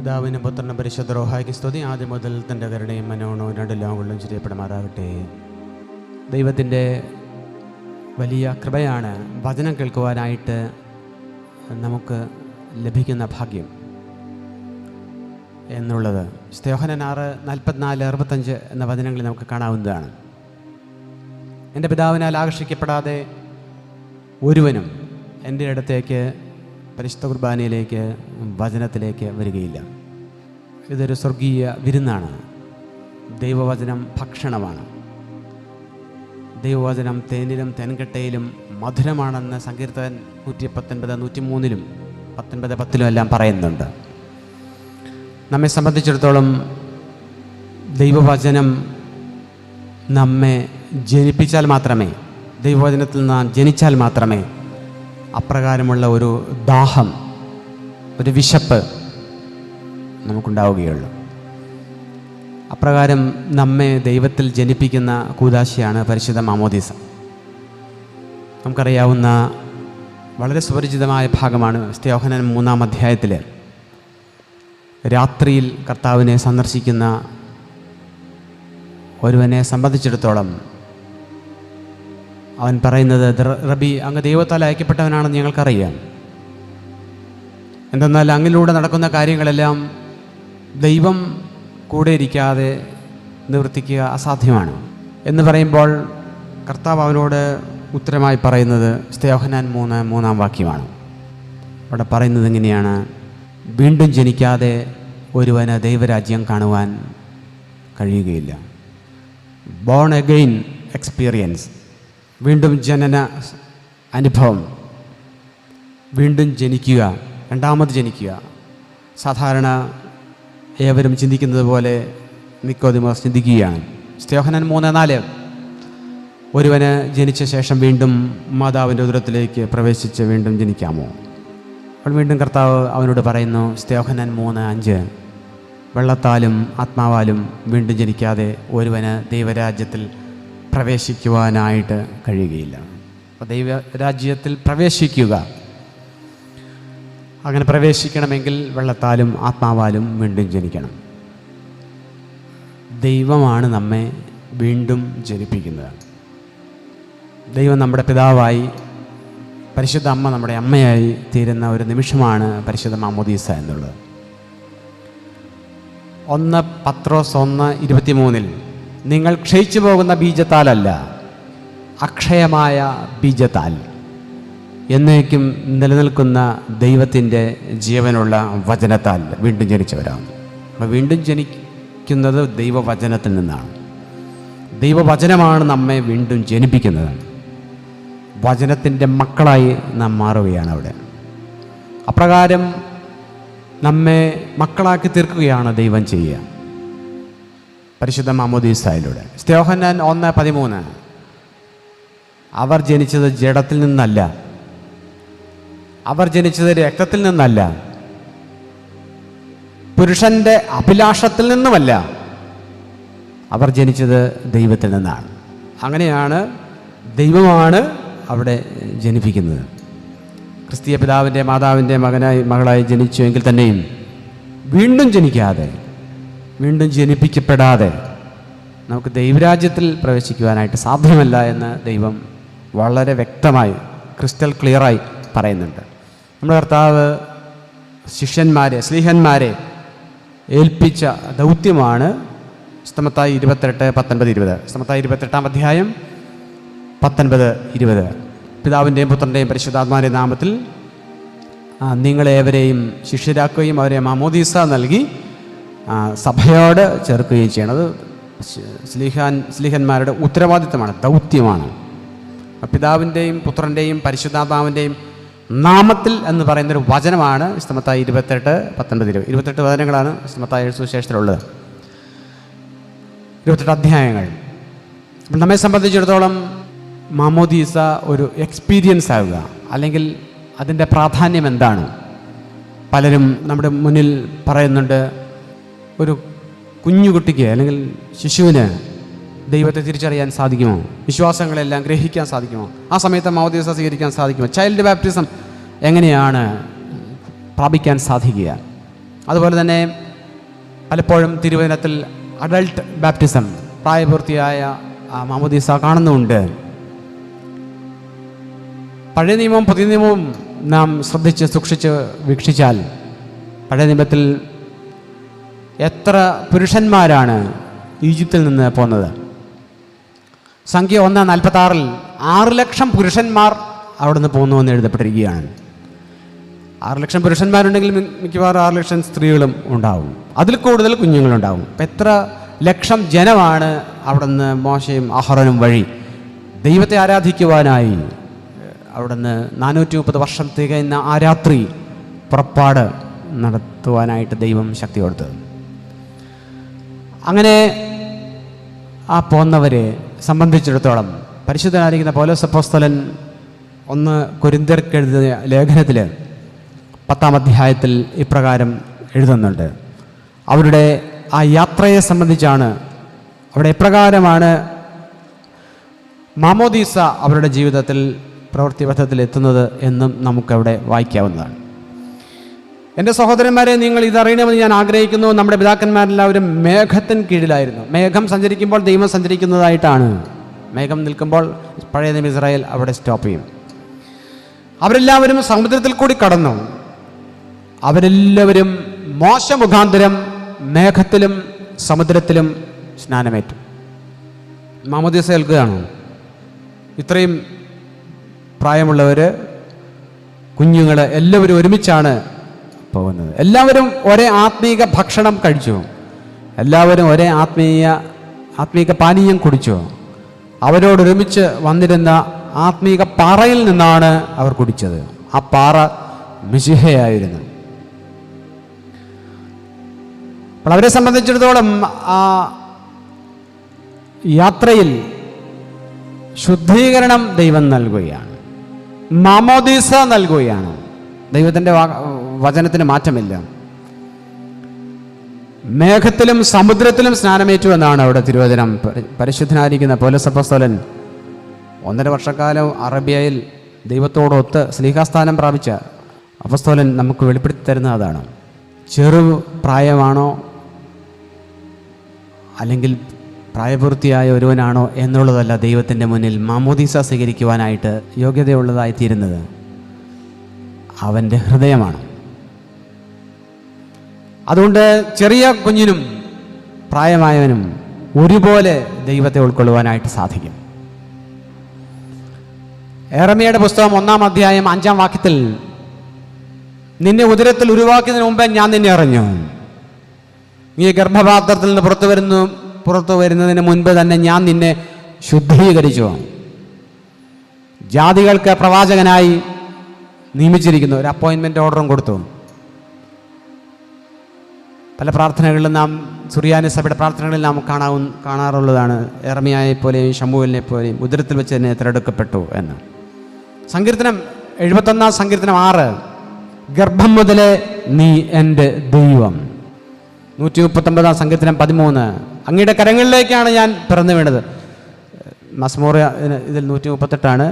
പിതാവിനും പുത്രനും പരിശുദ്ധ റൂഹായ്ക്കും സ്തുതി. ആദ്യം മുതൽ തൻ്റെ കരുണയും മനോണവും രണ്ട് ലോകങ്ങളിലും ചിരിയപ്പെടുമാറാകട്ടെ. ദൈവത്തിൻ്റെ വലിയ കൃപയാണ് വചനം കേൾക്കുവാനായിട്ട് നമുക്ക് ലഭിക്കുന്ന ഭാഗ്യം എന്നുള്ളത്. യോഹന്നാൻ 6:44-65 എന്ന വചനങ്ങളിൽ നമുക്ക് കാണാവുന്നതാണ്. എൻ്റെ പിതാവിനാൽ ആകർഷിക്കപ്പെടാതെ ഒരുവനും എൻ്റെ അടുത്തേക്ക് പരിശുദ്ധ കുർബാനയിലേക്ക് വചനത്തിലേക്ക് വരികയില്ല. ഇതൊരു സ്വർഗീയ വിരുന്നാണ്. ദൈവവചനം ഭക്ഷണമാണ്. ദൈവവചനം തേനിലും തെൻകട്ടയിലും മധുരമാണെന്ന് സങ്കീർത്തകൻ 119, 103, 19, 10 എല്ലാം പറയുന്നുണ്ട്. നമ്മെ സംബന്ധിച്ചിടത്തോളം ദൈവവചനം നമ്മെ ജനിപ്പിച്ചാൽ മാത്രമേ, ദൈവവചനത്തിൽ നാം ജനിച്ചാൽ മാത്രമേ അപ്രകാരമുള്ള ഒരു ദാഹം, ഒരു വിശപ്പ് നമുക്കുണ്ടാവുകയുള്ളൂ. അപ്രകാരം നമ്മെ ദൈവത്തിൽ ജനിപ്പിക്കുന്ന കൂദാശയാണ് പരിശുദ്ധ മാമോദീസ. നമുക്കറിയാവുന്ന വളരെ സുപരിചിതമായ ഭാഗമാണ് യോഹന്നാൻ 3-ാം അധ്യായത്തിൽ രാത്രിയിൽ കർത്താവിനെ സന്ദർശിക്കുന്ന ഒരുവനെ സംബന്ധിച്ചിടത്തോളം അവൻ പറയുന്നത്, റബി, അങ്ങ് ദൈവത്താൽ അയക്കപ്പെട്ടവനാണെന്ന് ഞങ്ങൾക്കറിയാം. എന്തെന്നാൽ അങ്ങിലൂടെ നടക്കുന്ന കാര്യങ്ങളെല്ലാം ദൈവം കൂടെ ഇരിക്കാതെ നിവർത്തിക്കുക അസാധ്യമാണ് എന്ന് പറയുമ്പോൾ കർത്താവ് അവനോട് ഉത്തരമായി പറയുന്നത് യോഹന്നാൻ 3:3 വാക്യമാണ്. അവിടെ പറയുന്നത് എങ്ങനെയാണ്? വീണ്ടും ജനിക്കാതെ ഒരുവന് ദൈവരാജ്യം കാണുവാൻ കഴിയുകയില്ല. ബോൺ അഗെയിൻ എക്സ്പീരിയൻസ്, വീണ്ടും ജനന അനുഭവം, വീണ്ടും ജനിക്കുക, രണ്ടാമത് ജനിക്കുക. സാധാരണ ഏവരും ചിന്തിക്കുന്നത് പോലെ നിക്കോദിമോസ് ചിന്തിക്കുകയാണ്. യോഹന്നാൻ 3:4 ഒരുവന് ജനിച്ച ശേഷം വീണ്ടും മാതാവിൻ്റെ ഉദരത്തിലേക്ക് പ്രവേശിച്ച് വീണ്ടും ജനിക്കാമോ? അപ്പോൾ വീണ്ടും കർത്താവ് അവനോട് പറയുന്നു, യോഹന്നാൻ 3:5 വെള്ളത്താലും ആത്മാവാലും വീണ്ടും ജനിക്കാതെ ഒരുവന് ദൈവരാജ്യത്തിൽ പ്രവേശിക്കുവാനായിട്ട് കഴിയുകയില്ല. അപ്പോൾ ദൈവരാജ്യത്തിൽ പ്രവേശിക്കുക, അങ്ങനെ പ്രവേശിക്കണമെങ്കിൽ വെള്ളത്താലും ആത്മാവാലും വീണ്ടും ജനിക്കണം. ദൈവമാണ് നമ്മെ വീണ്ടും ജനിപ്പിക്കുന്നത്. ദൈവം നമ്മുടെ പിതാവായി, പരിശുദ്ധ അമ്മ നമ്മുടെ അമ്മയായി തീരുന്ന ഒരു നിമിഷമാണ് പരിശുദ്ധ മാമോദീസ എന്നുള്ളത്. 1 പത്രോസ് 1:23 നിങ്ങൾ ക്ഷയിച്ചു പോകുന്ന ബീജത്താലല്ല, അക്ഷയമായ ബീജത്താൽ എന്നേക്കും നിലനിൽക്കുന്ന ദൈവത്തിൻ്റെ ജീവനുള്ള വചനത്താൽ വീണ്ടും ജനിച്ചവരാണ്. അപ്പോൾ വീണ്ടും ജനിക്കുന്നത് ദൈവവചനത്തിൽ നിന്നാണ്. ദൈവവചനമാണ് നമ്മെ വീണ്ടും ജനിപ്പിക്കുന്നത്. വചനത്തിൻ്റെ മക്കളായി നാം മാറുകയാണ് അവിടെ. അപ്രകാരം നമ്മെ മക്കളാക്കി തീർക്കുകയാണ് ദൈവം ചെയ്യുക പരിശുദ്ധ മാമോദീസയിലൂടെ. യോഹന്നാൻ 1:13 അവർ ജനിച്ചത് ജഡത്തിൽ നിന്നല്ല, അവർ ജനിച്ചത് രക്തത്തിൽ നിന്നല്ല, പുരുഷൻ്റെ അഭിലാഷത്തിൽ നിന്നുമല്ല, അവർ ജനിച്ചത് ദൈവത്തിൽ നിന്നാണ്. അങ്ങനെയാണ് ദൈവമാണ് അവിടെ ജനിപ്പിക്കുന്നത്. ക്രിസ്തീയ പിതാവിൻ്റെ മാതാവിൻ്റെ മകളായി ജനിച്ചുവെങ്കിൽ തന്നെയും വീണ്ടും ജനിക്കാതെ, വീണ്ടും ജനിപ്പിക്കപ്പെടാതെ നമുക്ക് ദൈവരാജ്യത്തിൽ പ്രവേശിക്കുവാനായിട്ട് സാധ്യമല്ല എന്ന് ദൈവം വളരെ വ്യക്തമായി, ക്രിസ്റ്റൽ ക്ലിയറായി പറയുന്നുണ്ട്. നമ്മുടെ കർത്താവ് ശിഷ്യന്മാരെ, സ്ലീഹന്മാരെ ഏൽപ്പിച്ച ദൗത്യമാണ് മത്തായി 28:19-20. മത്തായി 28-ാം അധ്യായം 19-20. പിതാവിൻ്റെയും പുത്രൻ്റെയും പരിശുദ്ധാത്മാവിൻ്റെ നാമത്തിൽ നിങ്ങളേവരെയും ശിഷ്യരാക്കുകയും അവരെ മാമോദീസ നൽകി സഭയോട് ചേർക്കുകയും ചെയ്യണം. അത് സ്ലീഹന്മാരുടെ ഉത്തരവാദിത്തമാണ്, ദൗത്യമാണ്. പിതാവിൻ്റെയും പുത്രൻ്റെയും പരിശുദ്ധാത്മാവിൻ്റെയും നാമത്തിൽ എന്ന് പറയുന്നൊരു വചനമാണ് മത്തായി 28:19-20. 28 വചനങ്ങളാണ് മത്തായി സുവിശേഷത്തിലുള്ളത്, 28 അധ്യായങ്ങൾ. അപ്പോൾ നമ്മെ സംബന്ധിച്ചിടത്തോളം മാമോദീസ ഒരു എക്സ്പീരിയൻസ് ആവുക, അല്ലെങ്കിൽ അതിൻ്റെ പ്രാധാന്യം എന്താണ്? പലരും നമ്മുടെ മുന്നിൽ പറയുന്നുണ്ട്, ഒരു കുഞ്ഞുകുട്ടിക്ക് അല്ലെങ്കിൽ ശിശുവിന് ദൈവത്തെ തിരിച്ചറിയാൻ സാധിക്കുമോ? വിശ്വാസങ്ങളെല്ലാം ഗ്രഹിക്കാൻ സാധിക്കുമോ? ആ സമയത്ത് മാമോദീസ സ്വീകരിക്കാൻ സാധിക്കുമോ? ചൈൽഡ് ബാപ്റ്റിസം എങ്ങനെയാണ് പ്രാപിക്കാൻ സാധിക്കുക? അതുപോലെ തന്നെ പലപ്പോഴും തിരുവചനത്തിൽ അഡൾട്ട് ബാപ്റ്റിസം, പ്രായപൂർത്തിയായ മാമോദീസ കാണുന്നുമുണ്ട്. പഴയ നിയമവും പുതിയ നിയമവും നാം ശ്രദ്ധിച്ച് സൂക്ഷിച്ച് വീക്ഷിച്ചാൽ പഴയ നിയമത്തിൽ എത്ര പുരുഷന്മാരാണ് ഈജിപ്തിൽ നിന്ന് പോന്നത്? സംഖ്യ 1:46 6 ലക്ഷം പുരുഷന്മാർ അവിടെ നിന്ന് പോന്നു എന്ന് എഴുതപ്പെട്ടിരിക്കുകയാണ്. 6 ലക്ഷം പുരുഷന്മാരുണ്ടെങ്കിൽ മിക്കവാറും 6 ലക്ഷം സ്ത്രീകളും ഉണ്ടാവും, അതിൽ കൂടുതൽ കുഞ്ഞുങ്ങളുണ്ടാവും. അപ്പം എത്ര ലക്ഷം ജനമാണ് അവിടെ നിന്ന് മോശയും അഹറോനും വഴി ദൈവത്തെ ആരാധിക്കുവാനായി അവിടുന്ന് 430 വർഷം തികയുന്ന ആ രാത്രി പുറപ്പാട് നടത്തുവാനായിട്ട് ദൈവം ശക്തി കൊടുത്തത്. അങ്ങനെ ആ പോന്നവരെ സംബന്ധിച്ചിടത്തോളം പരിശുദ്ധനായിരിക്കുന്ന പൗലോസ് അപ്പോസ്തലൻ 1 കൊരിന്ത്യർക്ക് എഴുതിയ ലേഖനത്തിൽ 10-ാം അധ്യായത്തിൽ ഇപ്രകാരം എഴുതുന്നുണ്ട്. അവരുടെ ആ യാത്രയെ സംബന്ധിച്ചാണ്, അവിടെ എപ്രകാരമാണ് മാമോദീസ അവരുടെ ജീവിതത്തിൽ പ്രവൃത്തിപഥത്തിൽ എത്തുന്നത് എന്നും നമുക്കവിടെ വായിക്കാവുന്നതാണ്. എൻ്റെ സഹോദരന്മാരെ, നിങ്ങൾ ഇതറിയണമെന്ന് ഞാൻ ആഗ്രഹിക്കുന്നു. നമ്മുടെ പിതാക്കന്മാരെല്ലാവരും മേഘത്തിന് കീഴിലായിരുന്നു. മേഘം സഞ്ചരിക്കുമ്പോൾ ദൈവം സഞ്ചരിക്കുന്നതായിട്ടാണ്. മേഘം നിൽക്കുമ്പോൾ പഴയ നിയമ ഇസ്രായേൽ അവിടെ സ്റ്റോപ്പ് ചെയ്യും. അവരെല്ലാവരും സമുദ്രത്തിൽ കൂടി കടന്നു. അവരെല്ലാവരും മോശ മുഖാന്തരം മേഘത്തിലും സമുദ്രത്തിലും സ്നാനമേറ്റു. മാമോദീസ ഏൽക്കുകയാണോ? ഇത്രയും പ്രായമുള്ളവർ, കുഞ്ഞുങ്ങൾ എല്ലാവരും ഒരുമിച്ചാണ് പോകുന്നത്. എല്ലാവരും ഒരേ ആത്മീക ഭക്ഷണം കഴിച്ചു, എല്ലാവരും ഒരേ ആത്മീക പാനീയം കുടിച്ചു. അവരോടൊരുമിച്ച് വന്നിരുന്ന ആത്മീക പാറയിൽ നിന്നാണ് അവർ കുടിച്ചത്. ആ പാറ മിശിഹയായിരുന്നു. അപ്പോൾ അവരെ സംബന്ധിച്ചിടത്തോളം ആ യാത്രയിൽ ശുദ്ധീകരണം ദൈവം നൽകുകയാണ്, മാമോദീസ നൽകുകയാണ്. ദൈവത്തിൻ്റെ വചനത്തിന് മാറ്റമില്ല. മേഘത്തിലും സമുദ്രത്തിലും സ്നാനമേറ്റു എന്നാണ് അവിടെ തിരുവചനം. പരിശുദ്ധനായിരിക്കുന്ന പൗലോസ് അപ്പോസ്തലൻ 1.5 വർഷക്കാലം അറബിയയിൽ ദൈവത്തോടൊത്ത് സ്ലീഹാസ്ഥാനം പ്രാപിച്ച അപ്പോസ്തലൻ നമുക്ക് വെളിപ്പെടുത്തി തരുന്ന അതാണ്. ചെറു പ്രായമാണോ അല്ലെങ്കിൽ പ്രായപൂർത്തിയായ ഒരുവനാണോ എന്നുള്ളതല്ല ദൈവത്തിൻ്റെ മുന്നിൽ മാമോദീസ സ്വീകരിക്കുവാനായിട്ട് യോഗ്യതയുള്ളതായിത്തീരുന്നത്, അവൻ്റെ ഹൃദയമാണ്. അതുകൊണ്ട് ചെറിയ കുഞ്ഞിനും പ്രായമായവനും ഒരുപോലെ ദൈവത്തെ ഉൾക്കൊള്ളുവാനായിട്ട് സാധിക്കും. യെരമ്യയുടെ പുസ്തകം 1-ാം അധ്യായം 5-ാം വാക്യത്തിൽ, നിന്നെ ഉദരത്തിൽ ഉരുവാക്കിയതിന് മുമ്പേ ഞാൻ നിന്നെ അറിഞ്ഞു, നീ ഗർഭപാത്രത്തിൽ നിന്ന് പുറത്തു വരുന്നതിന് മുൻപ് തന്നെ ഞാൻ നിന്നെ ശുദ്ധീകരിച്ചു. ജാതികൾക്ക് പ്രവാചകനായി നിയമിച്ചിരിക്കുന്നു. ഒരു അപ്പോയിൻമെൻ്റ് ഓർഡറും കൊടുത്തു. പല പ്രാർത്ഥനകളിലും നാം സുറിയാനി സഭയുടെ പ്രാർത്ഥനകളിൽ നാം കാണാറുള്ളതാണ്. യെരമ്യായെപ്പോലെയും ശമൂവേലിനെ പോലെയും ഉദരത്തിൽ വെച്ച് തന്നെ തിരഞ്ഞെടുക്കപ്പെട്ടു എന്ന്. സങ്കീർത്തനം 71-ാം സങ്കീർത്തനം 6, ഗർഭം മുതലേ നീ എൻ്റെ ദൈവം. 139-ാം സങ്കീർത്തനം 13, അങ്ങയുടെ കരങ്ങളിലേക്കാണ് ഞാൻ പിറന്നു വീണത്. മസ്മൂർ ഇതിൽ 138ആണ്,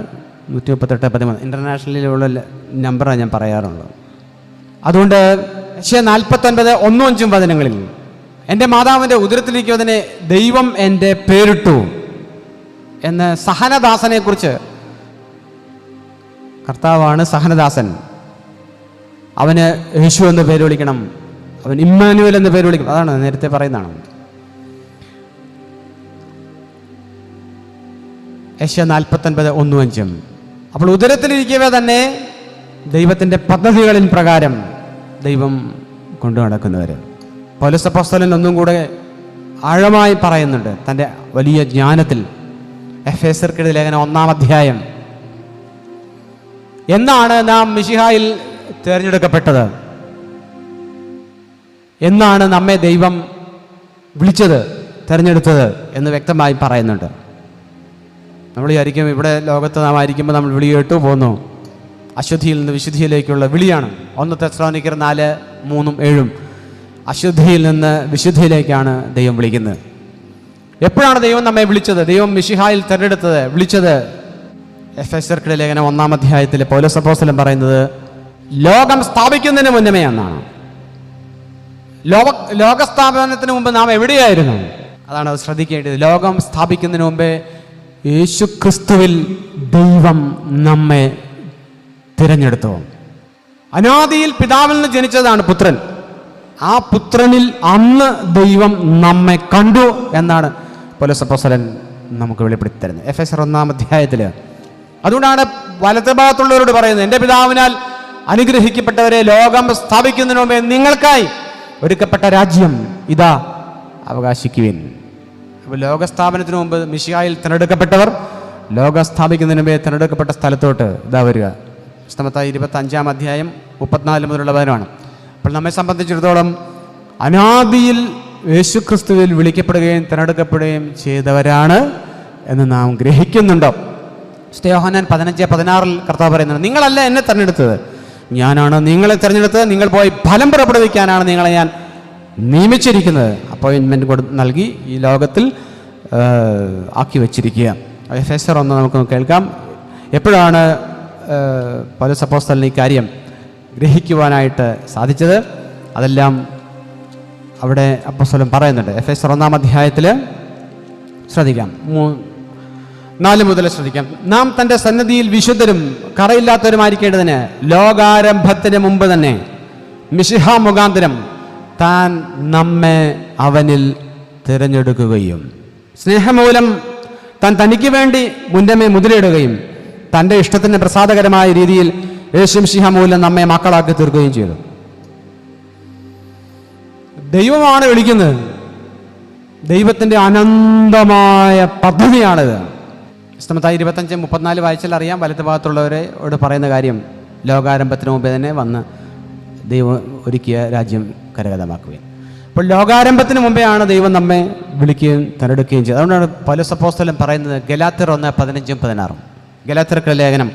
138:13 ഇൻ്റർനാഷണലിലുള്ള നമ്പറാണ് ഞാൻ പറയാറുള്ളത്. അതുകൊണ്ട് 49:1-5 വചനങ്ങളിൽ എൻ്റെ മാതാവിൻ്റെ ഉദരത്തിലിരിക്കുന്നതിനെ ദൈവം എൻ്റെ പേരിട്ടു എന്ന് സഹനദാസനെ കുറിച്ച്, കർത്താവാണ് സഹനദാസൻ, അവന് യേശു എന്ന് പേര് വിളിക്കണം, അവൻ ഇമ്മാനുവേൽ എന്ന് പേര് വിളിക്കണം. അതാണ് നേരത്തെ പറയുന്നതാണ്. 49:1-5. അപ്പോൾ ഉദരത്തിലിരിക്കവേ തന്നെ ദൈവത്തിൻ്റെ പദ്ധതികളിൻ പ്രകാരം ദൈവം കൊണ്ടു നടക്കുന്നവർ. പൗലോസ് അപ്പോസ്തലൻ ഒന്നും കൂടെ ആഴമായി പറയുന്നുണ്ട് തൻ്റെ വലിയ ജ്ഞാനത്തിൽ. എഫേസ്യർക്കെഴുതിയ ലേഖനം 1-ാം അധ്യായം, എന്നാണ് നാം മിശിഹായിൽ തിരഞ്ഞെടുക്കപ്പെട്ടത്, എന്നാണ് നമ്മെ ദൈവം വിളിച്ചത്, തിരഞ്ഞെടുത്തത് എന്ന് വ്യക്തമായി പറയുന്നുണ്ട്. നമ്മൾ വിചാരിക്കും ഇവിടെ ലോകത്ത് നാം ആയിരിക്കുമ്പോൾ നമ്മൾ വിളി കേട്ടു പോന്നു. അശുദ്ധിയിൽ നിന്ന് വിശുദ്ധിയിലേക്കുള്ള വിളിയാണ്. 1 തെസ്സലോനിക്കർ 4:3-7 അശുദ്ധിയിൽ നിന്ന് വിശുദ്ധിയിലേക്കാണ് ദൈവം വിളിക്കുന്നത്. എപ്പോഴാണ് ദൈവം നമ്മെ വിളിച്ചത്, ദൈവം മിശിഹായിൽ തിരഞ്ഞെടുത്തത്, വിളിച്ചത്? എഫേസ്യർക്കെഴുതിയ ലേഖനം 1-ാം അധ്യായത്തിൽ പൗലോസ് അപ്പോസ്തലൻ പറയുന്നത് ലോകം സ്ഥാപിക്കുന്നതിന് മുന്നമേ എന്നാണ്. ലോകസ്ഥാപനത്തിന് മുമ്പ് നാം എവിടെയായിരുന്നു? അതാണ് അത് ശ്രദ്ധിക്കേണ്ടത്. ലോകം സ്ഥാപിക്കുന്നതിന് മുമ്പേ യേശു ക്രിസ്തുവിൽ ദൈവം നമ്മെ തിരഞ്ഞെടുത്തു. അനാദിയിൽ പിതാവിൽ നിന്ന് ജനിച്ചതാണ് പുത്രൻ. ആ പുത്രനിൽ അന്ന് ദൈവം നമ്മെ കണ്ടു എന്നാണ് പൗലോസ് അപ്പോസ്തലൻ നമുക്ക് വെളിപ്പെടുത്തി തരുന്നത് എഫെസ്യർ 1-ാം അധ്യായത്തിൽ. അതുകൊണ്ടാണ് വലത്തെ ഭാഗത്തുള്ളവരോട് പറയുന്നത്, എൻ്റെ പിതാവിനാൽ അനുഗ്രഹിക്കപ്പെട്ടവരെ, ലോകം സ്ഥാപിക്കുന്നതിന് മുമ്പേ നിങ്ങൾക്കായി ഒരുക്കപ്പെട്ട രാജ്യം ഇതാ അവകാശിക്കുവിൻ. അപ്പോൾ ലോകസ്ഥാപനത്തിന് മുമ്പ് മിശിഹായിൽ തിരഞ്ഞെടുക്കപ്പെട്ടവർ ലോകം സ്ഥാപിക്കുന്നതിന് മുമ്പേ തിരഞ്ഞെടുക്കപ്പെട്ട സ്ഥലത്തോട്ട് ഇതാ വരിക. മത്തായി 25-ാം അധ്യായം 34 മുതലുള്ള വചനമാണ്. അപ്പോൾ നമ്മെ സംബന്ധിച്ചിടത്തോളം അനാദിയിൽ യേശുക്രിസ്തുവിൽ വിളിക്കപ്പെടുകയും തിരഞ്ഞെടുക്കപ്പെടുകയും ചെയ്തവരാണ് എന്ന് നാം ഗ്രഹിക്കുന്നുണ്ടോ? യോഹന്നാൻ 15:16 കർത്താവ് പറയുന്നുണ്ട്, നിങ്ങളല്ല എന്നെ തിരഞ്ഞെടുത്തത്, ഞാനാണ് നിങ്ങളെ തിരഞ്ഞെടുത്തത്, നിങ്ങൾ പോയി ഫലം പുറപ്പെടുവിക്കാനാണ് നിങ്ങളെ ഞാൻ നിയമിച്ചിരിക്കുന്നത്. അപ്പോയിൻമെൻറ്റ് നൽകി ഈ ലോകത്തിൽ ആക്കി വച്ചിരിക്കുക. എഫെസ്യർ 1 നമുക്ക് കേൾക്കാം. എപ്പോഴാണ് പൗലോസ് അപ്പോസ്തലൻ ഈ കാര്യം ഗ്രഹിക്കുവാനായിട്ട് സാധിച്ചത്? അതെല്ലാം അവിടെ അപ്പോസ്തലൻ പറയുന്നുണ്ട്. എഫെസ്യർ 1-ാം അധ്യായത്തിൽ ശ്രദ്ധിക്കാം, 4 മുതൽ ശ്രദ്ധിക്കാം. നാം തൻ്റെ സന്നിധിയിൽ വിശുദ്ധരും കറയില്ലാത്തവരുമായിരിക്കേണ്ടതിന് ലോകാരംഭത്തിന് മുമ്പ് തന്നെ മിശിഹാ മുഖാന്തരം താൻ നമ്മെ അവനിൽ തിരഞ്ഞെടുക്കുകയും സ്നേഹമൂലം താൻ തനിക്ക് വേണ്ടി മുന്നമേ മുദ്രയിടുകയും തൻ്റെ ഇഷ്ടത്തിന് പ്രസാദകരമായ രീതിയിൽ യേശുമിശിഹ മൂലം നമ്മെ മക്കളാക്കി തീർക്കുകയും ചെയ്തു. ദൈവമാണ് വിളിക്കുന്നത്. ദൈവത്തിൻ്റെ അനന്തമായ പദ്ധതിയാണിത്. മത്തായി 25:34 വായിച്ചാൽ അറിയാം. വലത്ത് ഭാഗത്തുള്ളവരോട് പറയുന്ന കാര്യം, ലോകാരംഭത്തിന് മുമ്പേ തന്നെ വന്ന് ദൈവം ഒരുക്കിയ രാജ്യം കരഗതമാക്കുകയും. അപ്പോൾ ലോകാരംഭത്തിന് മുമ്പേ ആണ് ദൈവം നമ്മെ വിളിക്കുകയും തിരഞ്ഞെടുക്കുകയും ചെയ്തത്. അതുകൊണ്ടാണ് പൗലോസ് അപ്പോസ്തലൻ പറയുന്നത് ഗലാത്യർ 1:15-16, ഗലാത്യർക്കുള്ള ലേഖനം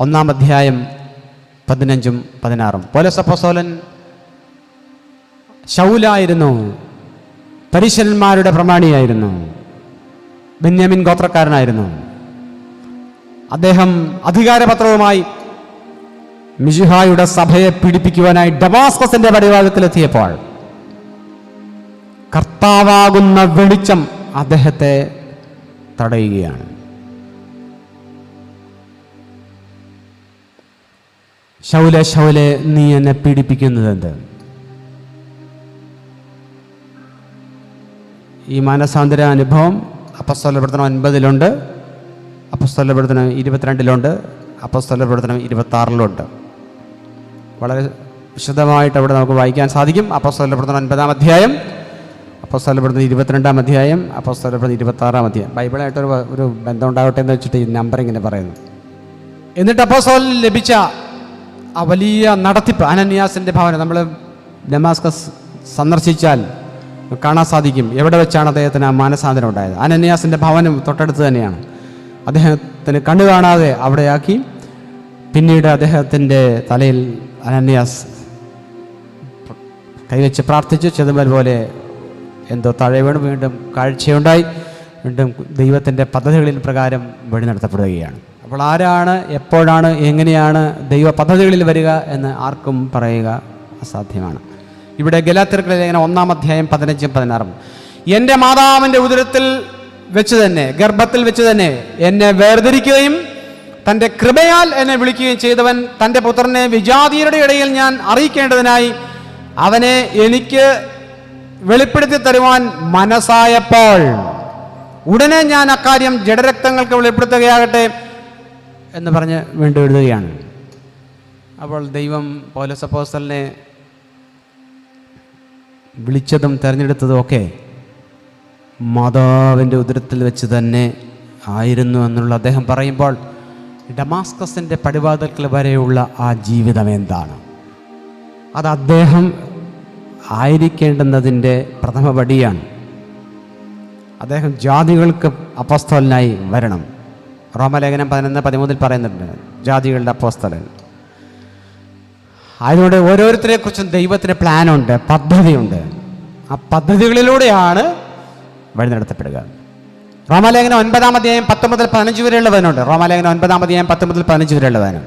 1-ാം അധ്യായം 15-16. പൗലോസ് അപ്പോസ്തലൻ ശൗലായിരുന്നു, പരീശന്മാരുടെ പ്രമാണിയായിരുന്നു, ബെന്യാമിൻ ഗോത്രക്കാരനായിരുന്നു. അദ്ദേഹം അധികാരപത്രവുമായി മിശിഹായുടെ സഭയെ പീഡിപ്പിക്കുവാനായി ഡമാസ്കസിന്റെ പടിവാതിൽക്കലെത്തിയപ്പോൾ കർത്താവാകുന്ന വെളിച്ചം അദ്ദേഹത്തെ തടയുകയാണ്. ശൗലേ ശൗലേ, നീ എന്നെ പീഡിപ്പിക്കുന്നത് എന്ത്? ഈ മാനസാന്തര അനുഭവം അപ്പോസ്തല പ്രവർത്തനം 9-ലുണ്ട്, അപ്പോസ്തല പ്രവർത്തനം 22-ലുണ്ട്, അപ്പോസ്തല പ്രവർത്തനം 26-ലുണ്ട്. വളരെ വിശദമായിട്ട് അവിടെ നമുക്ക് വായിക്കാൻ സാധിക്കും. അപ്പോസ്തല പ്രവർത്തനം 9-ാം അധ്യായം, അപ്പോസ്തല പ്രവർത്തനം 22-ാം അധ്യായം, അപ്പോസ്തല പ്രവർത്തനം 26-ാം അധ്യായം. ബൈബിളായിട്ടൊരു ബന്ധം ഉണ്ടാവട്ടെ എന്ന് വെച്ചിട്ട് ഈ നമ്പർ ഇങ്ങനെ പറയുന്നു. എന്നിട്ട് അപ്പോസ്തലന് ലഭിച്ച ആ വലിയ നടത്തിപ്പ്, അനന്യാസിൻ്റെ ഭവനം നമ്മൾ ഡമാസ്കസ് സന്ദർശിച്ചാൽ കാണാൻ സാധിക്കും. എവിടെ വെച്ചാണ് അദ്ദേഹത്തിന് ആ മാനസാന്തരം ഉണ്ടായത്? അനന്യാസിൻ്റെ ഭവനം തൊട്ടടുത്ത് തന്നെയാണ്. അദ്ദേഹത്തിന് കണ്ണു കാണാതെ അവിടെയാക്കി. പിന്നീട് അദ്ദേഹത്തിൻ്റെ തലയിൽ അനന്യാസ് കൈവച്ച് പ്രാർത്ഥിച്ചു. ചെതുമ്പൽ പോലെ എന്തോ താഴെ വീണ് വീണ്ടും കാഴ്ചയുണ്ടായി. വീണ്ടും ദൈവത്തിൻ്റെ പദ്ധതികളിൽ പ്രകാരം വഴി നടത്തപ്പെടുകയാണ്. അപ്പോൾ ആരാണ്, എപ്പോഴാണ്, എങ്ങനെയാണ് ദൈവ പദ്ധതികളിൽ വരിക എന്ന് ആർക്കും പറയുക അസാധ്യമാണ്. ഇവിടെ ഗലാത്യർക്കുള്ള ലേഖനം 1-ാം അധ്യായം 15-16, എൻ്റെ മാതാവിൻ്റെ ഉദരത്തിൽ വെച്ച് തന്നെ, ഗർഭത്തിൽ വെച്ച് തന്നെ എന്നെ വേർതിരിക്കുകയും തൻ്റെ കൃപയാൽ എന്നെ വിളിക്കുകയും ചെയ്തവൻ തൻ്റെ പുത്രനെ വിജാതിയരുടെ ഇടയിൽ ഞാൻ അറിയിക്കേണ്ടതിനായി അവനെ എനിക്ക് വെളിപ്പെടുത്തി തരുവാൻ മനസ്സായപ്പോൾ ഉടനെ ഞാൻ അക്കാര്യം ജഡരക്തങ്ങൾക്ക് വെളിപ്പെടുത്തുകയാകട്ടെ എന്ന് പറഞ്ഞ് വീണ്ടും എഴുതുകയാണ്. അപ്പോൾ ദൈവം പൗലോസ് അപ്പോസ്തലനെ വിളിച്ചതും തിരഞ്ഞെടുത്തതും ഒക്കെ മാതാവിൻ്റെ ഉദരത്തിൽ വെച്ച് തന്നെ ആയിരുന്നു എന്നുള്ള അദ്ദേഹം പറയുമ്പോൾ ഡമാസ്കസിൻ്റെ പടിവാതിൽക്കൽ വരെയുള്ള ആ ജീവിതം എന്താണ്? അത് അദ്ദേഹം ആയിരിക്കേണ്ടുന്നതിൻ്റെ പ്രഥമ പടിയാണ്. അദ്ദേഹം ജാതികൾക്ക് അപ്പോസ്തലനായി വരണം. റോമലേഖനം 11:13 പറയുന്നുണ്ട്, ജാതികളുടെ അപ്പോസ്തലൻ. അതുകൊണ്ട് ഓരോരുത്തരെക്കുറിച്ചും ദൈവത്തിന് പ്ലാനുണ്ട്, പദ്ധതിയുണ്ട്. ആ പദ്ധതികളിലൂടെയാണ് വഴി നടത്തപ്പെടുക. റോമാലേഖനം 9-ാം അധ്യായം 10 മുതൽ 15 വരെയുള്ള വചനമുണ്ട്. റോമാലേഖനം 9-ാം അധ്യായം 10 മുതൽ 15 വരെയുള്ള വചനം.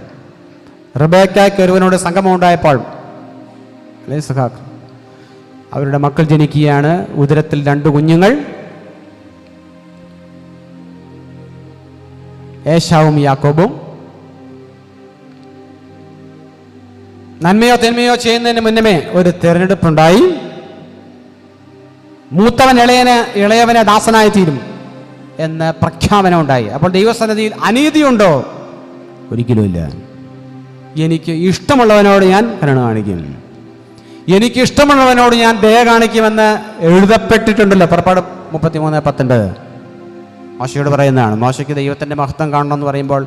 റിബേക്കായ്ക്ക് ഒരുവനോട് സംഗമം ഉണ്ടായപ്പോൾ അവരുടെ മക്കൾ ജനിക്കുകയാണ്. ഉദരത്തിൽ 2 കുഞ്ഞുങ്ങൾ, ഏശാവും യാക്കോബും. നന്മയോ തിന്മയോ ചെയ്യുന്നതിന് മുന്നമേ ഒരു തിരഞ്ഞെടുപ്പുണ്ടായി. മൂത്തവൻ ഇളയവനെ ദാസനായി തീരും എന്ന് പ്രഖ്യാപനം ഉണ്ടായി. അപ്പോൾ ദൈവസന്നിധിയിൽ അനീതിയുണ്ടോ? ഒരിക്കലുമില്ല. എനിക്ക് ഇഷ്ടമുള്ളവനോട് ഞാൻ കരുണ കാണിക്കും, എനിക്ക് ഇഷ്ടമുള്ളവനോട് ഞാൻ ദയ കാണിക്കുമെന്ന് എഴുതപ്പെട്ടിട്ടുണ്ടല്ലോ. പുറപ്പാട് 33:19 മോശയോട് പറയുന്നതാണ്. മോശയ്ക്ക് ദൈവത്തിൻ്റെ മഹത്വം കാണണമെന്ന് പറയുമ്പോൾ,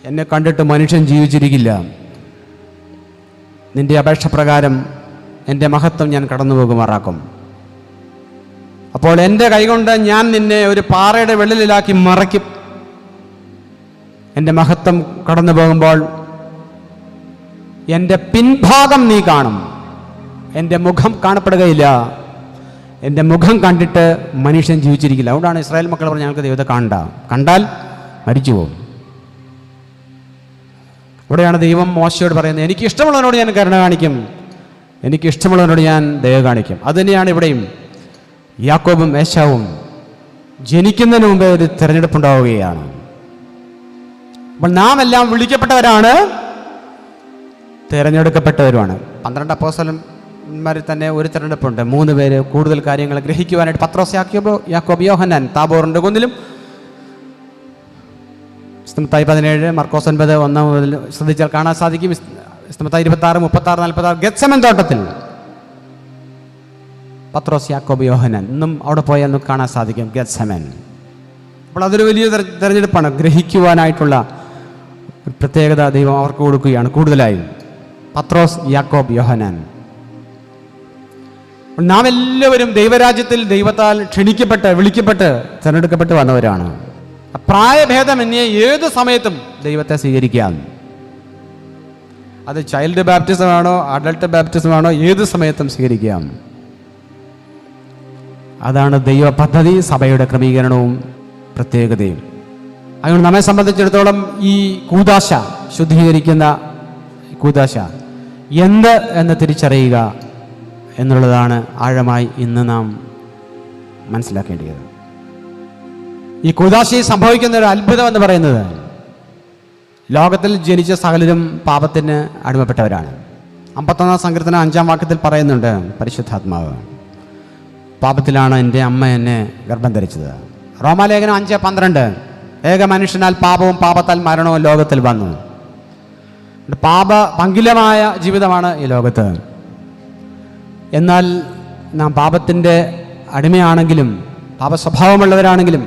എന്നെ കണ്ടിട്ട് മനുഷ്യൻ ജീവിച്ചിരിക്കില്ല, നിന്റെ അപേക്ഷ പ്രകാരം എൻ്റെ മഹത്വം ഞാൻ കടന്നു പോകുമാറാക്കും. അപ്പോൾ എൻ്റെ കൈകൊണ്ട് ഞാൻ നിന്നെ ഒരു പാറയുടെ വെള്ളലിലാക്കി മറയ്ക്കും. എൻ്റെ മഹത്വം കടന്നു പോകുമ്പോൾ എൻ്റെ പിൻഭാഗം നീ കാണും, എൻ്റെ മുഖം കാണപ്പെടുകയില്ല. എൻ്റെ മുഖം കണ്ടിട്ട് മനുഷ്യൻ ജീവിച്ചിരിക്കില്ല. അതുകൊണ്ടാണ് ഇസ്രായേൽ മക്കൾ പറഞ്ഞ് ഞങ്ങൾക്ക് ദൈവത്തെ കണ്ടാൽ മരിച്ചു പോകും. ഇവിടെയാണ് ദൈവം മോശയോട് പറയുന്നത്, എനിക്ക് ഇഷ്ടമുള്ളവനോട് ഞാൻ കരുണ കാണിക്കും, എനിക്ക് ഇഷ്ടമുള്ളവനോട് ഞാൻ ദയ കാണിക്കും. അതുതന്നെയാണ് ഇവിടെയും. യാക്കോബും ഏശാവും ജനിക്കുന്നതിന് മുമ്പേ ഒരു തിരഞ്ഞെടുപ്പുണ്ടാവുകയാണ്. അപ്പോൾ നാം എല്ലാം വിളിക്കപ്പെട്ടവരാണ്, തിരഞ്ഞെടുക്കപ്പെട്ടവരുമാണ്. 12 അപ്പോസ്തലന്മാരിൽ തന്നെ ഒരു തിരഞ്ഞെടുപ്പുണ്ട്. 3 പേര് കൂടുതൽ കാര്യങ്ങൾ ഗ്രഹിക്കുവാനായിട്ട്. പത്രോസ്, യാക്കോബ്, യോഹന്നാൻ താബോറിൻ്റെ കുന്നിലും. മത്തായി 17, മർക്കോസ് 9, 1 മുതൽ ശ്രദ്ധിച്ചാൽ കാണാൻ സാധിക്കും. മത്തായി 26, 36, 46 ഗെത്സമൻ തോട്ടത്തിൽ പത്രോസ്, യാക്കോബ്, യോഹന്നാൻ ഇന്നും അവിടെ പോയാൽ കാണാൻ സാധിക്കും ഗെത്സമൻ. അപ്പോൾ അതൊരു വലിയ തിരഞ്ഞെടുപ്പാണ്. ഗ്രഹിക്കുവാനായിട്ടുള്ള പ്രത്യേകത ദൈവം അവർക്ക് കൊടുക്കുകയാണ് കൂടുതലായും. പത്രോസ്, യാക്കോബ്, യോഹന്നാൻ. നാം എല്ലാവരും ദൈവരാജ്യത്തിൽ ദൈവത്താൽ ക്ഷണിക്കപ്പെട്ട് വിളിക്കപ്പെട്ട് തിരഞ്ഞെടുക്കപ്പെട്ട് വന്നവരാണ്. പ്രായഭേദമന്യേ ഏത് സമയത്തും ദൈവത്തെ സ്വീകരിക്കാം. അത് ചൈൽഡ് ബാപ്റ്റിസമാണോ അഡൾട്ട് ബാപ്റ്റിസമാണോ, ഏത് സമയത്തും സ്വീകരിക്കാം. അതാണ് ദൈവ പദ്ധതി, സഭയുടെ ക്രമീകരണവും പ്രത്യേകതയും. അതുകൊണ്ട് നമ്മെ സംബന്ധിച്ചിടത്തോളം ഈ കൂദാശ, ശുദ്ധീകരിക്കുന്ന കൂദാശ എന്ത് എന്ന് തിരിച്ചറിയുക എന്നുള്ളതാണ് ആഴമായി ഇന്ന് നാം മനസ്സിലാക്കേണ്ടത്. ഈ കൂദാശയിൽ സംഭവിക്കുന്ന ഒരു അത്ഭുതം എന്ന് പറയുന്നത്, ലോകത്തിൽ ജനിച്ച സകലരും പാപത്തിന് അടിമപ്പെട്ടവരാണ്. 51 സങ്കീർത്തനം 5-ാം വാക്യത്തിൽ പറയുന്നുണ്ട്, പരിശുദ്ധാത്മാവ് പാപത്തിലാണ് എൻ്റെ അമ്മ എന്നെ ഗർഭം ധരിച്ചത്. റോമാലേഖനം 5:12 ഏക മനുഷ്യനാൽ പാപവും പാപത്താൽ മരണവും ലോകത്തിൽ വന്നു. പങ്കിലമായ ജീവിതമാണ് ഈ ലോകത്ത്. എന്നാൽ നാം പാപത്തിൻ്റെ അടിമയാണെങ്കിലും പാപസ്വഭാവമുള്ളവരാണെങ്കിലും,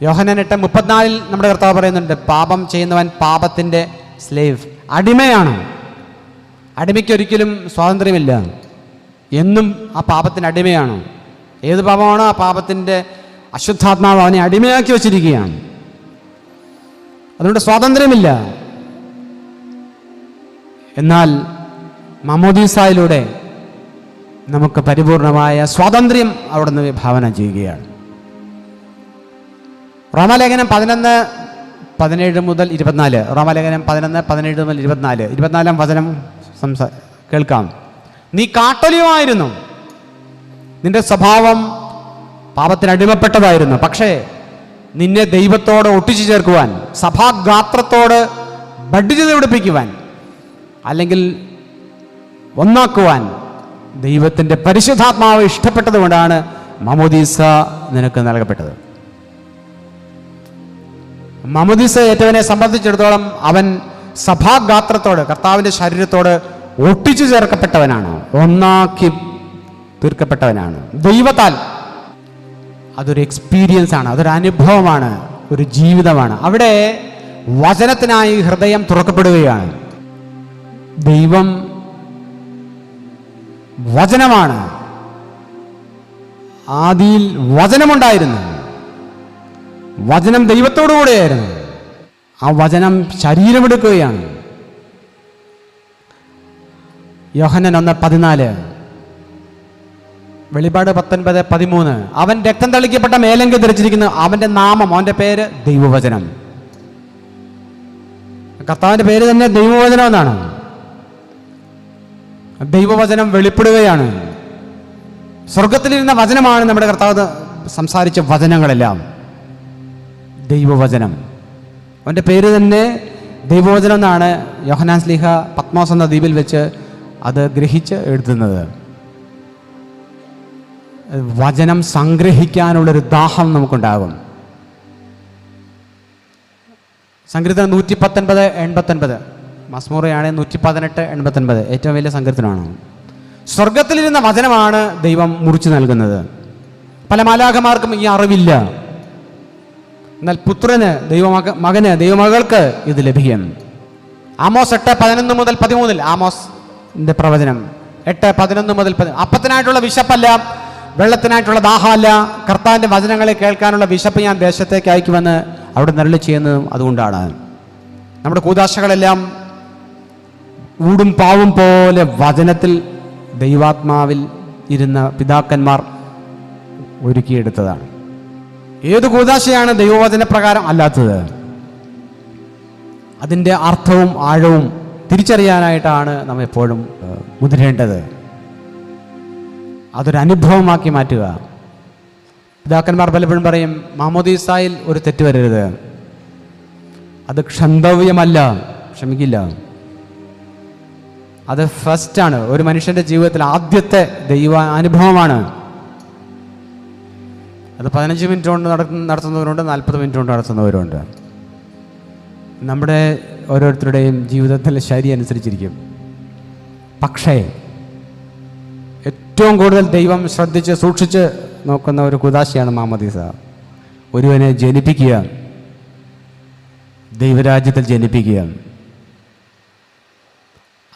യോഹന്നാൻ 8:34 നമ്മുടെ കർത്താവ് പറയുന്നുണ്ട്, പാപം ചെയ്യുന്നവൻ പാപത്തിൻ്റെ സ്ലേവ്, അടിമയാണ്. അടിമയ്ക്കൊരിക്കലും സ്വാതന്ത്ര്യമില്ല, എന്നും ആ പാപത്തിന് അടിമയാണ്. ഏത് പാപമാണോ ആ പാപത്തിൻ്റെ അശുദ്ധാത്മാവ് അവനെ അടിമയാക്കി വച്ചിരിക്കുകയാണ്. അതുകൊണ്ട് സ്വാതന്ത്ര്യമില്ല. എന്നാൽ മാമോദീസായിലൂടെ നമുക്ക് പരിപൂർണമായ സ്വാതന്ത്ര്യം അവിടുന്ന് വിഭാവന ചെയ്യുകയാണ്. റോമാലേഖനം 11:17 മുതൽ 24, റോമാലേഖനം 11:17 മുതൽ 24, 24-ാം വചനം കേൾക്കാം. നീ കാട്ടൊലിയുമായിരുന്നു, നിന്റെ സ്വഭാവം പാപത്തിന് അടിമപ്പെട്ടതായിരുന്നു. പക്ഷേ നിന്നെ ദൈവത്തോട് ഒട്ടിച്ചു ചേർക്കുവാൻ, സഭാഗാത്രത്തോട് ബഡ്ജ് പിടിപ്പിക്കുവാൻ, അല്ലെങ്കിൽ ഒന്നാക്കുവാൻ ദൈവത്തിൻ്റെ പരിശുദ്ധാത്മാവ് ഇഷ്ടപ്പെട്ടത് കൊണ്ടാണ് മാമോദീസ നിനക്ക് നൽകപ്പെട്ടത്. മാമോദീസ ഏറ്റവനെ സംബന്ധിച്ചിടത്തോളം അവൻ സഭാഗാത്രത്തോട്, കർത്താവിൻ്റെ ശരീരത്തോട് ഒട്ടിച്ചു ചേർക്കപ്പെട്ടവനാണ്, ഒന്നാക്കി തീർക്കപ്പെട്ടവനാണ് ദൈവത്താൽ. അതൊരു എക്സ്പീരിയൻസ് ആണ്, അതൊരു അനുഭവമാണ്, ഒരു ജീവിതമാണ്. അവിടെ വചനത്തിനായി ഹൃദയം തുറക്കപ്പെടുകയാണ്. ദൈവം വചനമാണ്. ആദിയിൽ വചനമുണ്ടായിരുന്നു, വചനം ദൈവത്തോടുകൂടെയായിരുന്നു. ആ വചനം ശരീരമെടുക്കുകയാണ്. യോഹന്നാൻ 1:14, വെളിപാട് 19:13 അവൻ രക്തം തളിക്കപ്പെട്ട മേലങ്കി ധരിച്ചിരിക്കുന്നു, അവൻ്റെ നാമം, അവൻ്റെ പേര് ദൈവവചനം. കർത്താവിൻ്റെ പേര് തന്നെ ദൈവവചനം എന്നാണ്. ദൈവവചനം വെളിപ്പെടുകയാണ്. സ്വർഗത്തിലിരുന്ന വചനമാണ് നമ്മുടെ കർത്താവ് സംസാരിച്ച വചനങ്ങളെല്ലാം. ദൈവവചനം, അവൻ്റെ പേര് തന്നെ ദൈവവചനം എന്നാണ് യോഹന്നാൻ ശ്ലീഹ പത്മോസ് എന്ന ദ്വീപിൽ വെച്ച് അത് ഗ്രഹിച്ച് എഴുതുന്നത്. വചനം സംഗ്രഹിക്കാനുള്ളൊരു ദാഹം നമുക്കുണ്ടാകും. സങ്കീർത്തനം 119:89, മസ്മൂറയാണ് 118:89, ഏറ്റവും വലിയ സങ്കീർത്തനമാണ്. സ്വർഗത്തിലിരുന്ന വചനമാണ് ദൈവം മുറിച്ചു നൽകുന്നത്. പല മാലാഖമാർക്കും ഈ അറിവില്ല. എന്നാൽ പുത്രന്, മകന്, ദൈവമകൾക്ക് ഇത് ലഭിക്കും. ആമോസ് 8:11-13, ആമോസിന്റെ പ്രവചനം 8:11-13. അപ്പത്തിനായിട്ടുള്ള വിശപ്പല്ല, വെള്ളത്തിനായിട്ടുള്ള ദാഹമല്ല, കർത്താവിൻ്റെ വചനങ്ങളെ കേൾക്കാനുള്ള വിശപ്പ് ഞാൻ ദേശത്തേക്ക് അയക്കുമെന്ന് അവിടെ നരളി ചെയ്യുന്നതും അതുകൊണ്ടാണ്. നമ്മുടെ കൂദാശകളെല്ലാം ഊടും പാവും പോലെ വചനത്തിൽ ദൈവാത്മാവിൽ ഇരുന്ന പിതാക്കന്മാർ ഒരുക്കിയെടുത്തതാണ്. ഏത് കൂദാശയാണ് ദൈവവചനപ്രകാരം അല്ലാത്തത്? അതിൻ്റെ അർത്ഥവും ആഴവും തിരിച്ചറിയാനായിട്ടാണ് നാം എപ്പോഴും മുതിരേണ്ടത്. അതൊരനുഭവമാക്കി മാറ്റുക. പിതാക്കന്മാർ പലപ്പോഴും പറയും, മാമോദീസായിൽ ഒരു തെറ്റ് വരരുത്, അത് ക്ഷന്തവ്യമല്ല, ക്ഷമിക്കില്ല. അത് ഫസ്റ്റാണ്, ഒരു മനുഷ്യൻ്റെ ജീവിതത്തിൽ ആദ്യത്തെ ദൈവ അനുഭവമാണ്. അത് 15 മിനിറ്റ് കൊണ്ട് നടത്തുന്നവരുണ്ട്, 40 മിനിറ്റ് കൊണ്ട് നടത്തുന്നവരുണ്ട്. നമ്മുടെ ഓരോരുത്തരുടെയും ജീവിതത്തിലെ ശൈലി അനുസരിച്ചിരിക്കും. പക്ഷേ ഏറ്റവും കൂടുതൽ ദൈവം ശ്രദ്ധിച്ച് സൂക്ഷിച്ച് നോക്കുന്ന ഒരു കുദാശയാണ് മാമോദീസ. ഒരുവനെ ജനിപ്പിക്കുക, ദൈവരാജ്യത്തിൽ ജനിപ്പിക്കുക.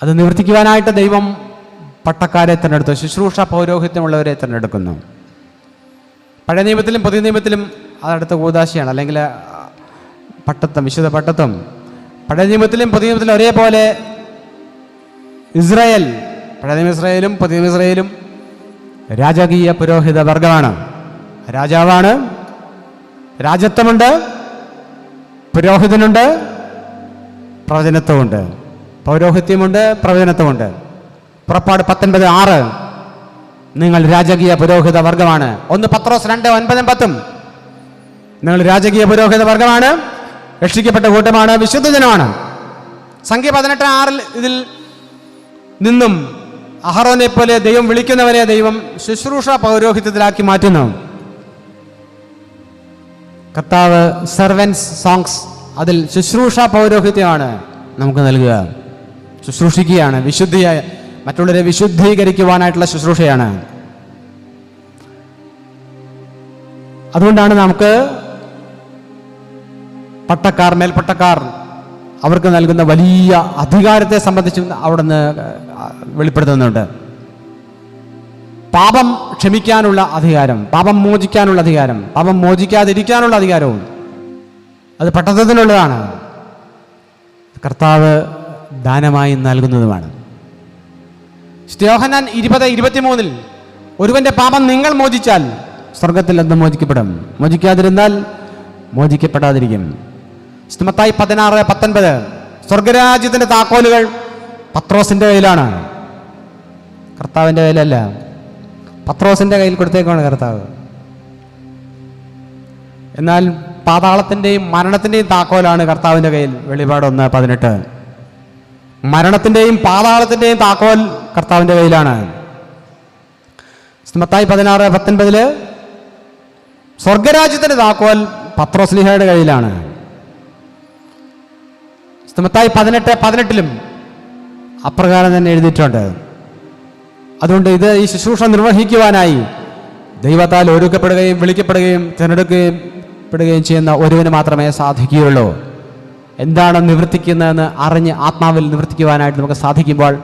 അത് നിവർത്തിക്കുവാനായിട്ട് ദൈവം പട്ടക്കാരെ തിരഞ്ഞെടുത്തു, ശുശ്രൂഷ പൗരോഹിത്യമുള്ളവരെ തിരഞ്ഞെടുക്കുന്നു. പഴയ നിയമത്തിലും പുതിയ നിയമത്തിലും അതടുത്ത കൂദാശയാണ്, അല്ലെങ്കിൽ പട്ടത്വം, വിശുദ്ധ പട്ടത്വം. പഴയ നിയമത്തിലും പുതിയ നിയമത്തിലും ഒരേപോലെ ഇസ്രായേൽ, പഴയ നിയമ ഇസ്രായേലും പുതിയ നിയമ ഇസ്രായേലും രാജകീയ പുരോഹിത വർഗമാണ്. രാജാവാണ്, രാജത്വമുണ്ട്, പുരോഹിതനുണ്ട്, പ്രവചനത്വമുണ്ട്. പൗരോഹിത്യമുണ്ട്, പ്രവചനത്വമുണ്ട്. പുറപ്പാട് 19:6, നിങ്ങൾ രാജകീയ പുരോഹിത വർഗമാണ്. 1 പത്രോസ് 2:9-10, നിങ്ങൾ രാജകീയ പുരോഹിത വർഗമാണ്, രക്ഷിക്കപ്പെട്ട കൂട്ടമാണ്, വിശുദ്ധജനമാണ്. സംഖ്യ 18:6 ഇതിൽ നിന്നും അഹറോനെ പോലെ ദൈവം വിളിക്കുന്നവരെ ദൈവം ശുശ്രൂഷ പൗരോഹിത്യത്തിലാക്കി മാറ്റുന്നു. കർത്താവ് സെർവൻസ് സോങ്സ്, അതിൽ ശുശ്രൂഷ പൗരോഹിത്യമാണ് നമുക്ക് നൽകുക. ശുശ്രൂഷിക്കുകയാണ്, വിശുദ്ധിയായ മറ്റുള്ളവരെ വിശുദ്ധീകരിക്കുവാനായിട്ടുള്ള ശുശ്രൂഷയാണ്. അതുകൊണ്ടാണ് നമുക്ക് പട്ടക്കാർ, മേൽപ്പട്ടക്കാർ അവർക്ക് നൽകുന്ന വലിയ അധികാരത്തെ സംബന്ധിച്ച് അവിടുന്ന് വെളിപ്പെടുത്തുന്നുണ്ട്. പാപം ക്ഷമിക്കാനുള്ള അധികാരം, പാപം മോചിക്കാനുള്ള അധികാരം, പാപം മോചിക്കാതിരിക്കാനുള്ള അധികാരവും അത് പട്ടത്വത്തിനുള്ളതാണ്. കർത്താവ് ദാനമായി നൽകുന്നതുമാണ്. യോഹന്നാൻ 20:23 ഒരുവന്റെ പാപം നിങ്ങൾ മോചിച്ചാൽ സ്വർഗത്തിൽ എന്ത് മോചിക്കപ്പെടും, മോചിക്കാതിരുന്നാൽ മോചിക്കപ്പെടാതിരിക്കും. മത്തായി 16:19 സ്വർഗരാജ്യത്തിന്റെ താക്കോലുകൾ പത്രോസിന്റെ കയ്യിലാണ്, കർത്താവിന്റെ കയ്യിലല്ല. പത്രോസിന്റെ കയ്യിൽ കൊടുത്തേക്കാണ് കർത്താവ്. എന്നാൽ പാതാളത്തിന്റെയും മരണത്തിന്റെയും താക്കോലാണ് കർത്താവിന്റെ കയ്യിൽ. വെളിപാട് 1:18 മരണത്തിന്റെയും പാതാളത്തിന്റെയും താക്കോൽ കർത്താവിന്റെ കയ്യിലാണ്. മത്തായി 16:19 സ്വർഗരാജ്യത്തിന്റെ താക്കോൽ പത്രോസ്ലീഹയുടെ കയ്യിലാണ്. മത്തായി 18:18 അപ്രകാരം തന്നെ എഴുതിയിട്ടുണ്ട്. അതുകൊണ്ട് ഈ ശുശ്രൂഷ നിർവഹിക്കുവാനായി ദൈവത്താൽ ഒരുക്കപ്പെടുകയും വിളിക്കപ്പെടുകയും തിരഞ്ഞെടുക്കപ്പെടുകയും ചെയ്യുന്ന ഒരുവന് മാത്രമേ സാധിക്കുകയുള്ളൂ. എന്താണ് നിവർത്തിക്കുന്നതെന്ന് അറിഞ്ഞ് ആത്മാവിൽ നിവർത്തിക്കുവാനായിട്ട് നമുക്ക് സാധിക്കുമ്പോൾ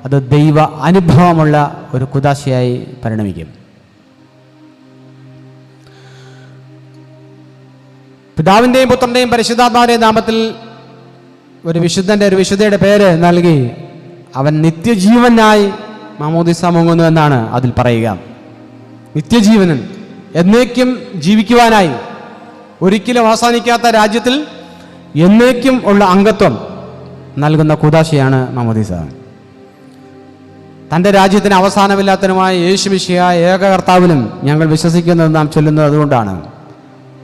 അത് ദൈവ അനുഭവമുള്ള ഒരു കുദാശയായി പരിണമിക്കും. പിതാവിൻ്റെയും പുത്രൻ്റെയും പരിശുദ്ധാത്മാവിൻ്റെയും നാമത്തിൽ ഒരു വിശുദ്ധയുടെ പേര് നൽകി അവൻ നിത്യജീവനായി മാമോദിസ മുങ്ങുന്നു എന്നാണ് അതിൽ പറയുക. നിത്യജീവനൻ, എന്നേക്കും ജീവിക്കുവാനായി, ഒരിക്കലും അവസാനിക്കാത്ത രാജ്യത്തിൽ എന്നേക്കും ഉള്ള അംഗത്വം നൽകുന്ന കൂദാശയാണ് മാമോദിസ. തൻ്റെ രാജ്യത്തിന് അവസാനമില്ലാത്തതിനുമായ യേശുമിശിഹായ ഏക കർത്താവിലും ഞങ്ങൾ വിശ്വസിക്കുന്നത് നാം ചൊല്ലുന്നത് അതുകൊണ്ടാണ്.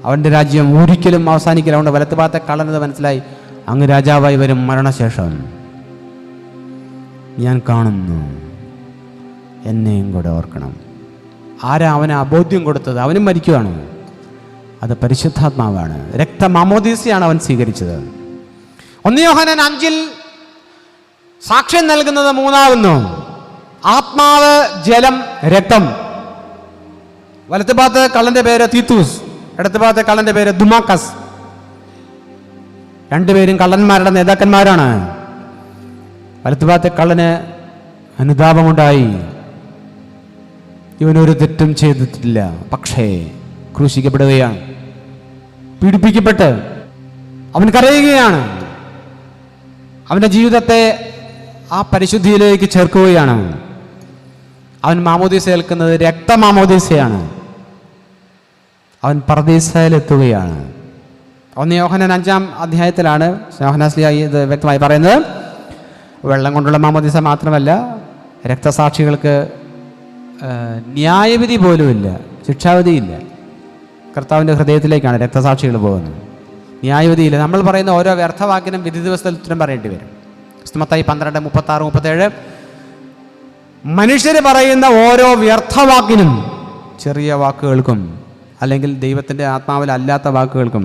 അവൻ്റെ രാജ്യം ഒരിക്കലും അവസാനിക്കില്ല. അതുകൊണ്ട് വലത്തുഭാഗത്തെ കള്ളനത് മനസ്സിലായി. അങ്ങ് രാജാവായി വരും മരണശേഷം. ഞാൻ കാണുന്നു, എന്നെയും കൂടെ ഓർക്കണം. ആരാ അവന് അബോധ്യം കൊടുത്തത്? അവനും മരിക്കുകയാണ്. അത് പരിശുദ്ധാത്മാവാണ്. രക്തമാമോദീസയാണ് അവൻ സ്വീകരിച്ചത്. 1 യോഹന്നാൻ 5 സാക്ഷ്യം നൽകുന്നത് 3 ആത്മാവ്, ജലം, രക്തം. വലത്തുഭാഗത്ത് കള്ളന്റെ പേര് തീത്തൂസ്, ഇടത്തുഭാഗത്തെ കള്ളന്റെ പേര് ദുമാക്കസ്. രണ്ടുപേരും കള്ളന്മാരുടെ നേതാക്കന്മാരാണ്. വലത്തുഭാഗത്തെ കള്ളന് അനുതാപമുണ്ടായി. ഇവനൊരു തെറ്റും ചെയ്തിട്ടില്ല, പക്ഷേ ക്രൂശിക്കപ്പെടുകയാണ്. പീഡിപ്പിക്കപ്പെട്ട് അവൻ കരയുകയാണ്. അവൻ്റെ ജീവിതത്തെ ആ പരിശുദ്ധിയിലേക്ക് ചേർക്കുകയാണ്. അവൻ മാമോദീസ ഏൽക്കുന്നത് രക്തമാമോദീസയാണ്. അവൻ പർദീസയിലെത്തുകയാണ്. 1 യോഹന്നാൻ 5 യോഹന്നാൻ ശ്ലീഹ ഇത് വ്യക്തമായി പറയുന്നത്. വെള്ളം കൊണ്ടുള്ള മാമോദീസ മാത്രമല്ല, രക്തസാക്ഷികൾക്ക് ന്യായവിധി പോലുമില്ല, ശിക്ഷാവിധിയില്ല. കർത്താവിൻ്റെ ഹൃദയത്തിലേക്കാണ് രക്തസാക്ഷികൾ പോകുന്നത്. ന്യായവിധിയില്ല. നമ്മൾ പറയുന്ന ഓരോ വ്യർത്ഥവാക്കിനും വിധി ദിവസത്തിൽ ഉത്തരം പറയേണ്ടി വരും. മത്തായി 12, 36, 37. മനുഷ്യർ പറയുന്ന ഓരോ വ്യർത്ഥവാക്കിനും, ചെറിയ വാക്കുകൾക്കും അല്ലെങ്കിൽ ദൈവത്തിൻ്റെ ആത്മാവിൽ അല്ലാത്ത വാക്കുകൾക്കും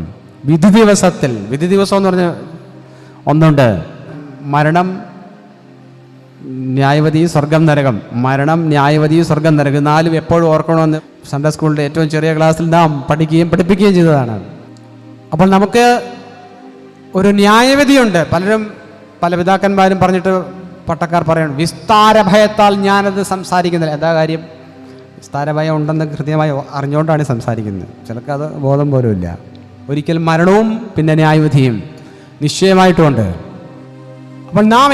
വിധി ദിവസത്തിൽ, വിധി ദിവസം എന്ന് പറഞ്ഞ ഒന്നുണ്ട്. മരണം, ന്യായവതി, സ്വർഗം, നരകം. മരണം, ന്യായവതി, സ്വർഗം, നരകം. 4 എപ്പോഴും ഓർക്കണമെന്ന് സൺഡേ സ്കൂളിൻ്റെ ഏറ്റവും ചെറിയ ക്ലാസ്സിൽ നാം പഠിപ്പിക്കുകയും ചെയ്തതാണ്. അപ്പോൾ നമുക്ക് ഒരു ന്യായവിധിയുണ്ട്. പല പിതാക്കന്മാരും പറഞ്ഞിട്ട് പട്ടക്കാർ പറയണം, വിസ്താര ഭയത്താൽ ഞാനത് സംസാരിക്കുന്നില്ല. എന്താ കാര്യം? വിസ്താര ഭയം ഉണ്ടെന്ന് കൃത്യമായി അറിഞ്ഞുകൊണ്ടാണ് സംസാരിക്കുന്നത്. ചിലർക്ക് അത് ബോധം പോലും ഇല്ല. ഒരിക്കലും മരണവും പിന്നെ ന്യായവിധിയും നിശ്ചയമായിട്ടുമുണ്ട്. അപ്പോൾ നാം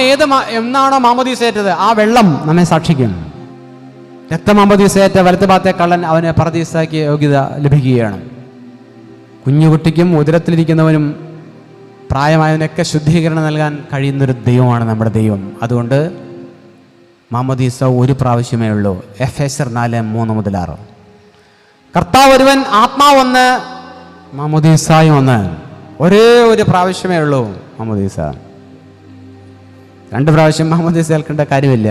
എന്നാണോ മാമോദീസയേറ്റത്, ആ വെള്ളം നമ്മെ സാക്ഷിക്കും. രക്തമാമോദീസയേറ്റ വലത്തുഭാഗത്തെ കള്ളൻ അവന് പർദീസയ്ക്ക് യോഗ്യത ലഭിക്കുകയാണ്. കുഞ്ഞുകുട്ടിക്കും ഉദരത്തിലിരിക്കുന്നവനും പ്രായമായവനൊക്കെ ശുദ്ധീകരണം നൽകാൻ കഴിയുന്നൊരു ദൈവമാണ് നമ്മുടെ ദൈവം. അതുകൊണ്ട് മാമോദീസ ഒരു പ്രാവശ്യമേ ഉള്ളൂ. എഫേസ്യർ 4:3-6. കർത്താവ് ഒരുവൻ, ആത്മാവ് ഒന്ന്, മാമോദീസായും ഒന്ന്. ഒരേ ഒരു പ്രാവശ്യമേ ഉള്ളൂ മാമോദീസ. 2 പ്രാവശ്യം മാമോദീസ ഏൽക്കേണ്ട കാര്യമില്ല.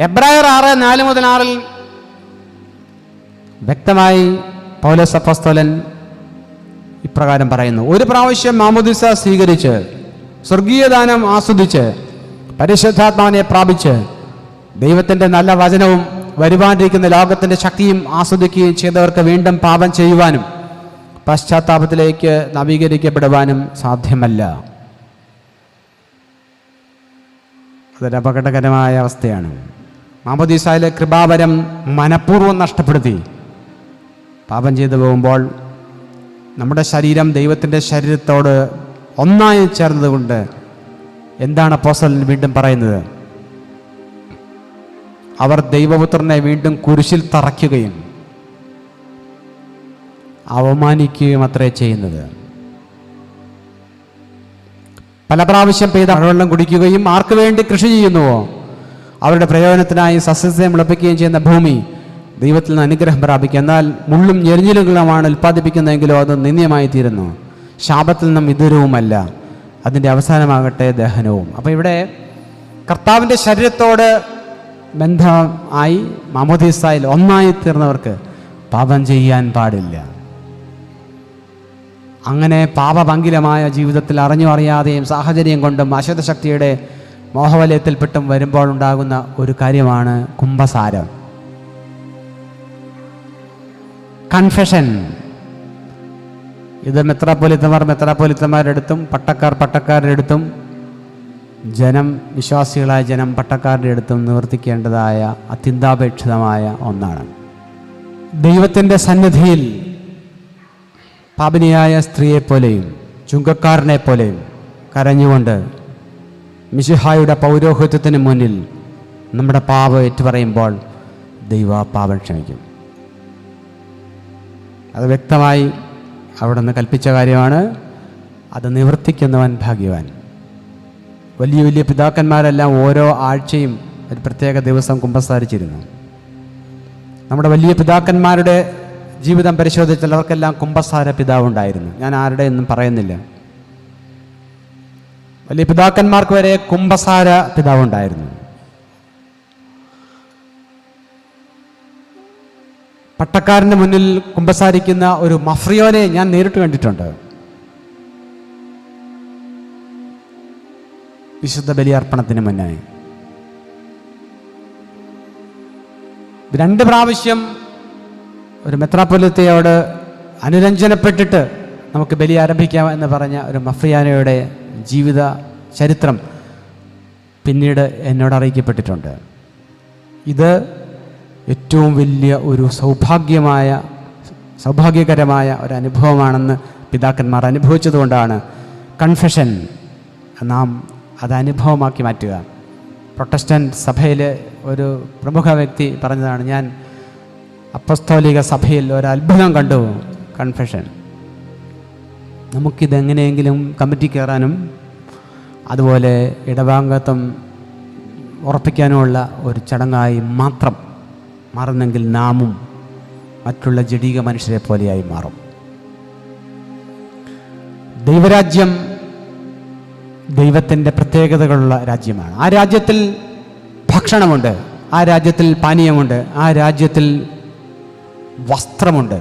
എബ്രായർ 6:4-6 വ്യക്തമായി പൗലോസ് അപ്പോസ്തലൻ ഇപ്രകാരം പറയുന്നു: ഒരു പ്രാവശ്യം മാമോദീസ സ്വീകരിച്ച് സ്വർഗീയദാനം ആസ്വദിച്ച് പരിശുദ്ധാത്മാവിനെ പ്രാപിച്ച് ദൈവത്തിൻ്റെ നല്ല വചനവും വരുവാനിരിക്കുന്ന ലോകത്തിൻ്റെ ശക്തിയും ആസ്വദിക്കുകയും ചെയ്തവർക്ക് വീണ്ടും പാപം ചെയ്യുവാനും പശ്ചാത്താപത്തിലേക്ക് നവീകരിക്കപ്പെടുവാനും സാധ്യമല്ല. അതൊരു അപകടകരമായ അവസ്ഥയാണ്. മാമോദീസയിലെ കൃപാവരം മനഃപൂർവ്വം നഷ്ടപ്പെടുത്തി പാപം ചെയ്തു പോകുമ്പോൾ നമ്മുടെ ശരീരം ദൈവത്തിൻ്റെ ശരീരത്തോട് ഒന്നായി ചേർന്നതുകൊണ്ട് എന്താണ് അപ്പോസ്തലൻ വീണ്ടും പറയുന്നത്? അവർ ദൈവപുത്രനെ വീണ്ടും കുരിശിൽ തറയ്ക്കുകയും അവമാനിക്കുകയും അത്രേ ചെയ്യുന്നത്. പല പ്രാവശ്യം പെയ്ത മഴവെള്ളം കുടിക്കുകയും ആർക്ക് വേണ്ടി കൃഷി ചെയ്യുന്നുവോ അവരുടെ പ്രയോജനത്തിനായി സസ്യത്തെ മുളപ്പിക്കുകയും ചെയ്യുന്ന ഭൂമി ദൈവത്തിൽ നിന്ന് അനുഗ്രഹം പ്രാപിക്കുക. എന്നാൽ മുള്ളും ഞെരിഞ്ഞിലുകളുമാണ് ഉൽപ്പാദിപ്പിക്കുന്നതെങ്കിലോ അത് നിന്ദ്യമായി തീരുന്നു. ശാപത്തിൽ നിന്നും വിദൂരവുമല്ല, അതിൻ്റെ അവസാനമാകട്ടെ ദഹനവും. അപ്പോൾ ഇവിടെ കർത്താവിൻ്റെ ശരീരത്തോട് ബന്ധമായി മാമോദീസയിൽ ഒന്നായി തീർന്നവർക്ക് പാപം ചെയ്യാൻ പാടില്ല. അങ്ങനെ പാപഭംഗിലമായ ജീവിതത്തിൽ അറിഞ്ഞോ അറിയാതെയും സാഹചര്യം കൊണ്ടും അശുദ്ധശക്തിയുടെ മോഹവലയത്തിൽപ്പെട്ടും വരുമ്പോൾ ഉണ്ടാകുന്ന ഒരു കാര്യമാണ് കുംഭസാരം, കൺഫെഷൻ. ഇത് മെത്രാപ്പോലിത്തമാരുടെ അടുത്തും പട്ടക്കാരുടെ അടുത്തും വിശ്വാസികളായ ജനം പട്ടക്കാരുടെ അടുത്തും നിവർത്തിക്കേണ്ടതായ അത്യന്താപേക്ഷിതമായ ഒന്നാണ്. ദൈവത്തിൻ്റെ സന്നിധിയിൽ പാപിനിയായ സ്ത്രീയെപ്പോലെയും ചുങ്കക്കാരനെ പോലെയും കരഞ്ഞുകൊണ്ട് മിശിഹായുടെ പൗരോഹിത്യത്തിന് മുന്നിൽ നമ്മുടെ പാപം ഏറ്റുപറയുമ്പോൾ ദൈവ പാപം ക്ഷമിക്കും. അത് വ്യക്തമായി അവിടെ നിന്ന് കൽപ്പിച്ച കാര്യമാണ്. അത് നിവർത്തിക്കുന്നവൻ ഭാഗ്യവാൻ. വലിയ വലിയ പിതാക്കന്മാരെല്ലാം ഓരോ ആഴ്ചയും ഒരു പ്രത്യേക ദിവസം കുമ്പസാരിച്ചിരുന്നു. നമ്മുടെ വലിയ പിതാക്കന്മാരുടെ ജീവിതം പരിശോധിച്ചാൽ അവർക്കെല്ലാം കുമ്പസാര പിതാവുണ്ടായിരുന്നു. ഞാൻ ആരുടെ ഒന്നും പറയുന്നില്ല. വലിയ പിതാക്കന്മാർക്ക് വരെ കുമ്പസാര പിതാവുണ്ടായിരുന്നു. പട്ടക്കാരൻ്റെ മുന്നിൽ കുമ്പസാരിക്കുന്ന ഒരു മഫ്രിയോനെ ഞാൻ നേരിട്ട് കണ്ടിട്ടുണ്ട്. വിശുദ്ധ ബലിയർപ്പണത്തിന് മുന്നായി 2 പ്രാവശ്യം ഒരു മെത്രാപ്പൊലീത്തയോട് അനുരഞ്ജനപ്പെട്ടിട്ട് നമുക്ക് ബലി ആരംഭിക്കാം എന്ന് പറഞ്ഞ ഒരു മഫ്രിയാനയുടെ ജീവിത ചരിത്രം പിന്നീട് എന്നോട് അറിയിക്കപ്പെട്ടിട്ടുണ്ട്. ഇത് ഏറ്റവും വലിയ ഒരു സൗഭാഗ്യകരമായ ഒരു അനുഭവമാണെന്ന് പിതാക്കന്മാർ അനുഭവിച്ചതുകൊണ്ടാണ് കൺഫെഷൻ നാം അത് അനുഭവമാക്കി മാറ്റുക. പ്രൊട്ടസ്റ്റന്റ് സഭയിൽ ഒരു പ്രമുഖ വ്യക്തി പറഞ്ഞതാണ്, ഞാൻ അപ്പസ്തോലിക സഭയിൽ ഒരു അത്ഭുതം കണ്ടു, കൺഫെഷൻ. നമുക്കിതെങ്ങനെയെങ്കിലും കമ്മിറ്റി കയറാനും അതുപോലെ ഇടവാംഗത്വം ഉറപ്പിക്കാനുമുള്ള ഒരു ചടങ്ങായി മാത്രം മാറുന്നെങ്കിൽ നാമും മറ്റുള്ള ജഡിക മനുഷ്യരെ പോലെയായി മാറും. ദൈവരാജ്യം ദൈവത്തിൻ്റെ പ്രത്യേകതകളുള്ള രാജ്യമാണ്. ആ രാജ്യത്തിൽ ഭക്ഷണമുണ്ട്, ആ രാജ്യത്തിൽ പാനീയമുണ്ട്, ആ രാജ്യത്തിൽ വസ്ത്രമുണ്ട്,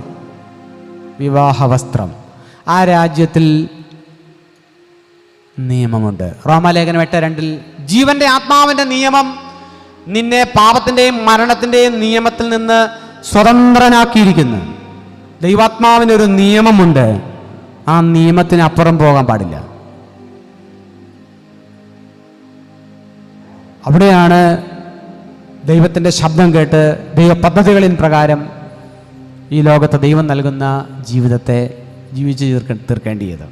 വിവാഹവസ്ത്രം. ആ രാജ്യത്തിൽ നിയമമുണ്ട്. റോമാലേഖനം 8:2 ജീവന്റെ ആത്മാവിൻ്റെ നിയമം നിന്നെ പാപത്തിൻ്റെയും മരണത്തിൻ്റെയും നിയമത്തിൽ നിന്ന് സ്വതന്ത്രനാക്കിയിരിക്കുന്നു. ദൈവാത്മാവിനൊരു നിയമമുണ്ട്, ആ നിയമത്തിന് അപ്പുറം പോകാൻ പാടില്ല. അവിടെയാണ് ദൈവത്തിൻ്റെ ശബ്ദം കേട്ട് ദൈവ പദ്ധതികളിൻ പ്രകാരം ഈ ലോകത്ത് ദൈവം നൽകുന്ന ജീവിതത്തെ ജീവിച്ച് തീർക്കേണ്ടിയത്.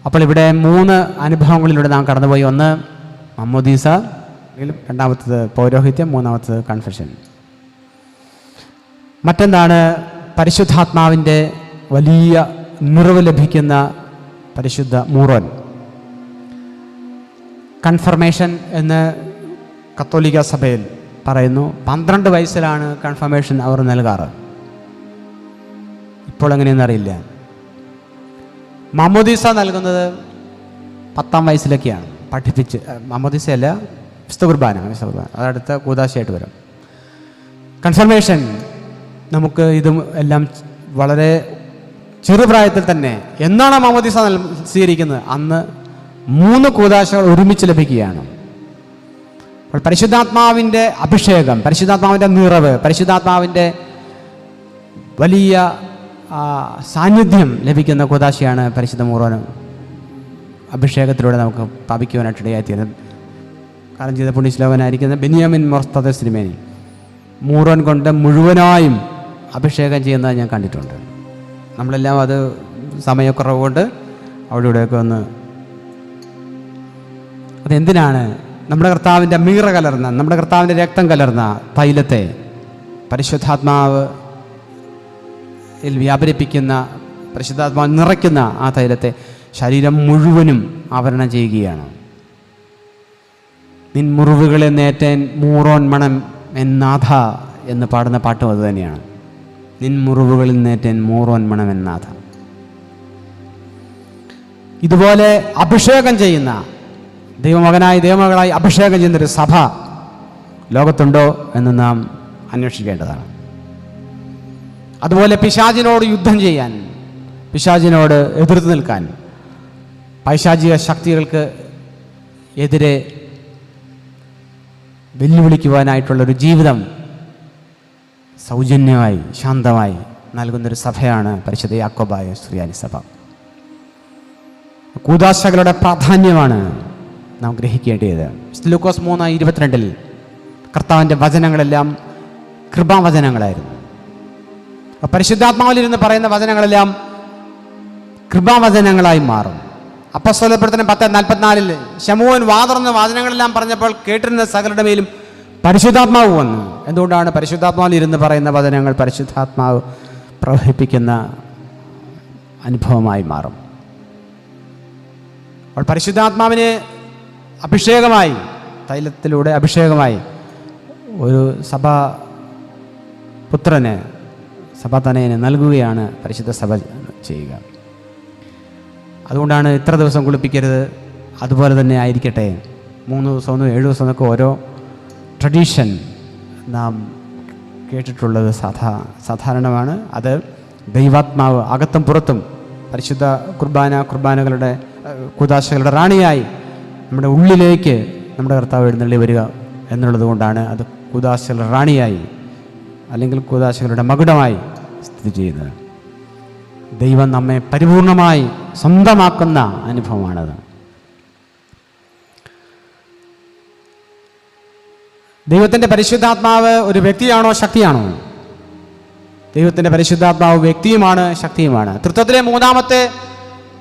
അപ്പോൾ ഇവിടെ 3 അനുഭവങ്ങളിലൂടെ നാം കടന്നുപോയി. ഒന്ന് മമ്മോദീസ, രണ്ടാമത്തത് പൗരോഹിത്യം, മൂന്നാമത്തത് കൺഫെഷൻ. മറ്റെന്താണ്? പരിശുദ്ധാത്മാവിൻ്റെ വലിയ നിറവ് ലഭിക്കുന്ന പരിശുദ്ധ മൂറോൻ. കൺഫർമേഷൻ എന്ന് കത്തോലിക്ക സഭയിൽ പറയുന്നു. 12 വയസ്സിലാണ് കൺഫർമേഷൻ അവർ നൽകാറ്. ഇപ്പോൾ എങ്ങനെയെന്ന് അറിയില്ല. മാമോദീസ നൽകുന്നത് 10-ാം വയസ്സിലൊക്കെയാണ്. പഠിപ്പിച്ച് മാമോദീസയല്ല, വിശുദ്ധ കുർബാന അതടുത്ത കൂദാശയായിട്ട് വരും. കൺഫർമേഷൻ നമുക്ക് ഇതും എല്ലാം വളരെ ചെറുപ്രായത്തിൽ തന്നെ എന്നാണ് മാമോദീസ സ്വീകരിക്കുന്നത് അന്ന് 3 കൂദാശകൾ ഒരുമിച്ച് ലഭിക്കുകയാണ്. അപ്പോൾ പരിശുദ്ധാത്മാവിൻ്റെ അഭിഷേകം, പരിശുദ്ധാത്മാവിൻ്റെ നിറവ്, പരിശുദ്ധാത്മാവിൻ്റെ വലിയ സാന്നിധ്യം ലഭിക്കുന്ന കൂദാശയാണ് പരിശുദ്ധ മൂറോൻ അഭിഷേകത്തിലൂടെ നമുക്ക് പ്രാപിക്കുവാനായിട്ട് ഇടയായിത്തീരുന്നത്. കാലം ചെയ്ത പുണ്യശ്ലോകനായിരിക്കുന്ന ബെന്യാമിൻ മൊർത്തദ സിനിമേനി മൂറോൻ കൊണ്ട് മുഴുവനായും അഭിഷേകം ചെയ്യുന്നത് ഞാൻ കണ്ടിട്ടുണ്ട്. നമ്മളെല്ലാം അത് സമയക്കുറവ് കൊണ്ട് അവിടെ ഇവിടെയൊക്കെ ഒന്ന്. അതെന്തിനാണ്? നമ്മുടെ കർത്താവിൻ്റെ മീറ കലർന്ന, നമ്മുടെ കർത്താവിൻ്റെ രക്തം കലർന്ന തൈലത്തെ പരിശുദ്ധാത്മാവ് വ്യാപരിപ്പിക്കുന്ന, പരിശുദ്ധാത്മാവ് നിറയ്ക്കുന്ന ആ തൈലത്തെ ശരീരം മുഴുവനും ആവരണം ചെയ്യുകയാണ്. നിൻ മുറിവുകളെ നേറ്റേൻ മൂറോൻ മണം എന്നാഥ എന്ന് പാടുന്ന പാട്ടും അത് തന്നെയാണ്. നിൻ മുറിവുകളിൽ നേറ്റേൻ മൂറോൻ മണം എന്നാഥ. ഇതുപോലെ അഭിഷേകം ചെയ്യുന്ന ദൈവമകനായി ദൈവമകളായി അഭിഷേകം ചെയ്യുന്നൊരു സഭ ലോകത്തുണ്ടോ എന്ന് നാം അന്വേഷിക്കേണ്ടതാണ്. അതുപോലെ പിശാചിനോട് യുദ്ധം ചെയ്യാൻ, പിശാചിനോട് എതിർത്ത് നിൽക്കാൻ, പൈശാചിക ശക്തികൾക്ക് എതിരെ വെല്ലുവിളിക്കുവാനായിട്ടുള്ളൊരു ജീവിതം സൗജന്യമായി ശാന്തമായി നൽകുന്നൊരു സഭയാണ് പരിശുദ്ധ യാക്കോബായ സുറിയാനി സഭ. കൂദാശകളുടെ പ്രാധാന്യമാണ് നാം ഗ്രഹിക്കേണ്ടത്. ലൂക്കോസ് 3:22 കർത്താവിൻ്റെ വചനങ്ങളെല്ലാം കൃപാവചനങ്ങളായിരുന്നു. പരിശുദ്ധാത്മാവിലിരുന്ന് പറയുന്ന വചനങ്ങളെല്ലാം കൃപാവചനങ്ങളായി മാറും. അപ്പോസ്തല പ്രവർത്തനം 10:44 ശമൂൻ വാതുറന്ന് വചനങ്ങളെല്ലാം പറഞ്ഞപ്പോൾ കേട്ടിരുന്ന സകലരുടെ മേലും പരിശുദ്ധാത്മാവ് വന്നു. എന്തുകൊണ്ടാണ്? പരിശുദ്ധാത്മാവിൽ ഇരുന്ന് പറയുന്ന വചനങ്ങൾ പരിശുദ്ധാത്മാവ് പ്രവഹിപ്പിക്കുന്ന അനുഭവമായി മാറും. അപ്പോൾ പരിശുദ്ധാത്മാവിന് അഭിഷേകമായി തൈലത്തിലൂടെ അഭിഷേകമായി ഒരു സഭാപുത്രന് സഭാതനയന് നൽകുകയാണ് പരിശുദ്ധ സഭ ചെയ്യുക. അതുകൊണ്ടാണ് ഇത്ര ദിവസം കുളിപ്പിക്കരുത്, അതുപോലെ തന്നെ ആയിരിക്കട്ടെ, 3 ദിവസമെന്നും 7 ദിവസമെന്നൊക്കെ ഓരോ ട്രഡീഷൻ നാം കേട്ടിട്ടുള്ളത് സാധാരണമാണ്. അത് ദൈവാത്മാവ് അകത്തും പുറത്തും പരിശുദ്ധ കുർബാനകളുടെ കൂദാശകളുടെ റാണിയായി നമ്മുടെ ഉള്ളിലേക്ക് നമ്മുടെ കർത്താവ് എഴുന്നള്ളി വരിക എന്നുള്ളത് കൊണ്ടാണ് അത് കൂദാശകളുടെ റാണിയായി അല്ലെങ്കിൽ കൂദാശകളുടെ മകുടമായി സ്ഥിതി ചെയ്യുന്നത്. ദൈവം നമ്മെ പരിപൂർണമായി സ്വന്തമാക്കുന്ന അനുഭവമാണത്. ദൈവത്തിൻ്റെ പരിശുദ്ധാത്മാവ് ഒരു വ്യക്തിയാണോ ശക്തിയാണോ? ദൈവത്തിൻ്റെ പരിശുദ്ധാത്മാവ് വ്യക്തിയുമാണ് ശക്തിയുമാണ്. തൃത്വത്തിലെ 3ാമത്തെ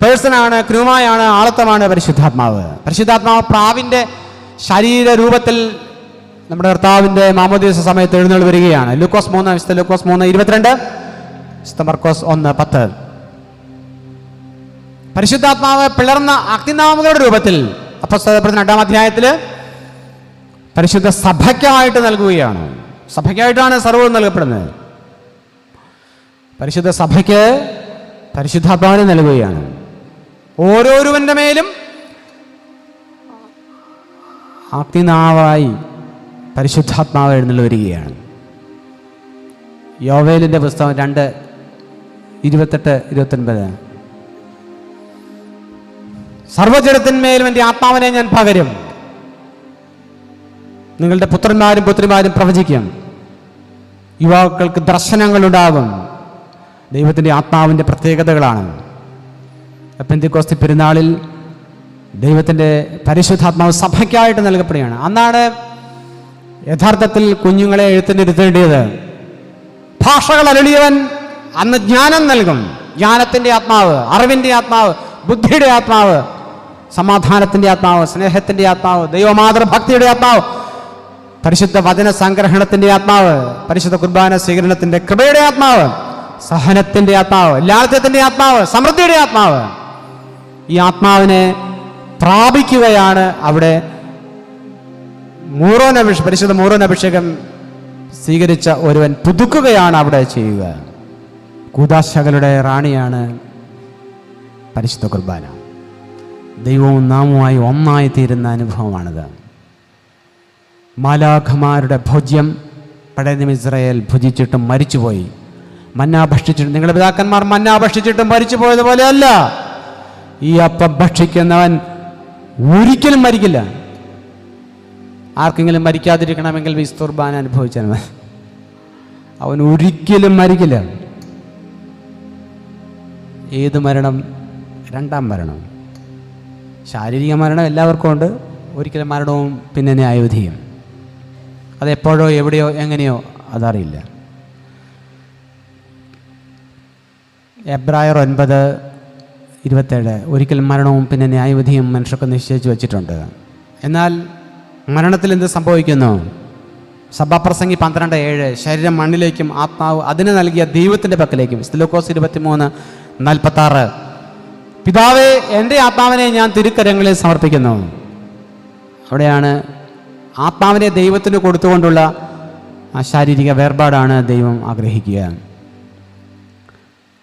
പേഴ്സണാണ്, ക്രൂമായാണ്, ആളത്വമാണ് പരിശുദ്ധാത്മാവ്. പരിശുദ്ധാത്മാവ് പ്രാവിൻ്റെ ശരീരരൂപത്തിൽ നമ്മുടെ കർത്താവിൻ്റെ മാമോദീസ സമയത്ത് എഴുന്നള്ളി വരികയാണ്. ലൂക്കോസ് 3:22, മർക്കോസ് 1:10. പരിശുദ്ധാത്മാവ് പിളർന്ന അഗ്നിനാമങ്ങളുടെ രൂപത്തിൽ അപ്പോസ്തലപ്രവൃത്തി 2-ാം അധ്യായത്തിൽ പരിശുദ്ധ സഭയ്ക്കായിട്ട് നൽകുകയാണ്. സഭയ്ക്കായിട്ടാണ് സർവ്വവും നൽകപ്പെടുന്നത്. പരിശുദ്ധ സഭയ്ക്ക് പരിശുദ്ധാത്മാവിനെ നൽകുകയാണ്. ഓരോരുവൻ്റെ മേലും അഗ്നിനാവായി പരിശുദ്ധാത്മാവ് എഴുന്നള്ളി വരികയാണ്. യോവേലിൻ്റെ പുസ്തകം 2:28-29. സർവ്വജനത്തിന്മേലും എൻ്റെ ആത്മാവിനെ ഞാൻ പകരും, നിങ്ങളുടെ പുത്രന്മാരും പുത്രിമാരും പ്രവചിക്കും, യുവാക്കൾക്ക് ദർശനങ്ങളുണ്ടാകും. ദൈവത്തിൻ്റെ ആത്മാവിൻ്റെ പ്രത്യേകതകളാണ്. പെന്തിക്കോസ്തി പെരുന്നാളിൽ ദൈവത്തിൻ്റെ പരിശുദ്ധാത്മാവ് സഭയ്ക്കായിട്ട് നൽകപ്പെടുകയാണ്. അന്നാണ് യഥാർത്ഥത്തിൽ കുഞ്ഞുങ്ങളെ എഴുത്തിനിരുത്തേണ്ടത്. ഭാഷകൾ അരുളിയവൻ അന്ന് ജ്ഞാനം നൽകും. ജ്ഞാനത്തിൻ്റെ ആത്മാവ്, അറിവിൻ്റെ ആത്മാവ്, ബുദ്ധിയുടെ ആത്മാവ്, സമാധാനത്തിൻ്റെ ആത്മാവ്, സ്നേഹത്തിൻ്റെ ആത്മാവ്, ദൈവമാതൃഭക്തിയുടെ ആത്മാവ്, പരിശുദ്ധ വചന സംഗ്രഹണത്തിൻ്റെ ആത്മാവ്, പരിശുദ്ധ കുർബാന സ്വീകരണത്തിൻ്റെ കൃപയുടെ ആത്മാവ്, സഹനത്തിൻ്റെ ആത്മാവ്, ലാളിത്യത്തിൻ്റെ ആത്മാവ്, സമൃദ്ധിയുടെ ആത്മാവ്. ഈ ആത്മാവിനെ പ്രാപിക്കുകയാണ് അവിടെ പരിശുദ്ധ മൂറോൻ അഭിഷേകം സ്വീകരിച്ച ഒരുവൻ പുതുക്കുകയാണ് അവിടെ ചെയ്യുക. കൂദാശകളുടെ റാണിയാണ് പരിശുദ്ധ കുർബാന. ദൈവവും നാമുമായി ഒന്നായി തീരുന്ന അനുഭവമാണിത്. മാലാഖമാരുടെ ഭോജ്യം പഴയ നിയമ ഇസ്രായേൽ ഭുജിച്ചിട്ടും മരിച്ചുപോയി. മന്ന ഭക്ഷിച്ചിട്ടും, നിങ്ങളുടെ പിതാക്കന്മാർ മന്ന ഭക്ഷിച്ചിട്ടും മരിച്ചു പോയതുപോലെയല്ല ഈ അപ്പം ഭക്ഷിക്കുന്നവൻ ഒരിക്കലും മരിക്കില്ല. ആർക്കെങ്കിലും മരിക്കാതിരിക്കണമെങ്കിൽ വിശുദ്ധ കുർബാന അനുഭവിച്ചാൽ അവൻ ഒരിക്കലും മരിക്കില്ല. ഏത് മരണം? 2ാം മരണം. ശാരീരിക മരണം എല്ലാവർക്കും ഉണ്ട്. ഒരിക്കലും മരണവും പിന്നെ ന്യായവിധിയും. അതെപ്പോഴോ എവിടെയോ എങ്ങനെയോ അതറിയില്ല. എബ്രായർ 9:27 ഒരിക്കൽ മരണവും പിന്നെ ന്യായവിധിയും മനുഷ്യർക്ക് നിശ്ചയിച്ചു വച്ചിട്ടുണ്ട്. എന്നാൽ മരണത്തിൽ എന്ത് സംഭവിക്കുന്നു? സഭാപ്രസംഗി 12:7 ശരീരം മണ്ണിലേക്കും ആത്മാവ് അതിന് നൽകിയ ദൈവത്തിൻ്റെ പക്കലേക്കും. ലൂക്കോസ് 23:46 പിതാവേ, എൻ്റെ ആത്മാവിനെ ഞാൻ തിരുക്കരങ്ങളിൽ സമർപ്പിക്കുന്നു. അവിടെയാണ് ആത്മാവിനെ ദൈവത്തിന് കൊടുത്തുകൊണ്ടുള്ള ആ ശാരീരിക വേർപാടാണ് ദൈവം ആഗ്രഹിക്കുക.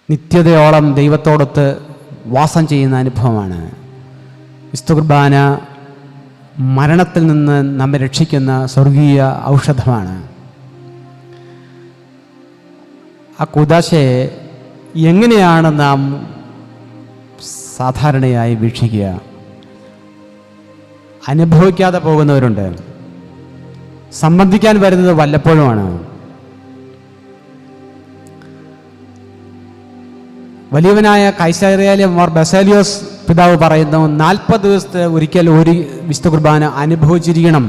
നിത്യതയോളം ദൈവത്തോടൊത്ത് വാസം ചെയ്യുന്ന അനുഭവമാണ്. വിശുദ്ധ കുർബാന മരണത്തിൽ നിന്ന് നമ്മെ രക്ഷിക്കുന്ന സ്വർഗീയ ഔഷധമാണ്. ആ കൂദാശയെ എങ്ങനെയാണ് നാം സാധാരണയായി വീക്ഷിക്കുക? അനുഭവിക്കാതെ പോകുന്നവരുണ്ട്. സംബന്ധിക്കാൻ വരുന്നത് വല്ലപ്പോഴുമാണ്. വലിയവനായ കൈസറിയയിലെ മോർ ബസാലിയോസ് പിതാവ് പറയുന്നു, 40 ദിവസത്തെ ഒരിക്കൽ ഒരു വിശുദ്ധ കുർബാന അനുഭവിച്ചിരിക്കണം.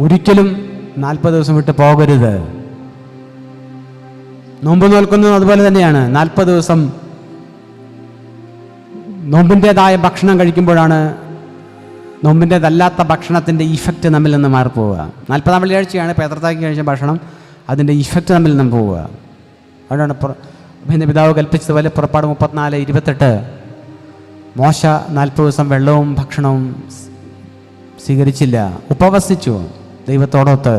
ഒരിക്കലും 40 ദിവസം വിട്ട് പോകരുത്. നോമ്പ് നോൽക്കുന്നത് അതുപോലെ തന്നെയാണ്. 40 ദിവസം നോമ്പിൻ്റെതായ ഭക്ഷണം കഴിക്കുമ്പോഴാണ് നോമ്പിൻ്റെതല്ലാത്ത ഭക്ഷണത്തിൻ്റെ ഇഫക്റ്റ് നമ്മിൽ നിന്ന് മാറിപ്പോവുക. 40-ാം വെള്ളിയാഴ്ചയാണ് പേത്രത്താക്കി കഴിച്ച ഭക്ഷണം, അതിൻ്റെ ഇഫക്റ്റ് നമ്മിൽ നിന്നും പോവുക. അതുകൊണ്ടാണ് പിന്നെ പിതാവ് കൽപ്പിച്ചതുപോലെ പുറപ്പാട് 34:28 മോശ 40 ദിവസം വെള്ളവും ഭക്ഷണവും സ്വീകരിച്ചില്ല, ഉപവസിച്ചു ദൈവത്തോടൊത്ത്.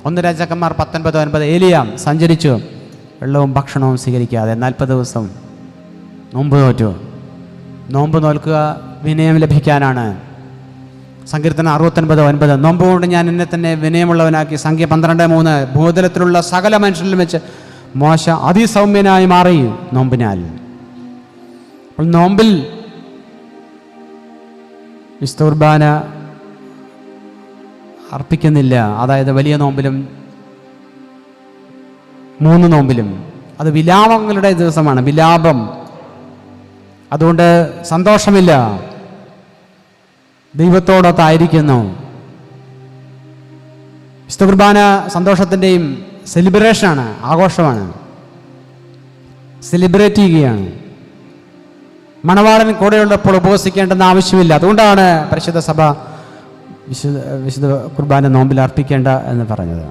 1 രാജാക്കന്മാർ 19:9. ഏലിയാം സഞ്ചരിച്ചു, വെള്ളവും ഭക്ഷണവും സ്വീകരിക്കാതെ 40 ദിവസം നോമ്പ് നോറ്റു. നോമ്പ് നോൽക്കുക വിനയം ലഭിക്കാനാണ്. സങ്കീർത്തനം 69:9. നോമ്പ് കൊണ്ട് ഞാൻ എന്നെ തന്നെ വിനയമുള്ളവനാക്കി. സംഖ്യ 12:3. ഭൂതലത്തിലുള്ള സകല മനുഷ്യരിലും വെച്ച് മോശ അതിസൗമ്യനായി മാറി നോമ്പിനാൽ. അപ്പോൾ നോമ്പിൽ വിശുദ്ധ കുർബാന അർപ്പിക്കുന്നില്ല. അതായത് വലിയ നോമ്പിലും 3 നോമ്പിലും. അത് വിലാപങ്ങളുടെ ദിവസമാണ്, വിലാപം. അതുകൊണ്ട് സന്തോഷമില്ല, ദൈവത്തോടൊത്തായിരിക്കുന്നു. വിശുദ്ധ കുർബാന സന്തോഷത്തിൻ്റെയും സെലിബ്രേഷനാണ്, ആഘോഷമാണ്, സെലിബ്രേറ്റ് ചെയ്യുകയാണ്. മണവാളൻ കൂടെയുള്ളപ്പോൾ ഉപവസിക്കേണ്ടെന്ന് ആവശ്യമില്ല. അതുകൊണ്ടാണ് പരിശുദ്ധ സഭ വിശുദ്ധ കുർബാന നോമ്പിൽ അർപ്പിക്കേണ്ട എന്ന് പറഞ്ഞത്.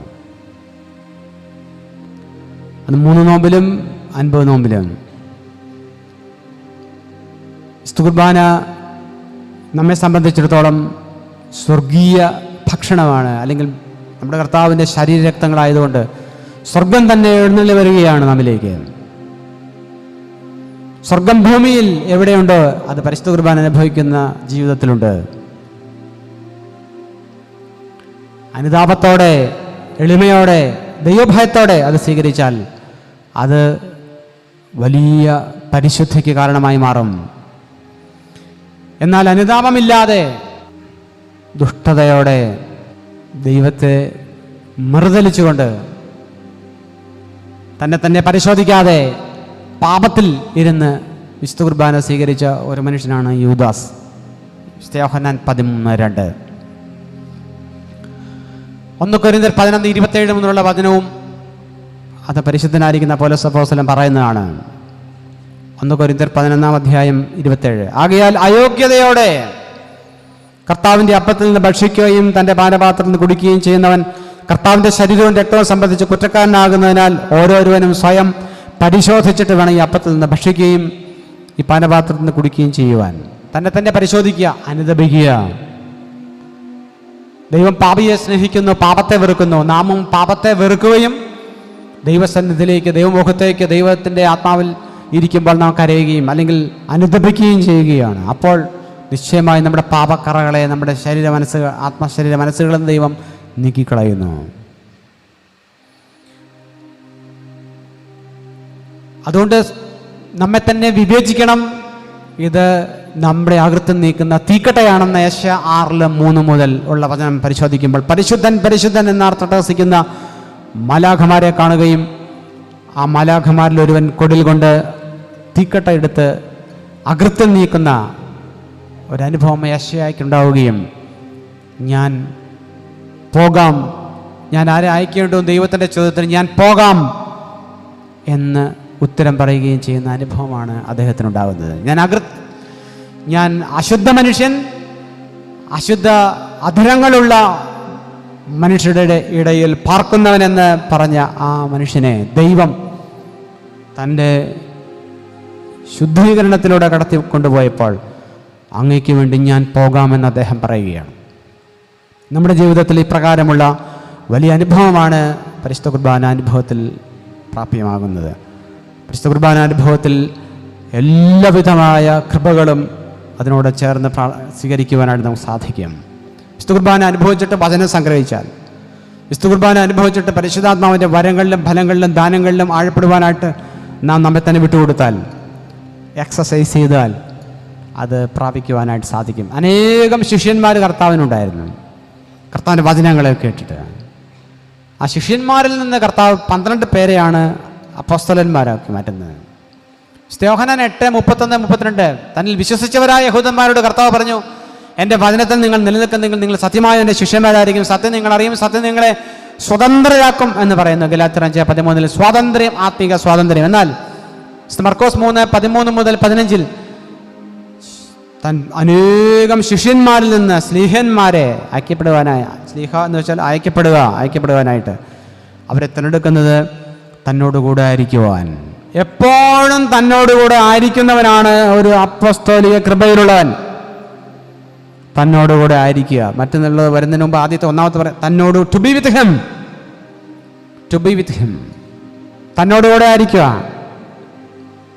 അത് 3 നോമ്പിലും 50 നോമ്പിലും. വിശുദ്ധ കുർബാന നമ്മെ സംബന്ധിച്ചിടത്തോളം സ്വർഗീയ ഭക്ഷണമാണ്. അല്ലെങ്കിൽ നമ്മുടെ കർത്താവിൻ്റെ ശരീരരക്തങ്ങളായതുകൊണ്ട് സ്വർഗം തന്നെ എഴുന്നള്ളി വരികയാണ് നമ്മിലേക്ക്. സ്വർഗം ഭൂമിയിൽ എവിടെയുണ്ടോ അത് പരിശുദ്ധ കുർബാന അനുഭവിക്കുന്ന ജീവിതത്തിലുണ്ട്. അനുതാപത്തോടെ, എളിമയോടെ, ദൈവഭയത്തോടെ അത് സ്വീകരിച്ചാൽ അത് വലിയ പരിശുദ്ധിക്ക് കാരണമായി മാറും. എന്നാൽ അനുതാപമില്ലാതെ ദുഷ്ടതയോടെ ദൈവത്തെ മറുതലിച്ചുകൊണ്ട് തന്നെ പരിശോധിക്കാതെ പാപത്തിൽ ഇരുന്ന് വിശുദ്ധ കുർബാന സ്വീകരിച്ച ഒരു മനുഷ്യനാണ് യൂദാസ്. യോഹന്നാൻ 13:2. 1 കൊരിന്ത്യർ 11:27 മുതലുള്ള വചനവും അത് പരിശുദ്ധനായിരിക്കുന്ന പൗലോസ് അപ്പോസ്തലൻ പറയുന്നതാണ്. 1 കൊരിന്ത്യർ 11:27. ആകയാൽ അയോഗ്യതയോടെ കർത്താവിൻ്റെ അപ്പത്തിൽ നിന്ന് ഭക്ഷിക്കുകയും തൻ്റെ പാനപാത്രത്തിൽ നിന്ന് കുടിക്കുകയും ചെയ്യുന്നവൻ കർത്താവിൻ്റെ ശരീരവും രക്തവും സംബന്ധിച്ച് കുറ്റക്കാരനാകുന്നതിനാൽ ഓരോരുവനും സ്വയം പരിശോധിച്ചിട്ട് വേണം ഈ അപ്പത്തിൽ നിന്ന് ഭക്ഷിക്കുകയും ഈ പാനപാത്രത്തിൽ നിന്ന് കുടിക്കുകയും ചെയ്യുവാൻ. തന്നെ പരിശോധിക്കുക, അനുതപിക്കുക. ദൈവം പാപിയെ സ്നേഹിക്കുന്നു, പാപത്തെ വെറുക്കുന്നു. നാമും പാപത്തെ വെറുക്കുകയും ദൈവസന്നിധിയിലേക്ക്, ദൈവമുഖത്തേക്ക്, ദൈവത്തിൻ്റെ ആത്മാവിൽ ഇരിക്കുമ്പോൾ നാം കരയുകയും അല്ലെങ്കിൽ അനുതപിക്കുകയും ചെയ്യുകയാണ്. അപ്പോൾ നിശ്ചയമായി നമ്മുടെ പാപക്കറകളെ, നമ്മുടെ ആത്മശരീര മനസ്സുകളും ദൈവം നീക്കിക്കളയുന്നു. അതുകൊണ്ട് നമ്മെ തന്നെ വിവേചിക്കണം. ഇത് നമ്മുടെ അകൃത്യം നീക്കുന്ന തീക്കട്ടയാണെന്ന് യെശയ്യാ 6:3 മുതൽ ഉള്ള വചനം പരിശോധിക്കുമ്പോൾ പരിശുദ്ധൻ പരിശുദ്ധൻ എന്നർത്ഥസിക്കുന്ന മാലാഖമാരെ കാണുകയും ആ മാലാഖമാരിൽ ഒരുവൻ കൊടിൽ കൊണ്ട് തീക്കട്ട എടുത്ത് അകൃത്യം നീക്കുന്ന ഒരനുഭവം യെശയ്യായ്ക്കുണ്ടാവുകയും ഞാൻ പോകാം, ഞാൻ ആരെ അയക്കേണ്ടോ ദൈവത്തിൻ്റെ ചോദ്യത്തിന് ഞാൻ പോകാം എന്ന് ഉത്തരം പറയുകയും ചെയ്യുന്ന അനുഭവമാണ് അദ്ദേഹത്തിനുണ്ടാകുന്നത്. ഞാൻ അശുദ്ധ മനുഷ്യൻ, അശുദ്ധ അധരങ്ങളുള്ള മനുഷ്യരുടെ ഇടയിൽ പാർക്കുന്നവനെന്ന് പറഞ്ഞ ആ മനുഷ്യനെ ദൈവം തൻ്റെ ശുദ്ധീകരണത്തിലൂടെ കടത്തി കൊണ്ടുപോയപ്പോൾ അങ്ങേക്ക് വേണ്ടി ഞാൻ പോകാമെന്ന് അദ്ദേഹം പറയുകയാണ്. നമ്മുടെ ജീവിതത്തിൽ ഇപ്രകാരമുള്ള വലിയ അനുഭവമാണ് പരിശുദ്ധ കുർബാന അനുഭവത്തിൽ പ്രാപ്യമാകുന്നത്. പരിശുദ്ധ കുർബാന അനുഭവത്തിൽ എല്ലാവിധമായ കൃപകളും അതിനോട് ചേർന്ന് സ്വീകരിക്കുവാനായിട്ട് നമുക്ക് സാധിക്കും. വിശുദ്ധ കുർബാന അനുഭവിച്ചിട്ട് വചനം സംഗ്രഹിച്ചാൽ, വിശുദ്ധ കുർബാന അനുഭവിച്ചിട്ട് പരിശുദ്ധാത്മാവിൻ്റെ വരങ്ങളിലും ഫലങ്ങളിലും ദാനങ്ങളിലും ആഴപ്പെടുവാനായിട്ട് നാം നമ്മെ തന്നെ വിട്ടുകൊടുത്താൽ, എക്സസൈസ് ചെയ്താൽ അത് പ്രാപിക്കുവാനായിട്ട് സാധിക്കും. അനേകം ശിഷ്യന്മാർ കർത്താവിനുണ്ടായിരുന്നു, കർത്താവിൻ്റെ വചനങ്ങളെ കേട്ടിട്ട്. ആ ശിഷ്യന്മാരിൽ നിന്ന് കർത്താവ് 12 പേരെയാണ് അപ്പോസ്തലന്മാരാക്കി മാറ്റുന്നത്. യോഹന്നാൻ 8:31-32 തന്നിൽ വിശ്വസിച്ചവരായ യഹൂദന്മാരോട് കർത്താവ് പറഞ്ഞു, എൻ്റെ വചനത്തിൽ നിങ്ങൾ നിലനിൽക്കുന്നെങ്കിൽ നിങ്ങൾ സത്യമായ എൻ്റെ ശിഷ്യന്മാരായിരിക്കും, സത്യം നിങ്ങൾ അറിയും, സത്യം നിങ്ങളെ സ്വതന്ത്രരാക്കും എന്ന് പറയുന്നു. ഗലാത്യർ 5:13 സ്വാതന്ത്ര്യം, ആത്മീക സ്വാതന്ത്ര്യം. എന്നാൽ മർക്കോസ് 3:13-15 താൻ അനേകം ശിഷ്യന്മാരിൽ നിന്ന് സ്ലീഹന്മാരെ ഐക്യപ്പെടുവാനായി, സ്ലീഹ എന്ന് വെച്ചാൽ ഐക്യപ്പെടുവാനായിട്ട് അവരെ തിരഞ്ഞെടുക്കുന്നത് തന്നോടുകൂടെ ആയിരിക്കുവാൻ. എപ്പോഴും തന്നോടുകൂടെ ആയിരിക്കുന്നവനാണ് ഒരു അപ്പോസ്തോലിക കൃപയിലുള്ളവൻ. തന്നോടുകൂടെ ആയിരിക്കുക. മറ്റൊന്നുള്ളത് വരുന്നതിന് മുമ്പ് ആദ്യത്തെ ഒന്നാമത്തെ പറയാം, തന്നോട് to be with him, to be with him, തന്നോടുകൂടെ ആയിരിക്കുക,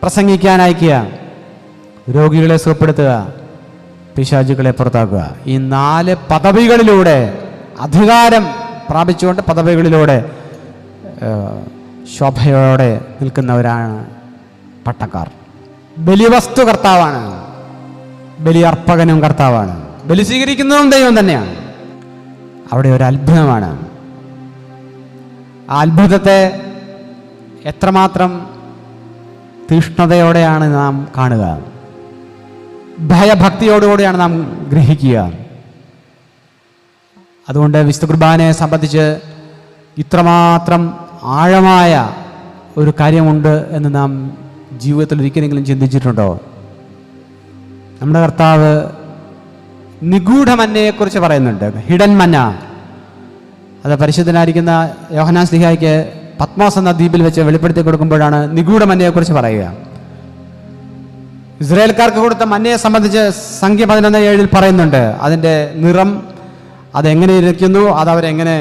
പ്രസംഗിക്കാൻ അയക്കുക, രോഗികളെ സുഖപ്പെടുത്തുക, പിശാചുക്കളെ പുറത്താക്കുക. ഈ 4 പദവികളിലൂടെ അധികാരം പ്രാപിച്ചുകൊണ്ട് പദവികളിലൂടെ ശോഭയോടെ നിൽക്കുന്നവരാണ് പട്ടക്കാർ. ബലിവസ്തു കർത്താവാണ്, ബലിയർപ്പകനും കർത്താവാണ്, ബലി സ്വീകരിക്കുന്നതും ദൈവം തന്നെയാണ്. അവിടെ ഒരു അത്ഭുതമാണ്. ആ അത്ഭുതത്തെ എത്രമാത്രം തീഷ്ണതയോടെയാണ് നാം കാണുക, ഭയഭക്തിയോടുകൂടിയാണ് നാം ഗ്രഹിക്കുക. അതുകൊണ്ട് വിശുദ്ധ കുർബാനയെ സംബന്ധിച്ച് ഇത്രമാത്രം ആഴമായ ഒരു കാര്യമുണ്ട് എന്ന് നാം ജീവിതത്തിൽ ഒരിക്കലെങ്കിലും ചിന്തിച്ചിട്ടുണ്ടോ? നമ്മുടെ കർത്താവ് നിഗൂഢമന്നയെക്കുറിച്ച് പറയുന്നുണ്ട്, ഹിഡൻ മന്ന. അത് പരിശുദ്ധനായിരിക്കുന്ന യോഹന്നാൻ ശ്ലീഹായ്ക്ക് പത്മോസ് എന്ന ദ്വീപിൽ വെച്ച് വെളിപ്പെടുത്തി കൊടുക്കുമ്പോഴാണ് നിഗൂഢമന്നയെക്കുറിച്ച് പറയുക. ഇസ്രായേൽക്കാർക്ക് കൊടുത്ത മന്നയെ സംബന്ധിച്ച് സംഖ്യ 11:7 പറയുന്നുണ്ട്. അതിൻ്റെ നിറം, അതെങ്ങനെ ഇരിക്കുന്നു, അതവരെങ്ങനെ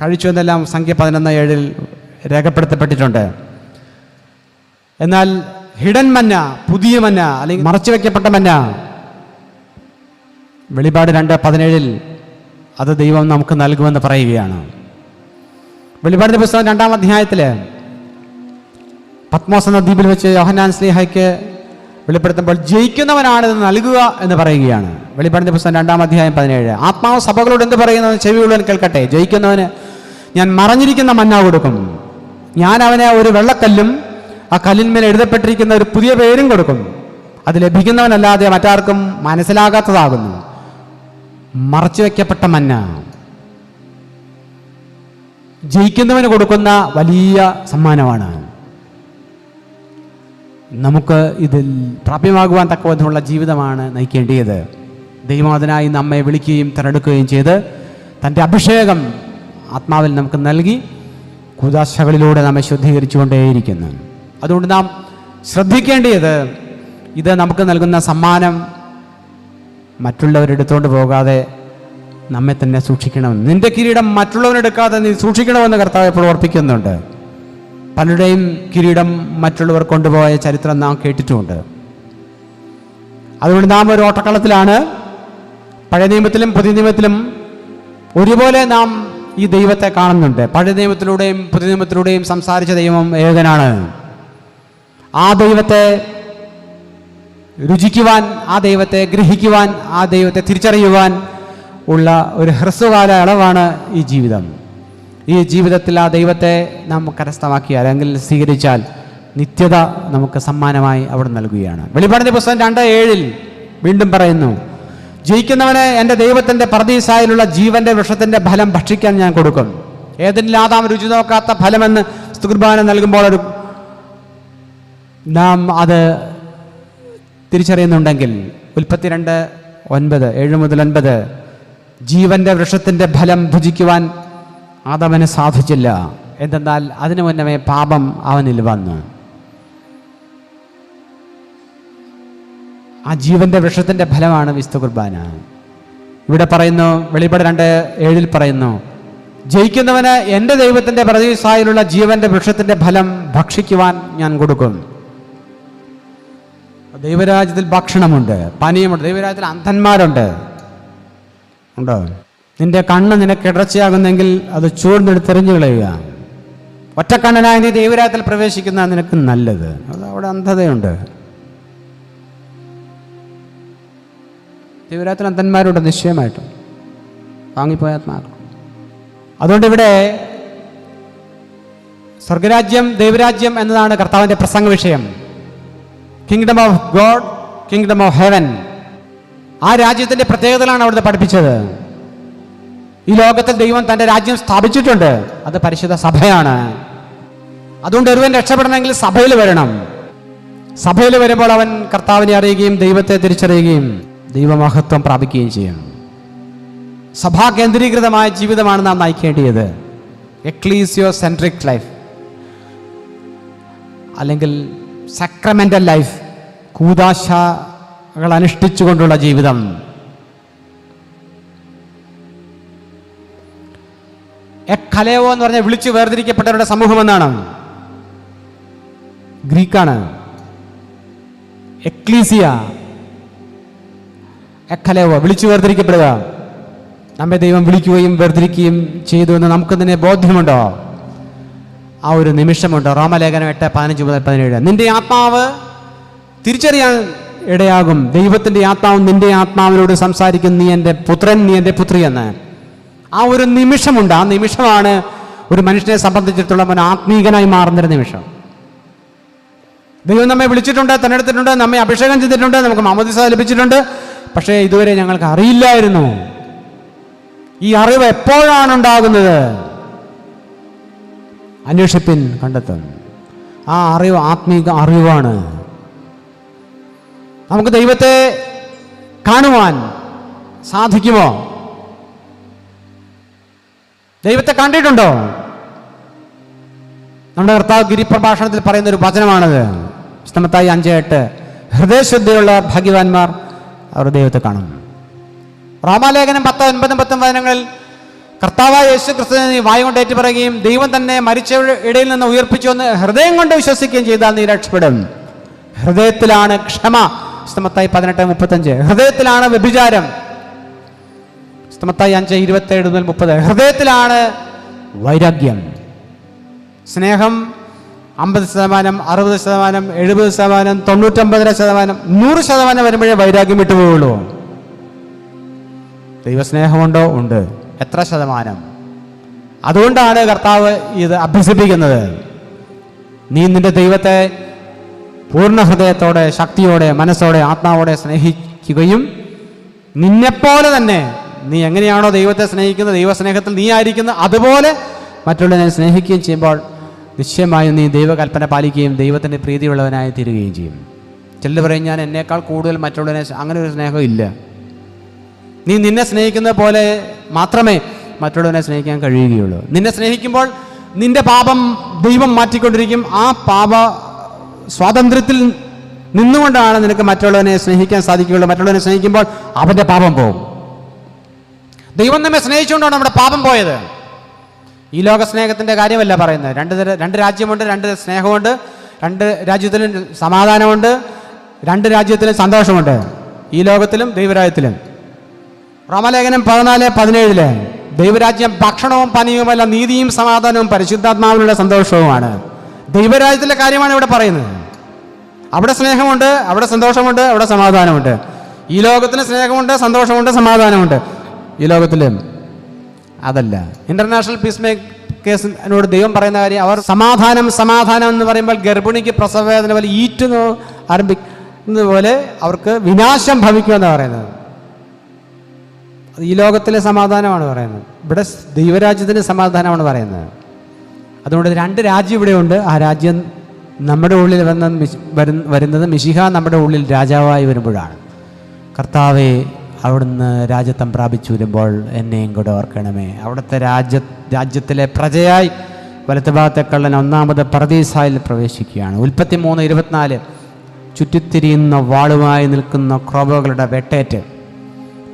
കഴിച്ചു എന്നെല്ലാം സംഖ്യ 11:7 രേഖപ്പെടുത്തപ്പെട്ടിട്ടുണ്ട്. എന്നാൽ ഹിഡൻ മന്ന, പുതിയ മന്ന അല്ലെങ്കിൽ മറച്ചു വയ്ക്കപ്പെട്ട മന്ന, വെളിപാട് 2:17 അത് ദൈവം നമുക്ക് നൽകുമെന്ന് പറയുകയാണ്. വെളിപാടിന്റെ പുസ്തകം 2-ാം അധ്യായത്തിൽ പത്മോസ് എന്ന ദ്വീപിൽ വെച്ച് യോഹന്നാൻ ശ്ലീഹായ്ക്ക് വെളിപ്പെടുത്തുമ്പോൾ ജയിക്കുന്നവനാണ് ഇത് നൽകുക എന്ന് പറയുകയാണ്. വെളിപാടിന്റെ പുസ്തകം 2-ാം അധ്യായം 17. ആത്മാവ് സഭകളോട് എന്ത് പറയുന്നത് ചെവിയുള്ളവൻ കേൾക്കട്ടെ. ജയിക്കുന്നവന് ഞാൻ മറഞ്ഞിരിക്കുന്ന മന്ന കൊടുക്കും, ഞാൻ അവനെ ഒരു വെള്ളക്കല്ലും ആ കല്ലിന്മേൽ എഴുതപ്പെട്ടിരിക്കുന്ന ഒരു പുതിയ പേരും കൊടുക്കും, അത് ലഭിക്കുന്നവനല്ലാതെ മറ്റാർക്കും മനസ്സിലാകാത്തതാകുന്നു. മറച്ചു വയ്ക്കപ്പെട്ട മന്ന ജയിക്കുന്നവന് കൊടുക്കുന്ന വലിയ സമ്മാനമാണ്. നമുക്ക് ഇതിൽ പ്രാപ്യമാകുവാൻ തക്കവിധമുള്ള ജീവിതമാണ് നയിക്കേണ്ടത്. ദൈവം അതിനായി നമ്മെ വിളിക്കുകയും തിരഞ്ഞെടുക്കുകയും ചെയ്ത് തൻ്റെ അഭിഷേകം ആത്മാവിൽ നമുക്ക് നൽകി കൂദാശകളിലൂടെ നമ്മെ ശുദ്ധീകരിച്ചുകൊണ്ടേയിരിക്കുന്നു. അതുകൊണ്ട് നാം ശ്രദ്ധിക്കേണ്ടത് ഇത് നമുക്ക് നൽകുന്ന സമ്മാനം മറ്റുള്ളവരെടുത്തുകൊണ്ട് പോകാതെ നമ്മെ തന്നെ സൂക്ഷിക്കണം. നിന്റെ കിരീടം മറ്റുള്ളവരെടുക്കാതെ നീ സൂക്ഷിക്കണമെന്ന് കർത്താവ് എപ്പോഴും ഓർപ്പിക്കുന്നുണ്ട്. പലരുടെയും കിരീടം മറ്റുള്ളവർ കൊണ്ടുപോയ ചരിത്രം നാം കേട്ടിട്ടുമുണ്ട്. അതുകൊണ്ട് നാം ഒരു ഓട്ടക്കളത്തിലാണ്. പഴയ നിയമത്തിലും പുതിയ നിയമത്തിലും ഒരുപോലെ നാം ഈ ദൈവത്തെ കാണുന്നുണ്ട്. പഴയ നിയമത്തിലൂടെയും പുതിയ നിയമത്തിലൂടെയും സംസാരിച്ച ദൈവം ഏകനാണ്. ആ ദൈവത്തെ രുചിക്കുവാൻ, ആ ദൈവത്തെ ഗ്രഹിക്കുവാൻ, ആ ദൈവത്തെ തിരിച്ചറിയുവാൻ ഉള്ള ഒരു ഹ്രസ്വകാല അളവാണ് ഈ ജീവിതം. ഈ ജീവിതത്തിൽ ആ ദൈവത്തെ നാം കരസ്ഥമാക്കിയാൽ അല്ലെങ്കിൽ സ്വീകരിച്ചാൽ നിത്യത നമുക്ക് സമ്മാനമായി അവിടെ നൽകുകയാണ്. വെളിപാടിന്റെ പുസ്തകം 2:7 വീണ്ടും പറയുന്നു, ജയിക്കുന്നവന് എൻ്റെ ദൈവത്തിൻ്റെ പർദീസായിലുള്ള ജീവന്റെ വൃക്ഷത്തിൻ്റെ ഫലം ഭക്ഷിക്കാൻ ഞാൻ കൊടുക്കും. ഏതെങ്കിലും ആദാം രുചി നോക്കാത്ത ഫലമെന്ന് കുർബാന നൽകുമ്പോൾ നാം അത് തിരിച്ചറിയുന്നുണ്ടെങ്കിൽ ഉൽപ്പത്തി 2:9 7-9 ജീവന്റെ വൃക്ഷത്തിൻ്റെ ഫലം ഭുജിക്കുവാൻ ആദാമിന് സാധിച്ചില്ല. എന്തെന്നാൽ അതിനു മുന്നമേ പാപം അവനിൽ വന്നു. ആ ജീവന്റെ വൃക്ഷത്തിൻ്റെ ഫലമാണ് വിശുദ്ധ കുർബാന. ഇവിടെ പറയുന്നു, വെളിപാട് 2:7 പറയുന്നു, ജയിക്കുന്നവന് എൻ്റെ ദൈവത്തിൻ്റെ പർദീസായിലുള്ള ജീവന്റെ വൃക്ഷത്തിൻ്റെ ഫലം ഭക്ഷിക്കുവാൻ ഞാൻ കൊടുക്കും. ദൈവരാജ്യത്തിൽ ഭക്ഷണമുണ്ട്, പാനീയമുണ്ട്. ദൈവരാജ്യത്തിൽ അന്ധന്മാരുണ്ട്, ഉണ്ടോ? നിന്റെ കണ്ണ് നിനക്ക് ഇടർച്ചയാകുന്നെങ്കിൽ അത് ചൂർന്നെടുത്തെറിഞ്ഞു കളയുക. ഒറ്റക്കണ്ണനായി നീ ദൈവരാജ്യത്തിൽ പ്രവേശിക്കുന്ന നിനക്ക് നല്ലത്. അത് അവിടെ അന്ധതയുണ്ട്. ദൈവരാജ്യത്തിൽ അന്ധന്മാരുണ്ട്, നിശ്ചയമായിട്ടും വാങ്ങിപ്പോയ ആത്മാക്കൾ. അതുകൊണ്ട് ഇവിടെ സ്വർഗരാജ്യം, ദൈവരാജ്യം എന്നതാണ് കർത്താവിൻ്റെ പ്രസംഗ വിഷയം. Kingdom of God, kingdom of heaven. ആ രാജ്യത്തിൻ്റെ പ്രത്യേകതകളാണ് അവിടുത്തെ പഠിപ്പിച്ചത്. ഈ ലോകത്തിൽ ദൈവം തൻ്റെ രാജ്യം സ്ഥാപിച്ചിട്ടുണ്ട്, അത് പരിശുദ്ധ സഭയാണ്. അതുകൊണ്ട് ഒരുവൻ രക്ഷപ്പെടണമെങ്കിൽ സഭയിൽ വരണം. സഭയിൽ വരുമ്പോൾ അവൻ കർത്താവിനെ അറിയുകയും ദൈവത്തെ തിരിച്ചറിയുകയും ദൈവമഹത്വം പ്രാപിക്കുകയും ചെയ്യണം. സഭാ കേന്ദ്രീകൃതമായ ജീവിതമാണ് നാം നയിക്കേണ്ടത്. എക്ലീസിയോ സെൻട്രിക് ലൈഫ് അല്ലെങ്കിൽ സക്രമെൻ്റൽ ലൈഫ്, കൂദാശകൾ അനുഷ്ഠിച്ചുകൊണ്ടുള്ള ജീവിതം. എക്കലേവോ എന്ന് പറഞ്ഞാൽ വിളിച്ചു വേർതിരിക്കപ്പെട്ടവരുടെ സമൂഹം എന്നാണ്, ഗ്രീക്കാണ്. എക്ലീസിയ, എക്കലേവോ, വിളിച്ചു വേർതിരിക്കപ്പെടുക. നമ്മെ ദൈവം വിളിക്കുകയും വേർതിരിക്കുകയും ചെയ്തു എന്ന് നമുക്ക് തന്നെ ബോധ്യമുണ്ടോ? ആ ഒരു നിമിഷമുണ്ടോ? റോമലേഖനം 8:15-17. നിന്റെ ആത്മാവ് തിരിച്ചറിയാൻ ഇടയാകും, ദൈവത്തിൻ്റെ ആത്മാവ് നിന്റെ ആത്മാവിനോട് സംസാരിക്കും, നീ എൻ്റെ പുത്രൻ, നീ എൻ്റെ പുത്രി എന്ന്. ആ ഒരു നിമിഷമുണ്ട്. ആ നിമിഷമാണ് ഒരു മനുഷ്യനെ സംബന്ധിച്ചിടത്തോളം ആത്മീകനായി മാറുന്നൊരു നിമിഷം. ദൈവം നമ്മെ വിളിച്ചിട്ടുണ്ട്, തിരഞ്ഞെടുത്തിട്ടുണ്ട്, നമ്മെ അഭിഷേകം ചെയ്തിട്ടുണ്ട്, നമുക്ക് മാമോദീസ ലഭിച്ചിട്ടുണ്ട്. പക്ഷേ ഇതുവരെ ഞങ്ങൾക്ക് അറിയില്ലായിരുന്നു. ഈ അറിവ് എപ്പോഴാണ് ഉണ്ടാകുന്നത്? അന്വേഷിപ്പിൻ, കണ്ടെത്തും. ആ അറിവ് ആത്മീക അറിവാണ്. നമുക്ക് ദൈവത്തെ കാണുവാൻ സാധിക്കുമോ? ദൈവത്തെ കണ്ടിട്ടുണ്ടോ? നമ്മുടെ കർത്താവ് ഗിരിപ്രഭാഷണത്തിൽ പറയുന്ന ഒരു വചനമാണത്. മത്തായി 5:8. ഹൃദയശുദ്ധിയുള്ള ഭാഗ്യവാന്മാർ അവർ ദൈവത്തെ കാണും. റോമാലേഖനം 10:9-10 വചനങ്ങളിൽ കർത്താവായ യേശു ക്രിസ്തുവിനെ നീ വായ കൊണ്ട് ഏറ്റുപറയുകയും ദൈവം തന്നെ മരിച്ചവരുടെ ഇടയിൽ നിന്ന് ഉയർപ്പിച്ചു എന്ന് ഹൃദയം കൊണ്ട് വിശ്വസിക്കുകയും ചെയ്താൽ നീ രക്ഷപ്പെടും. ഹൃദയത്തിലാണ് ക്ഷമ. മത്തായി 18:35. ഹൃദയത്തിലാണ് വ്യഭിചാരം. മത്തായി 5:27-30. ഹൃദയത്തിലാണ് വൈരാഗ്യം. സ്നേഹം 50%, 60%, 70%, 99%, 100% വരുമ്പോഴേ വൈരാഗ്യം വിട്ടുപോകുള്ളൂ. ദൈവസ്നേഹമുണ്ടോ? ഉണ്ട്. എത്ര ശതമാനം? അതുകൊണ്ടാണ് കർത്താവ് ഇത് അഭ്യസിപ്പിക്കുന്നത്. നീ നിന്റെ ദൈവത്തെ പൂർണ്ണ ഹൃദയത്തോടെ, ശക്തിയോടെ, മനസ്സോടെ, ആത്മാവോടെ സ്നേഹിക്കുകയും നിന്നെപ്പോലെ തന്നെ നീ എങ്ങനെയാണോ ദൈവത്തെ സ്നേഹിക്കുന്നത്, ദൈവസ്നേഹത്തിൽ നീ ആയിരിക്കുന്നത്, അതുപോലെ മറ്റുള്ളവരെ സ്നേഹിക്കുകയും ചെയ്യുമ്പോൾ നിശ്ചയമായും നീ ദൈവകൽപ്പന പാലിക്കുകയും ദൈവത്തിൻ്റെ പ്രീതിയുള്ളവനായി തീരുകയും ചെയ്യും. ചിലർ പറയും ഞാൻ എന്നേക്കാൾ കൂടുതൽ മറ്റുള്ളവരെ, അങ്ങനെ ഒരു സ്നേഹം ഇല്ല. നീ നിന്നെ സ്നേഹിക്കുന്നത് പോലെ മാത്രമേ മറ്റുള്ളവനെ സ്നേഹിക്കാൻ കഴിയുകയുള്ളൂ. നിന്നെ സ്നേഹിക്കുമ്പോൾ നിന്റെ പാപം ദൈവം മാറ്റിക്കൊണ്ടിരിക്കും. ആ പാപ സ്വാതന്ത്ര്യത്തിൽ നിന്നുകൊണ്ടാണ് നിനക്ക് മറ്റുള്ളവനെ സ്നേഹിക്കാൻ സാധിക്കുകയുള്ളൂ. മറ്റുള്ളവനെ സ്നേഹിക്കുമ്പോൾ അവൻ്റെ പാപം പോകും. ദൈവം നമ്മെ സ്നേഹിച്ചുകൊണ്ടാണ് നമ്മുടെ പാപം പോയത്. ഈ ലോക സ്നേഹത്തിൻ്റെ കാര്യമല്ല പറയുന്നത്. രണ്ട് രാജ്യമുണ്ട്, രണ്ട് സ്നേഹമുണ്ട്, രണ്ട് രാജ്യത്തിലും സമാധാനമുണ്ട്, രണ്ട് രാജ്യത്തിലും സന്തോഷമുണ്ട്, ഈ ലോകത്തിലും ദൈവരാജ്യത്തിലും. റോമലേഖനം 14:17. ദൈവരാജ്യം ഭക്ഷണവും പാനീയവുമല്ല, നീതിയും സമാധാനവും പരിശുദ്ധാത്മാവിനുള്ള സന്തോഷവുമാണ്. ദൈവരാജ്യത്തിലെ കാര്യമാണ് ഇവിടെ പറയുന്നത്. അവിടെ സ്നേഹമുണ്ട്, അവിടെ സന്തോഷമുണ്ട്, അവിടെ സമാധാനമുണ്ട്. ഈ ലോകത്തിന് സ്നേഹമുണ്ട്, സന്തോഷമുണ്ട്, സമാധാനമുണ്ട്. ഈ ലോകത്തിലും അതല്ല. ഇന്റർനാഷണൽ പീസ് മേക്കേഴ്സിനോട് ദൈവം പറയുന്ന കാര്യം, അവർ സമാധാനം എന്ന് പറയുമ്പോൾ ഗർഭിണിക്ക് പ്രസവവേദന പോലെ ഈറ്റുന്നു ആരംഭിക്കുന്നത് പോലെ അവർക്ക് വിനാശം ഭവിക്കുമെന്നാണ് പറയുന്നത്. ഈ ലോകത്തിലെ സമാധാനമാണ് പറയുന്നത്, ഇവിടെ ദൈവരാജ്യത്തിന് സമാധാനമാണ് പറയുന്നത്. അതുകൊണ്ട് രണ്ട് രാജ്യം ഇവിടെയുണ്ട്. ആ രാജ്യം നമ്മുടെ ഉള്ളിൽ വരുന്നത് മിശിഹ നമ്മുടെ ഉള്ളിൽ രാജാവായി വരുമ്പോഴാണ്. കർത്താവെ, അവിടുന്ന് രാജ്യത്വം പ്രാപിച്ചു വരുമ്പോൾ എന്നെയും കൂടെ ഓർക്കണമേ. അവിടുത്തെ രാജ്യത്തിലെ പ്രജയായി വലത്തുഭാഗത്തെ കള്ളൻ ഒന്നാമത് പർദീസായിൽ പ്രവേശിക്കുകയാണ്. ഉൽപ്പത്തി 3:24. ചുറ്റിത്തിരിയുന്ന വാളുമായി നിൽക്കുന്ന ക്രോബകളുടെ വെട്ടേറ്റ്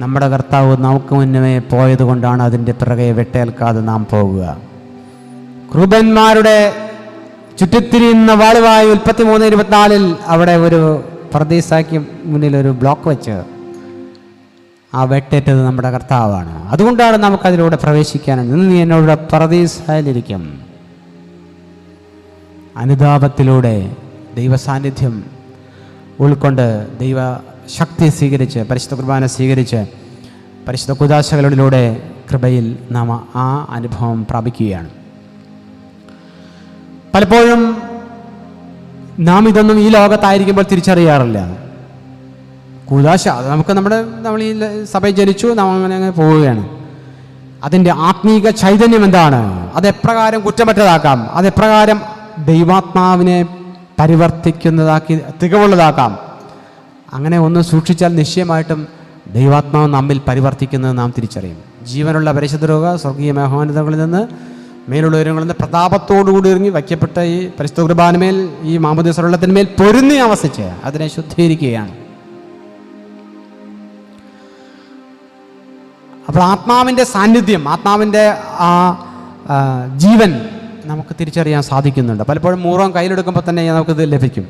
നമ്മുടെ കർത്താവ് നമുക്ക് മുന്നമേ പോയതുകൊണ്ടാണ് അതിൻ്റെ പിറകെ വെട്ടേൽക്കാതെ നാം പോകുക. ക്രൂബന്മാരുടെ ചുറ്റിത്തിരിയുന്ന വാളുമായി ഉൽപ്പത്തി 3:24 അവിടെ ഒരു പർദീസാക്ക് മുന്നിൽ ഒരു ബ്ലോക്ക് വെച്ച് ആ വെട്ടേറ്റത് നമ്മുടെ കർത്താവാണ്. അതുകൊണ്ടാണ് നമുക്കതിലൂടെ പ്രവേശിക്കാനാണ്. നീ എന്നോട് പർദീസായിലിരിക്കും. അനുതാപത്തിലൂടെ ദൈവസാന്നിധ്യം ഉൾക്കൊണ്ട് ദൈവ ശക്തി സ്വീകരിച്ച്, പരിശുദ്ധ കുർബാന സ്വീകരിച്ച്, പരിശുദ്ധ കുദാശകളിലൂടെ കൃപയിൽ നാം ആ അനുഭവം പ്രാപിക്കുകയാണ്. പലപ്പോഴും നാം ഇതൊന്നും ഈ ലോകത്തായിരിക്കുമ്പോൾ തിരിച്ചറിയാറില്ല. കൂദാശ അത് നമ്മൾ ഈ സഭയിൽ ജനിച്ചു, നാം അങ്ങനെ പോവുകയാണ്. അതിൻ്റെ ആത്മീക ചൈതന്യം എന്താണ്? അതെപ്രകാരം കുറ്റമറ്റതാക്കാം, അതെപ്രകാരം ദൈവാത്മാവിനെ പരിവർത്തിക്കുന്നതാക്കി തികവുള്ളതാക്കാം. അങ്ങനെ ഒന്ന് സൂക്ഷിച്ചാൽ നിശ്ചയമായിട്ടും ദൈവാത്മാവ് നമ്മിൽ പരിവർത്തിക്കുന്നത് നാം തിരിച്ചറിയും. ജീവനുള്ള പരിശുദ്ധ രോഗ സ്വർഗീയ മഹോന്നതകളിൽ നിന്ന്, മേലുള്ള ഉയരങ്ങളിൽ നിന്ന് പ്രതാപത്തോടുകൂടി ഇറങ്ങി വയ്ക്കപ്പെട്ട ഈ പരിശുദ്ധ കുർബാനമേൽ, ഈ മാമോദീസ വെള്ളത്തിന്മേൽ പൊരുന്നി ആവസിച്ച് അതിനെ ശുദ്ധീകരിക്കുകയാണ്. അപ്പോൾ ആത്മാവിൻ്റെ സാന്നിധ്യം, ആത്മാവിൻ്റെ ആ ജീവൻ നമുക്ക് തിരിച്ചറിയാൻ സാധിക്കുന്നുണ്ട്. പലപ്പോഴും മൂറോൻ കയ്യിലെടുക്കുമ്പോൾ തന്നെ നമുക്കിത് ലഭിക്കും.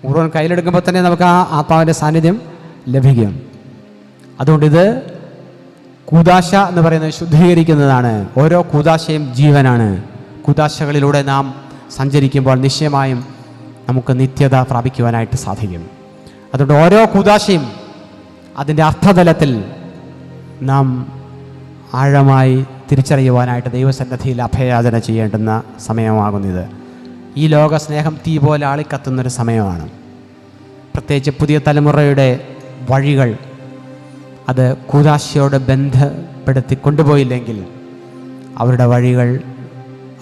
മൂറോൻ കയ്യിലെടുക്കുമ്പോൾ തന്നെ നമുക്ക് ആ ആത്മാവിൻ്റെ സാന്നിധ്യം ലഭിക്കും. അതുകൊണ്ടിത് കൂദാശ എന്ന് പറയുന്നത് ശുദ്ധീകരിക്കുന്നതാണ്. ഓരോ കൂദാശയും ജീവനാണ്. കൂദാശകളിലൂടെ നാം സഞ്ചരിക്കുമ്പോൾ നിശ്ചയമായും നമുക്ക് നിത്യത പ്രാപിക്കുവാനായിട്ട് സാധിക്കും. അതുകൊണ്ട് ഓരോ കൂദാശയും അതിൻ്റെ അർത്ഥതലത്തിൽ നാം ആഴമായി തിരിച്ചറിയുവാനായിട്ട് ദൈവസന്നിധിയിൽ അഭയാചന ചെയ്യേണ്ടുന്ന സമയമാകുന്നത്. ഈ ലോക സ്നേഹം തീ പോലെ ആളിക്കത്തുന്നൊരു സമയമാണ്. പ്രത്യേകിച്ച് പുതിയ തലമുറയുടെ വഴികൾ അത് കൂദാശയോട് ബന്ധപ്പെടുത്തി കൊണ്ടുപോയില്ലെങ്കിൽ അവരുടെ വഴികൾ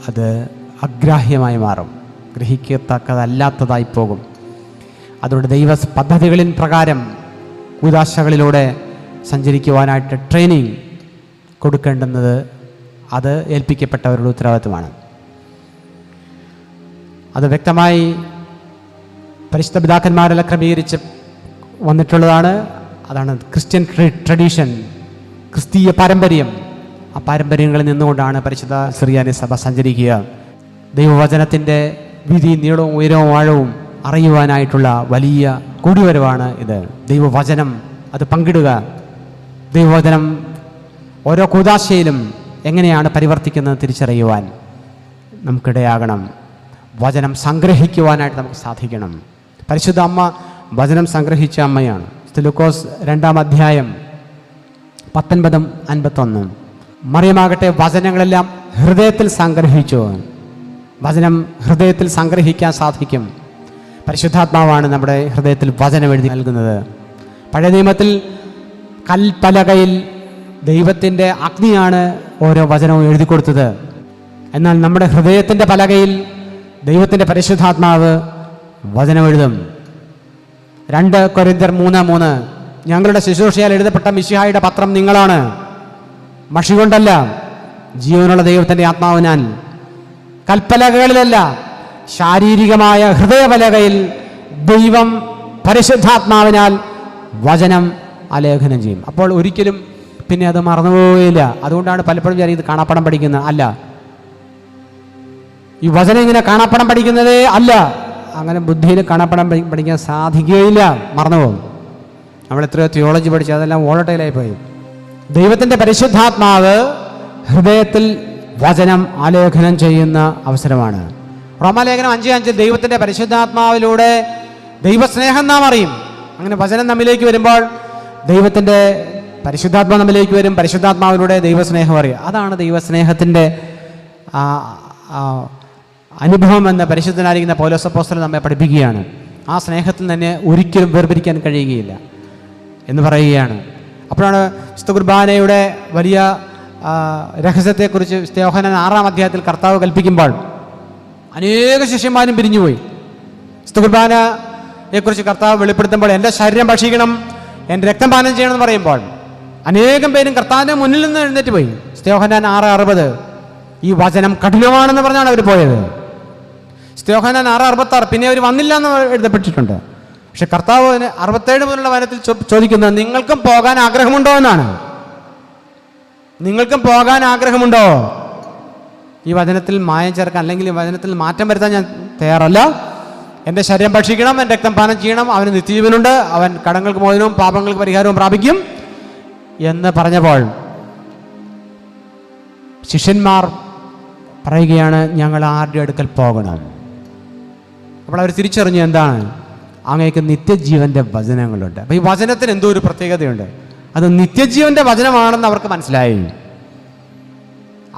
അത് അഗ്രാഹ്യമായി മാറും, ഗ്രഹിക്കത്തക്കതല്ലാത്തതായി പോകും. അതുകൊണ്ട് ദൈവ പദ്ധതികളിൻ പ്രകാരം കൂദാശകളിലൂടെ സഞ്ചരിക്കുവാനായിട്ട് ട്രെയിനിങ് കൊടുക്കേണ്ടുന്നത് അത് ഏൽപ്പിക്കപ്പെട്ടവരുടെ ഉത്തരവാദിത്വമാണ്. അത് വ്യക്തമായി പരിശുദ്ധ പിതാക്കന്മാരെല്ലാം ക്രമീകരിച്ച് വന്നിട്ടുള്ളതാണ്. അതാണ് ക്രിസ്ത്യൻ ട്രഡീഷൻ, ക്രിസ്തീയ പാരമ്പര്യം. ആ പാരമ്പര്യങ്ങളിൽ നിന്നുകൊണ്ടാണ് പരിശുദ്ധ സിറിയാനി സഭ സഞ്ചരിക്കുക. ദൈവവചനത്തിൻ്റെ വീതി, നീളവും ഉയരവും ആഴവും അറിയുവാനായിട്ടുള്ള വലിയ കൂടിവരവാണ് ഇത്. ദൈവവചനം അത് പങ്കിടുക, ദൈവവചനം ഓരോ കൂദാശയിലും എങ്ങനെയാണ് പരിവർത്തിക്കുന്നത് തിരിച്ചറിയുവാൻ നമുക്കിടയാകണം. വചനം സംഗ്രഹിക്കുവാനായിട്ട് നമുക്ക് സാധിക്കണം. പരിശുദ്ധ അമ്മ വചനം സംഗ്രഹിച്ച അമ്മയാണ്. ലൂക്കോസ് 2-ാം അധ്യായം 19-51. മറിയമാകട്ടെ വചനങ്ങളെല്ലാം ഹൃദയത്തിൽ സംഗ്രഹിച്ചു. വചനം ഹൃദയത്തിൽ സംഗ്രഹിക്കാൻ സാധിക്കും. പരിശുദ്ധാത്മാവാണ് നമ്മുടെ ഹൃദയത്തിൽ വചനം എഴുതി നൽകുന്നത്. പഴയ നിയമത്തിൽ കൽപ്പലകയിൽ ദൈവത്തിൻ്റെ അഗ്നിയാണ് ഓരോ വചനവും എഴുതി കൊടുത്തത്. എന്നാൽ നമ്മുടെ ഹൃദയത്തിൻ്റെ പലകയിൽ ദൈവത്തിൻ്റെ പരിശുദ്ധാത്മാവ് വചനം എഴുതും. 2 കൊരിന്ത്യർ 3:3 ഞങ്ങളുടെ ശുശ്രൂഷയാൽ എഴുതപ്പെട്ട മിശിഹായുടെ പത്രം നിങ്ങളാണ്, മഷി കൊണ്ടല്ല, ജീവനുള്ള ദൈവത്തിൻ്റെ ആത്മാവിനാൽ. കൽപ്പലകകളിലല്ല, ശാരീരികമായ ഹൃദയപലകയിൽ ദൈവം പരിശുദ്ധാത്മാവിനാൽ വചനം ആലേഖനം ചെയ്യും. അപ്പോൾ ഒരിക്കലും പിന്നെ അത് മറന്നുപോയില്ല. അതുകൊണ്ടാണ് പലപ്പോഴും ഞാൻ ഇത് കാണാപ്പടം പഠിക്കുന്നത് അല്ല, ഈ വചനം ഇങ്ങനെ കാണാപ്പടം പഠിക്കുന്നതേ അല്ല. അങ്ങനെ ബുദ്ധിയിൽ കാണാപ്പടം പഠിക്കാൻ സാധിക്കുകയില്ല, മറന്നുപോകും. നമ്മൾ എത്രയോ തിയോളജി പഠിച്ച് അതെല്ലാം വോളട്ടൈലായി പോയി. ദൈവത്തിൻ്റെ പരിശുദ്ധാത്മാവ് ഹൃദയത്തിൽ വചനം ആലേഖനം ചെയ്യുന്ന അവസരമാണ്. റോമാലേഖനം 5:5 ദൈവത്തിൻ്റെ പരിശുദ്ധാത്മാവിലൂടെ ദൈവസ്നേഹം നാം അറിയും. അങ്ങനെ വചനം നമ്മിലേക്ക് വരുമ്പോൾ ദൈവത്തിൻ്റെ പരിശുദ്ധാത്മാവ് നമ്മിലേക്ക് വരും. പരിശുദ്ധാത്മാവിലൂടെ ദൈവസ്നേഹം അറിയും. അതാണ് ദൈവസ്നേഹത്തിൻ്റെ അനുഭവം എന്ന് പരിശുദ്ധനായിരിക്കുന്ന പൗലോസ് അപ്പോസ്തലൻ നമ്മെ പഠിപ്പിക്കുകയാണ്. ആ സ്നേഹത്തിൽ തന്നെ ഒരിക്കലും വേർപിരിക്കാൻ കഴിയുകയില്ല എന്ന് പറയുകയാണ്. അപ്പോഴാണ് വിശുദ്ധ കുർബാനയുടെ വലിയ രഹസ്യത്തെക്കുറിച്ച് യോഹന്നാൻ 6-ാം അധ്യായത്തിൽ കർത്താവ് കൽപ്പിക്കുമ്പോൾ അനേക ശിഷ്യന്മാരും പിരിഞ്ഞുപോയി. വിശുദ്ധ കുർബാനയെക്കുറിച്ച് കർത്താവ് വെളിപ്പെടുത്തുമ്പോൾ എൻ്റെ ശരീരം ഭക്ഷിക്കണം, എൻ്റെ രക്തം പാനം ചെയ്യണമെന്ന് പറയുമ്പോൾ അനേകം പേരും കർത്താവിൻ്റെ മുന്നിൽ നിന്ന് എഴുന്നേറ്റ് പോയി. യോഹന്നാൻ 6:60 ഈ വചനം കഠിനമാണെന്ന് പറഞ്ഞാണ് അവർ പോയത്. യോഹന്നാൻ 6:66 പിന്നെ അവർ വന്നില്ല എന്ന് എഴുതപ്പെട്ടിട്ടുണ്ട്. പക്ഷെ കർത്താവ് 67 മുതലുള്ള വചനത്തിൽ ചോദിക്കുന്നത് നിങ്ങൾക്കും പോകാൻ ആഗ്രഹമുണ്ടോ എന്നാണ്. നിങ്ങൾക്കും പോകാൻ ആഗ്രഹമുണ്ടോ? ഈ വചനത്തിൽ മായം ചേർക്കാൻ അല്ലെങ്കിൽ ഈ വചനത്തിൽ മാറ്റം വരുത്താൻ ഞാൻ തയ്യാറല്ല. എൻ്റെ ശരീരം ഭക്ഷിക്കണം, എൻ്റെ രക്തം പാനം ചെയ്യണം, അവന് നിത്യജീവനുണ്ട്, അവൻ കടങ്ങൾക്ക് മോചനവും പാപങ്ങൾക്ക് പരിഹാരവും പ്രാപിക്കും എന്ന് പറഞ്ഞപ്പോൾ ശിഷ്യന്മാർ പറയുകയാണ് ഞങ്ങൾ ആരുടെ അടുക്കൽ പോകണം. അപ്പോൾ അവർ തിരിച്ചറിഞ്ഞു എന്താണ്, അങ്ങേക്ക് നിത്യജീവൻ്റെ വചനങ്ങളുണ്ട്. അപ്പോൾ ഈ വചനത്തിന് എന്തോ ഒരു പ്രത്യേകതയുണ്ട്, അത് നിത്യജീവൻ്റെ വചനമാണെന്ന് അവർക്ക് മനസ്സിലായി.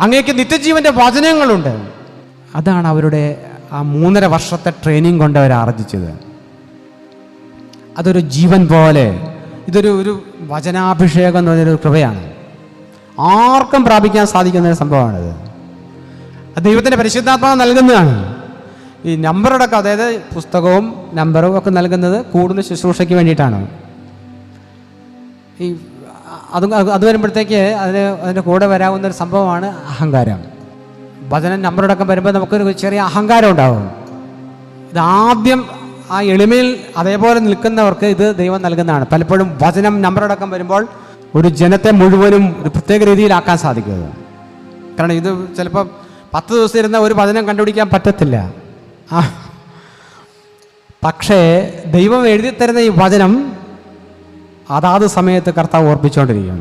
അങ്ങേക്ക് നിത്യജീവൻ്റെ വചനങ്ങളുണ്ട്. അതാണ് അവരുടെ ആ 3.5 വർഷത്തെ ട്രെയിനിങ് കൊണ്ട് അവർ ആർജിച്ചത്. അതൊരു ജീവൻ പോലെ, ഒരു വചനാഭിഷേകം എന്ന് പറഞ്ഞൊരു കൃപയാണ്. ആർക്കും പ്രാപിക്കാൻ സാധിക്കുന്ന ഒരു സംഭവമാണിത്. അത് ദൈവത്തിൻ്റെ പരിശുദ്ധാത്മാവ് നൽകുന്നതാണ്. ഈ നമ്പറടക്കം, അതായത് പുസ്തകവും നമ്പറും ഒക്കെ നൽകുന്നത് കൂടുതൽ ശുശ്രൂഷയ്ക്ക് വേണ്ടിയിട്ടാണ്. ഈ അത് വരുമ്പോഴത്തേക്ക് അതിൻ്റെ കൂടെ വരാവുന്നൊരു സംഭവമാണ് അഹങ്കാരം. വചനം നമ്പറടക്കം വരുമ്പോൾ നമുക്കൊരു ചെറിയ അഹങ്കാരം ഉണ്ടാവും. ഇതാദ്യം ആ എളിമയിൽ അതേപോലെ നിൽക്കുന്നവർക്ക് ഇത് ദൈവം നൽകുന്നതാണ്. പലപ്പോഴും വചനം നമ്പറടക്കം വരുമ്പോൾ ഒരു ജനത്തെ മുഴുവനും ഒരു പ്രത്യേക രീതിയിലാക്കാൻ സാധിക്കുന്നത്. കാരണം ഇത് ചിലപ്പോൾ 10 ദിവസം ഇരുന്ന ഒരു വചനം കണ്ടുപിടിക്കാൻ പറ്റത്തില്ല. പക്ഷേ ദൈവം എഴുതി തരുന്ന ഈ വചനം അതാത് സമയത്ത് കർത്താവ് ഓർപ്പിച്ചുകൊണ്ടിരിക്കും.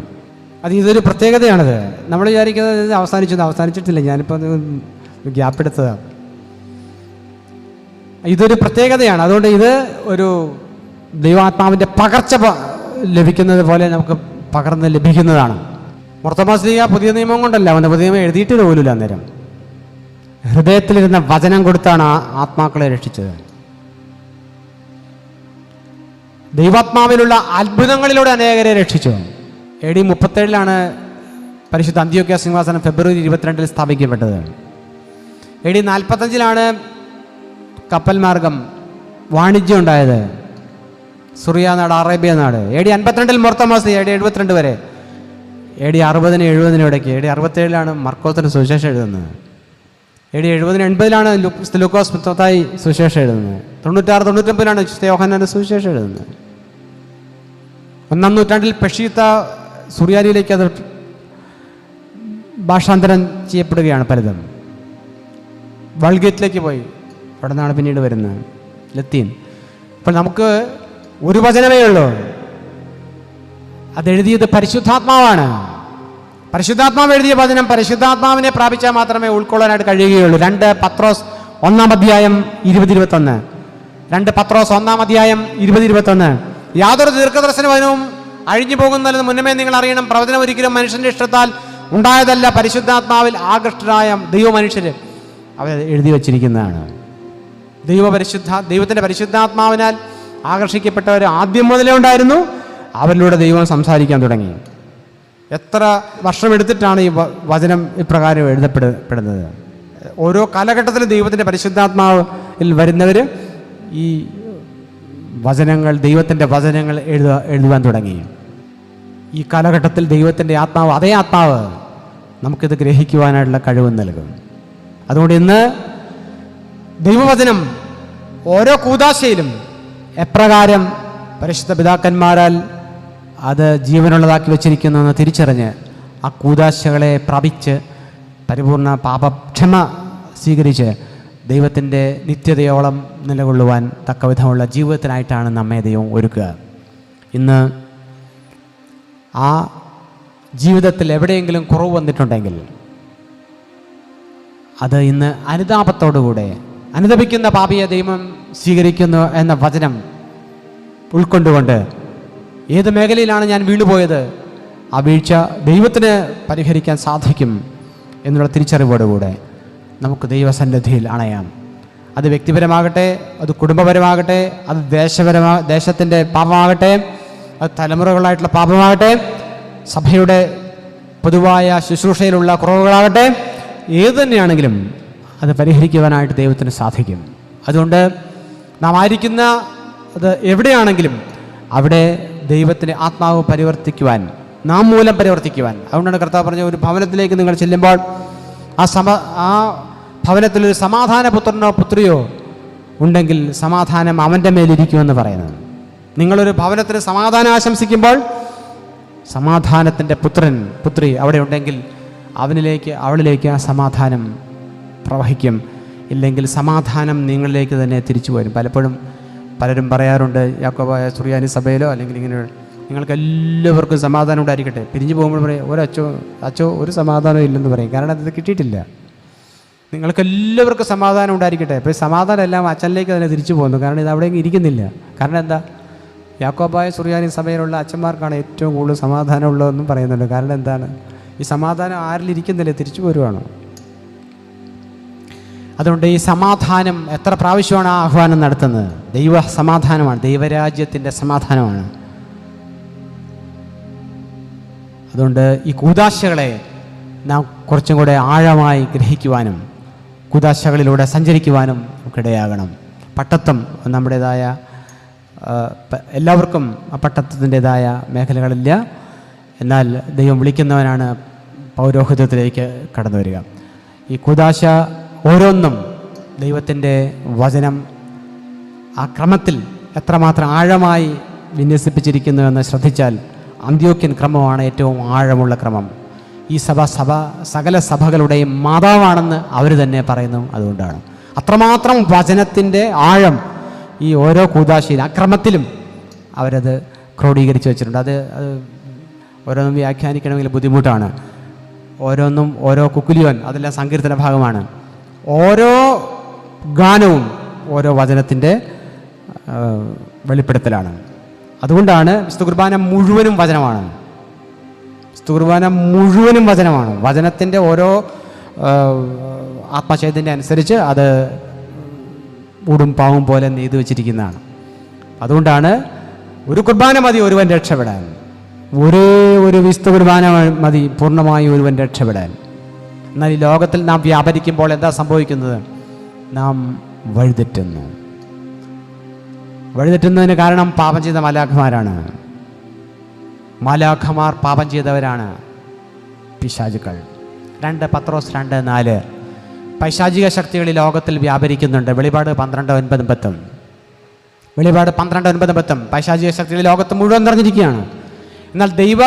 ഇതൊരു പ്രത്യേകതയാണിത്. നമ്മൾ വിചാരിക്കുന്നത് ഇത് അവസാനിച്ചിട്ടില്ല, ഞാനിപ്പോൾ ഗ്യാപ്പ് എടുത്തതാണ്. ഇതൊരു പ്രത്യേകതയാണ്. അതുകൊണ്ട് ഇത് ഒരു ദൈവാത്മാവിൻ്റെ പകർച്ച ലഭിക്കുന്നത് പോലെ നമുക്ക് പകർന്ന് ലഭിക്കുന്നതാണ്. മർത്തോമാശ്ലീഹ പുതിയ നിയമം കൊണ്ടല്ല വന്നത്, പുതിയ നിയമം എഴുതിയിട്ട് പോലുമില്ല. അന്നേരം ഹൃദയത്തിലിരുന്ന വചനം കൊടുത്താണ് ആത്മാക്കളെ രക്ഷിച്ചത്. ദൈവാത്മാവിലുള്ള അത്ഭുതങ്ങളിലൂടെ അനേകരെ രക്ഷിച്ചു. AD 37 പരിശുദ്ധ അന്ത്യോക്യ സിംഹാസനം ഫെബ്രുവരി 22 സ്ഥാപിക്കപ്പെട്ടത്. AD 45 കപ്പൽ മാർഗം വാണിജ്യം ഉണ്ടായത്. സുറിയ നാട്, അറേബ്യ നാട്. AD 52 മർത്തോമാശ്ലീഹ, AD 72 വരെ. AD 60-70 ഇടയ്ക്ക്. AD 67 മർക്കോസിന് സുവിശേഷം എഴുതുന്നത്. AD 70-80 ലൂക്കോസ് മത്തായി സുവിശേഷം എഴുതുന്നത്. 96-99 യോഹന്നാന്റെ സുവിശേഷം എഴുതുന്നത്. 1-ാം നൂറ്റാണ്ടിൽ പെഷീത്ത സുറിയാനിയിലേക്ക് അത് ഭാഷാന്തരം ചെയ്യപ്പെടുകയാണ്. പലതും വൾഗേറ്റിലേക്ക് പോയി, അവിടെ നിന്നാണ് പിന്നീട് വരുന്നത് ലത്തീൻ. അപ്പോൾ നമുക്ക് ഒരു വചനമേ ഉള്ളൂ, അതെഴുതിയത് പരിശുദ്ധാത്മാവാണ്. പരിശുദ്ധാത്മാവ് എഴുതിയ വചനം പരിശുദ്ധാത്മാവിനെ പ്രാപിച്ചാൽ മാത്രമേ ഉൾക്കൊള്ളാനായിട്ട് കഴിയുകയുള്ളൂ. 2 പത്രോസ് 1-ാം അധ്യായം 20-21. 2 പത്രോസ് 1-ാം അധ്യായം 20-21. യാതൊരു ദീർഘദർശന വചനവും അഴിഞ്ഞു പോകുന്നതിന് മുന്നമേ നിങ്ങൾ അറിയണം, പ്രവചനം ഒരിക്കലും മനുഷ്യന്റെ ഇഷ്ടത്താൽ ഉണ്ടായതല്ല, പരിശുദ്ധാത്മാവിൽ ആകൃഷ്ടരായ ദൈവ മനുഷ്യർ അവർ എഴുതി വച്ചിരിക്കുന്നതാണ്. ദൈവത്തിൻ്റെ പരിശുദ്ധാത്മാവിനാൽ ആകർഷിക്കപ്പെട്ടവർ ആദ്യം മുതലേ ഉണ്ടായിരുന്നു. അവരിലൂടെ ദൈവം സംസാരിക്കാൻ തുടങ്ങി. എത്ര വർഷമെടുത്തിട്ടാണ് ഈ വചനം ഇപ്രകാരം എഴുതപ്പെടുന്നത്. ഓരോ കാലഘട്ടത്തിലും ദൈവത്തിൻ്റെ പരിശുദ്ധാത്മാവിൽ വരുന്നവർ ഈ വചനങ്ങൾ, ദൈവത്തിൻ്റെ വചനങ്ങൾ എഴുതുവാൻ തുടങ്ങി. ഈ കാലഘട്ടത്തിൽ ദൈവത്തിൻ്റെ ആത്മാവ്, അതേ ആത്മാവ് നമുക്കിത് ഗ്രഹിക്കുവാനായിട്ടുള്ള കഴിവ് നൽകും. അതുകൊണ്ട് ഇന്ന് ദൈവവചനം ഓരോ കൂദാശയിലും എപ്രകാരം പരിശുദ്ധ പിതാക്കന്മാരാൽ അത് ജീവനുള്ളതാക്കി വച്ചിരിക്കുന്നു എന്ന് തിരിച്ചറിഞ്ഞ് ആ കൂദാശകളെ പ്രാപിച്ച് പരിപൂർണ പാപക്ഷമ സ്വീകരിച്ച് ദൈവത്തിൻ്റെ നിത്യതയോളം നിലകൊള്ളുവാൻ തക്കവിധമുള്ള ജീവിതത്തിനായിട്ടാണ് നമ്മെ ദൈവം ഒരുക്കുക. ഇന്ന് ആ ജീവിതത്തിൽ എവിടെയെങ്കിലും കുറവ് വന്നിട്ടുണ്ടെങ്കിൽ അത് ഇന്ന് അനുതാപത്തോടുകൂടെ, അനുതപിക്കുന്ന പാപിയെ ദൈവം സ്വീകരിക്കുന്നു എന്ന വചനം ഉൾക്കൊണ്ടുകൊണ്ട് ഏത് മേഖലയിലാണ് ഞാൻ വീണുപോയത്, ആ വീഴ്ച ദൈവത്തിന് പരിഹരിക്കാൻ സാധിക്കും എന്നുള്ള തിരിച്ചറിവോടുകൂടെ നമുക്ക് ദൈവസന്നിധിയിൽ അണയാം. അത് വ്യക്തിപരമാകട്ടെ, അത് കുടുംബപരമാകട്ടെ, അത് ദേശത്തിൻ്റെ പാപമാകട്ടെ, അത് തലമുറകളായിട്ടുള്ള പാപമാകട്ടെ, സഭയുടെ പൊതുവായ ശുശ്രൂഷയിലുള്ള കുറവുകളാകട്ടെ, ഏതു തന്നെയാണെങ്കിലും അത് പരിഹരിക്കുവാനായിട്ട് ദൈവത്തിന് സാധിക്കും. അതുകൊണ്ട് നാം ആയിരിക്കുന്ന അത് എവിടെയാണെങ്കിലും അവിടെ ദൈവത്തിൻ്റെ ആത്മാവ് പരിവർത്തിക്കുവാൻ, നാം മൂലം പരിവർത്തിക്കുവാൻ. അതുകൊണ്ടാണ് കർത്താവ് പറഞ്ഞ, ഒരു ഭവനത്തിലേക്ക് നിങ്ങൾ ചെല്ലുമ്പോൾ ആ ഭവനത്തിലൊരു സമാധാന പുത്രനോ പുത്രിയോ ഉണ്ടെങ്കിൽ സമാധാനം അവൻ്റെ മേലിരിക്കുമെന്ന് പറയുന്നത്. നിങ്ങളൊരു ഭവനത്തിന് സമാധാനം ആശംസിക്കുമ്പോൾ സമാധാനത്തിൻ്റെ പുത്രൻ പുത്രി അവിടെ ഉണ്ടെങ്കിൽ അവളിലേക്ക് ആ സമാധാനം പ്രവഹിക്കും. ഇല്ലെങ്കിൽ സമാധാനം നിങ്ങളിലേക്ക് തന്നെ തിരിച്ചു വരും. പലരും പറയാറുണ്ട്, യാക്കോബായ സുറിയാനി സഭയിലോ അല്ലെങ്കിൽ ഇങ്ങനെ, നിങ്ങൾക്ക് എല്ലാവർക്കും സമാധാനം ഉണ്ടായിരിക്കട്ടെ. പിരിഞ്ഞു പോകുമ്പോൾ പറയും, അച്ചോ ഒരു സമാധാനം ഇല്ലെന്ന് പറയും. കാരണം അത് കിട്ടിയിട്ടില്ല. നിങ്ങൾക്ക് എല്ലാവർക്കും സമാധാനം ഉണ്ടായിരിക്കട്ടെ. അപ്പോൾ സമാധാനം എല്ലാം അച്ഛനിലേക്ക് തന്നെ തിരിച്ചു പോകുന്നു. കാരണം ഇത് അവിടെ ഇരിക്കുന്നില്ല. കാരണം എന്താ? യാക്കോബായ സുറിയാനി സഭയിലുള്ള അച്ഛന്മാർക്കാണ് ഏറ്റവും കൂടുതൽ സമാധാനം ഉള്ളതെന്നും പറയുന്നുണ്ട്. കാരണം എന്താണ്? ഈ സമാധാനം ആരിലിരിക്കുന്നില്ല, തിരിച്ചു പോരുവാണ്. അതുകൊണ്ട് ഈ സമാധാനം എത്ര പ്രാവശ്യമാണ് ആ ആഹ്വാനം നടത്തുന്നത്? ദൈവ സമാധാനമാണ്, ദൈവരാജ്യത്തിൻ്റെ സമാധാനമാണ്. അതുകൊണ്ട് ഈ കൂദാശകളെ നാം കുറച്ചും കൂടെ ആഴമായി ഗ്രഹിക്കുവാനും കൂദാശകളിലൂടെ സഞ്ചരിക്കുവാനും നമുക്കിടയാകണം. പട്ടത്വം നമ്മുടേതായ എല്ലാവർക്കും ആ പട്ടത്വത്തിൻ്റെതായ മേഖലകളില്ല. എന്നാൽ ദൈവം വിളിക്കുന്നവനാണ് പൗരോഹിത്യത്തിലേക്ക് കടന്നു വരിക. ഈ കൂദാശ ഓരോന്നും ദൈവത്തിൻ്റെ വചനം ആ ക്രമത്തിൽ എത്രമാത്രം ആഴമായി വിന്യസിപ്പിച്ചിരിക്കുന്നു എന്ന് ശ്രദ്ധിച്ചാൽ അന്ത്യോക്യൻ ക്രമമാണ് ഏറ്റവും ആഴമുള്ള ക്രമം. ഈ സഭ സകല സഭകളുടെയും മാതാവാണെന്ന് അവർ തന്നെ പറയുന്നു. അതുകൊണ്ടാണ് അത്രമാത്രം വചനത്തിൻ്റെ ആഴം ഈ ഓരോ കൂദാശയിലും അക്രമത്തിലും അവരത് ക്രോഡീകരിച്ച് വെച്ചിട്ടുണ്ട്. അത് ഓരോന്നും വ്യാഖ്യാനിക്കണമെങ്കിൽ ബുദ്ധിമുട്ടാണ്. ഓരോന്നും ഓരോ കുക്കുലിയോൻ, അതെല്ലാം സങ്കീർത്തന ഭാഗമാണ്. ഓരോ ഗാനവും ഓരോ വചനത്തിൻ്റെ വെളിപ്പെടുത്തലാണ്. അതുകൊണ്ടാണ് വിശുദ്ധ കുർബാന മുഴുവനും വചനമാണ്. വിശുദ്ധ കുർബാന മുഴുവനും വചനമാണ്. വചനത്തിൻ്റെ ഓരോ ആത്മചൈതന്യം അനുസരിച്ച് അത് ഊടും പാവും പോലെ നെയ്ത് വെച്ചിരിക്കുന്നതാണ്. അതുകൊണ്ടാണ് ഒരു കുർബാന മതി ഒരുവൻ രക്ഷപ്പെടാൻ. ഒരേ ഒരു വിശുദ്ധ കുർബാന മതി പൂർണ്ണമായി ഒരുവൻ രക്ഷപ്പെടാൻ. എന്നാൽ ഈ ലോകത്തിൽ നാം വ്യാപരിക്കുമ്പോൾ എന്താ സംഭവിക്കുന്നത്? നാം വഴിതെറ്റുന്നു. വഴിതെറ്റുന്നതിന് കാരണം പാപം ചെയ്ത മാലാഖമാരാണ്. മാലാഖമാർ പാപം ചെയ്തവരാണ്, പിശാചുക്കൾ. 2 പത്രോസ് 2:4. പൈശാചിക ശക്തികൾ ഈ ലോകത്തിൽ വ്യാപരിക്കുന്നുണ്ട്. വെളിപാട് 12:9-10. വെളിപാട് 12:9-10. പൈശാചിക ശക്തികൾ ലോകത്ത് മുഴുവൻ നിറഞ്ഞിരിക്കുകയാണ്. എന്നാൽ ദൈവ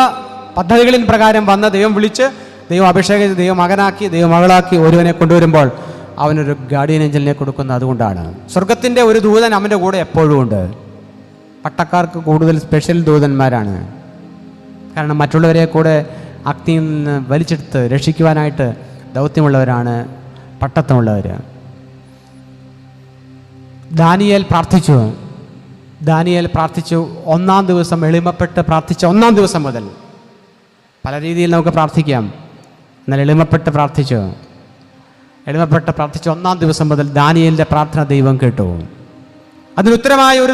പദ്ധതികളിൻ പ്രകാരം വന്ന ദൈവം വിളിച്ച്, ദൈവം അഭിഷേകം, ദൈവം മകനാക്കി, ദൈവം മകളാക്കി ഒരുവനെ കൊണ്ടുവരുമ്പോൾ അവനൊരു ഗാർഡിയൻ ഏഞ്ചലിനെ കൊടുക്കുന്നത് അതുകൊണ്ടാണ്. സ്വർഗത്തിൻ്റെ ഒരു ദൂതൻ അവൻ്റെ കൂടെ എപ്പോഴും ഉണ്ട്. പട്ടക്കാർക്ക് കൂടുതൽ സ്പെഷ്യൽ ദൂതന്മാരാണ്. കാരണം മറ്റുള്ളവരെ കൂടെ അഗ്നിയിൽ നിന്ന് വലിച്ചെടുത്ത് രക്ഷിക്കുവാനായിട്ട് ദൗത്യമുള്ളവരാണ് പട്ടത്തമുള്ളവർ. ദാനിയേൽ പ്രാർത്ഥിച്ചു. 1-ാം ദിവസം എളിമപ്പെട്ട് പ്രാർത്ഥിച്ച 1-ാം ദിവസം മുതൽ, പല രീതിയിൽ നമുക്ക് പ്രാർത്ഥിക്കാം, എന്നാൽ എളിമപ്പെട്ട് പ്രാർത്ഥിച്ച 1-ാം ദിവസം മുതൽ ദാനിയേലിൻ്റെ പ്രാർത്ഥന ദൈവം കേട്ടു. അതിനുത്തരമായ ഒരു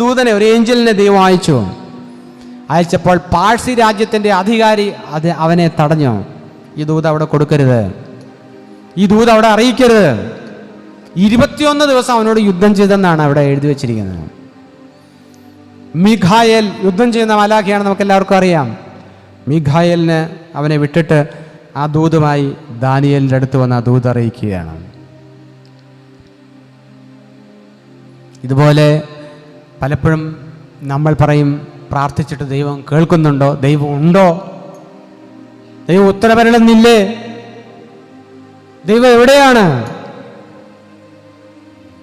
ദൂതനെ ഒരു ഏഞ്ചലിനെ ദൈവം അയച്ചപ്പോൾ പാഴ്സി രാജ്യത്തിൻ്റെ അധികാരി അവനെ തടഞ്ഞു. ഈ ദൂത് അവിടെ കൊടുക്കരുത്, ഈ ദൂത് അവിടെ അറിയിക്കരുത്. 21 ദിവസം അവനോട് യുദ്ധം ചെയ്തെന്നാണ് അവിടെ എഴുതി വച്ചിരിക്കുന്നത്. മീഖായേൽ യുദ്ധം ചെയ്യുന്ന മാലാഖയാണ്, നമുക്ക് എല്ലാവർക്കും അറിയാം. മീഖായേലിന് അവനെ വിട്ടിട്ട് ആ ദൂതുമായി ദാനിയേലിൻ്റെ അടുത്ത് വന്ന് ആ ദൂത് അറിയിക്കുകയാണ്. ഇതുപോലെ പലപ്പോഴും നമ്മൾ പറയും, പ്രാർത്ഥിച്ചിട്ട് ദൈവം കേൾക്കുന്നുണ്ടോ? ദൈവം ഉണ്ടോ? ദൈവം ഉത്തരവരണമെന്നില്ലേ? ദൈവം എവിടെയാണ്?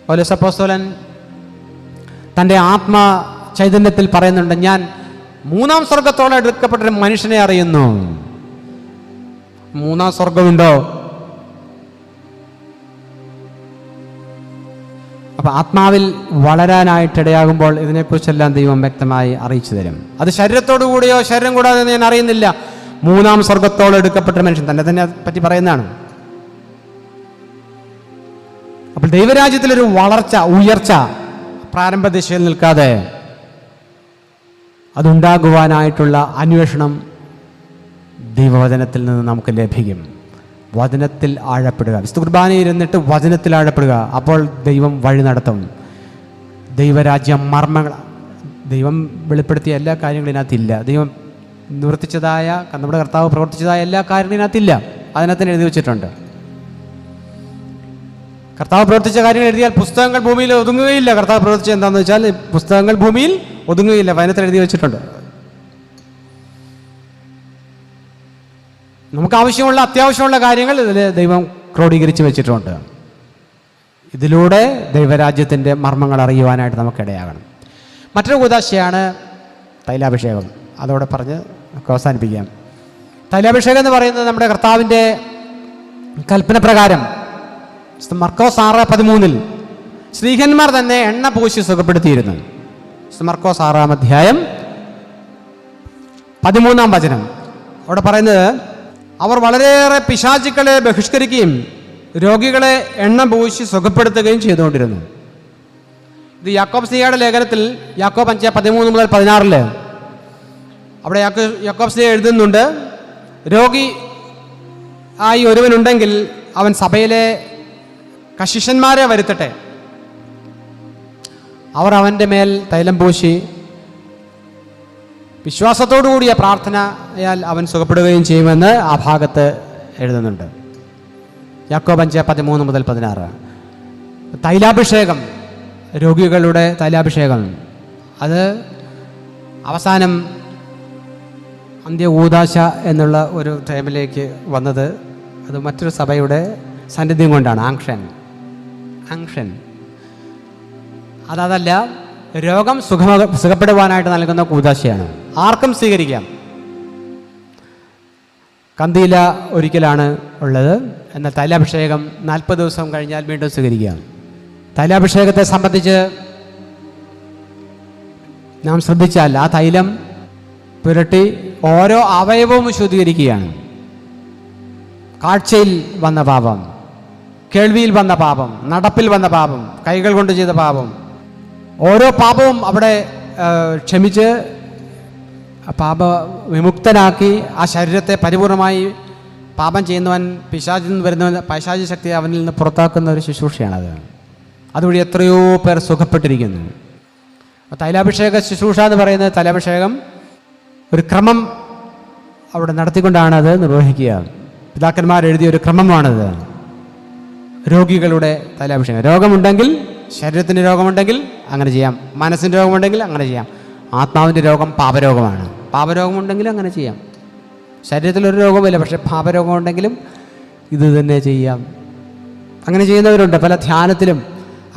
പൗലോസ് അപ്പോസ്തലൻ തൻ്റെ ആത്മ ചൈതന്യത്തിൽ പറയുന്നുണ്ട്, ഞാൻ 3-ാം സ്വർഗത്തോളം എടുക്കപ്പെട്ടൊരു മനുഷ്യനെ അറിയുന്നു. 3-ാം സ്വർഗമുണ്ടോ? അപ്പം ആത്മാവിൽ വളരാനായിട്ടിടയാകുമ്പോൾ ഇതിനെക്കുറിച്ചെല്ലാം ദൈവം വ്യക്തമായി അറിയിച്ചു തരും. അത് ശരീരത്തോടു കൂടിയോ ശരീരം കൂടാതെ ഞാൻ അറിയുന്നില്ല. 3-ാം സ്വർഗത്തോളം എടുക്കപ്പെട്ട മനുഷ്യൻ തന്നെ പറ്റി പറയുന്നതാണ്. അപ്പോൾ ദൈവരാജ്യത്തിലൊരു ഉയർച്ച പ്രാരംഭ ദിശയിൽ നിൽക്കാതെ അതുണ്ടാകുവാനായിട്ടുള്ള അന്വേഷണം ദൈവവചനത്തിൽ നിന്ന് നമുക്ക് ലഭിക്കും. വചനത്തിൽ ആഴപ്പെടുക, വിശുദ്ധ കുർബാനയിൽ ഇരുന്നിട്ട് വചനത്തിൽ ആഴപ്പെടുക. അപ്പോൾ ദൈവം വഴി നടത്തും. ദൈവരാജ്യം മർമ്മങ്ങൾ ദൈവം വെളിപ്പെടുത്തിയ എല്ലാ കാര്യങ്ങളും ഇതിനകത്തില്ല. ദൈവം നിവർത്തിച്ചതായ, നമ്മുടെ കർത്താവ് പ്രവർത്തിച്ചതായ എല്ലാ കാര്യങ്ങളും ഇതിനകത്തില്ല. അതിനകത്തിന് എഴുതി വെച്ചിട്ടുണ്ട്. കർത്താവ് പ്രവർത്തിച്ച കാര്യങ്ങൾ എഴുതിയാൽ പുസ്തകങ്ങൾ ഭൂമിയിൽ ഒതുങ്ങുകയില്ല. കർത്താവ് പ്രവർത്തിച്ച എന്താണെന്ന് വെച്ചാൽ പുസ്തകങ്ങൾ ഭൂമിയിൽ ഒതുങ്ങുകയില്ല. വചനത്തിൽ എഴുതി വെച്ചിട്ടുണ്ട്. നമുക്ക് ആവശ്യമുള്ള അത്യാവശ്യമുള്ള കാര്യങ്ങൾ ഇതിൽ ദൈവം ക്രോഡീകരിച്ച് വെച്ചിട്ടുണ്ട്. ഇതിലൂടെ ദൈവരാജ്യത്തിൻ്റെ മർമ്മങ്ങൾ അറിയുവാനായിട്ട് നമുക്കിടയാകണം. മറ്റൊരു കൂദാശയാണ് തൈലാഭിഷേകം. അതോടെ പറഞ്ഞ് നമുക്ക് അവസാനിപ്പിക്കാം. തൈലാഭിഷേകം എന്ന് പറയുന്നത് നമ്മുടെ കർത്താവിൻ്റെ കൽപ്പന പ്രകാരം മർക്കോസ് 6:13 സ്ത്രീഹന്മാർ തന്നെ എണ്ണ പൂശി സുഖപ്പെടുത്തിയിരുന്നു. മർക്കോസ് 6-ാം അധ്യായം 13-ാം വചനം. അവിടെ പറയുന്നത്, അവർ വളരെയേറെ പിശാചുക്കളെ ബഹിഷ്കരിക്കുകയും രോഗികളെ എണ്ണ പൂശി സുഖപ്പെടുത്തുകയും ചെയ്തുകൊണ്ടിരുന്നു. ഇത് യാക്കോബ് സ്ലീഹയുടെ ലേഖനത്തിൽ യാക്കോബ് 5:13-16 അവിടെ യാക്കോബ് സ്ലീഹ എഴുതുന്നുണ്ട്, രോഗി ആയി ഒരുവനുണ്ടെങ്കിൽ അവൻ സഭയിലെ കശിഷന്മാരെ വരുത്തട്ടെ, അവർ അവൻ്റെ മേൽ തൈലം പൂശി വിശ്വാസത്തോടു കൂടിയ പ്രാർത്ഥനയാൽ അവൻ സുഖപ്പെടുകയും ചെയ്യുമെന്ന് ആ ഭാഗത്ത് എഴുതുന്നുണ്ട്. യാക്കോബ് 5:13-16. തൈലാഭിഷേകം, രോഗികളുടെ തൈലാഭിഷേകം, അത് അവസാനം അന്ത്യ കൂദാശ എന്നുള്ള ഒരു ടൈമിലേക്ക് വന്നത് അത് മറ്റൊരു സഭയുടെ സാന്നിധ്യം കൊണ്ടാണ്. ആങ്ഷൻ അതല്ല, രോഗം സുഖപ്പെടുവാനായിട്ട് നൽകുന്ന കൂദാശയാണ്. ആർക്കും സ്വീകരിക്കാം. കന്തിയില ഒരിക്കലാണ് ഉള്ളത്. എന്നാൽ തൈലാഭിഷേകം 40 ദിവസം കഴിഞ്ഞാൽ വീണ്ടും സ്വീകരിക്കാം. തൈലാഭിഷേകത്തെ സംബന്ധിച്ച് നാം ശ്രദ്ധിച്ചാൽ ആ തൈലം പുരട്ടി ഓരോ അവയവവും ശുദ്ധീകരിക്കുകയാണ്. കാഴ്ചയിൽ വന്ന പാപം, കേൾവിയിൽ വന്ന പാപം, നടപ്പിൽ വന്ന പാപം, കൈകൾ കൊണ്ട് ചെയ്ത പാപം, ഓരോ പാപവും അവിടെ ക്ഷമിച്ച് പാപ വിമുക്തനാക്കി ആ ശരീരത്തെ പരിപൂർണമായി പാപം ചെയ്യുന്നവൻ, പിശാചിൽ നിന്ന് വരുന്നവൻ, പൈശാചി ശക്തി അവനിൽ നിന്ന് പുറത്താക്കുന്ന ഒരു ശുശ്രൂഷയാണത്. അതുവഴി എത്രയോ പേർ സുഖപ്പെട്ടിരിക്കുന്നു. തൈലാഭിഷേക ശുശ്രൂഷ എന്ന് പറയുന്നത്, തൈലാഭിഷേകം ഒരു ക്രമം അവിടെ നടത്തിക്കൊണ്ടാണ് അത് നിർവഹിക്കുക. പിതാക്കന്മാർ എഴുതിയ ഒരു ക്രമമാണത്. രോഗികളുടെ തൈലാഭിഷേകം, രോഗമുണ്ടെങ്കിൽ, ശരീരത്തിൻ്റെ രോഗമുണ്ടെങ്കിൽ അങ്ങനെ ചെയ്യാം, മനസ്സിൻ്റെ രോഗമുണ്ടെങ്കിൽ അങ്ങനെ ചെയ്യാം. ആത്മാവിൻ്റെ രോഗം പാപരോഗമാണ്. പാപരോഗമുണ്ടെങ്കിലും അങ്ങനെ ചെയ്യാം. ശരീരത്തിലൊരു രോഗമില്ല, പക്ഷേ പാപരോഗമുണ്ടെങ്കിലും ഇത് തന്നെ ചെയ്യാം. അങ്ങനെ ചെയ്യുന്നവരുണ്ട്. പല ധ്യാനത്തിലും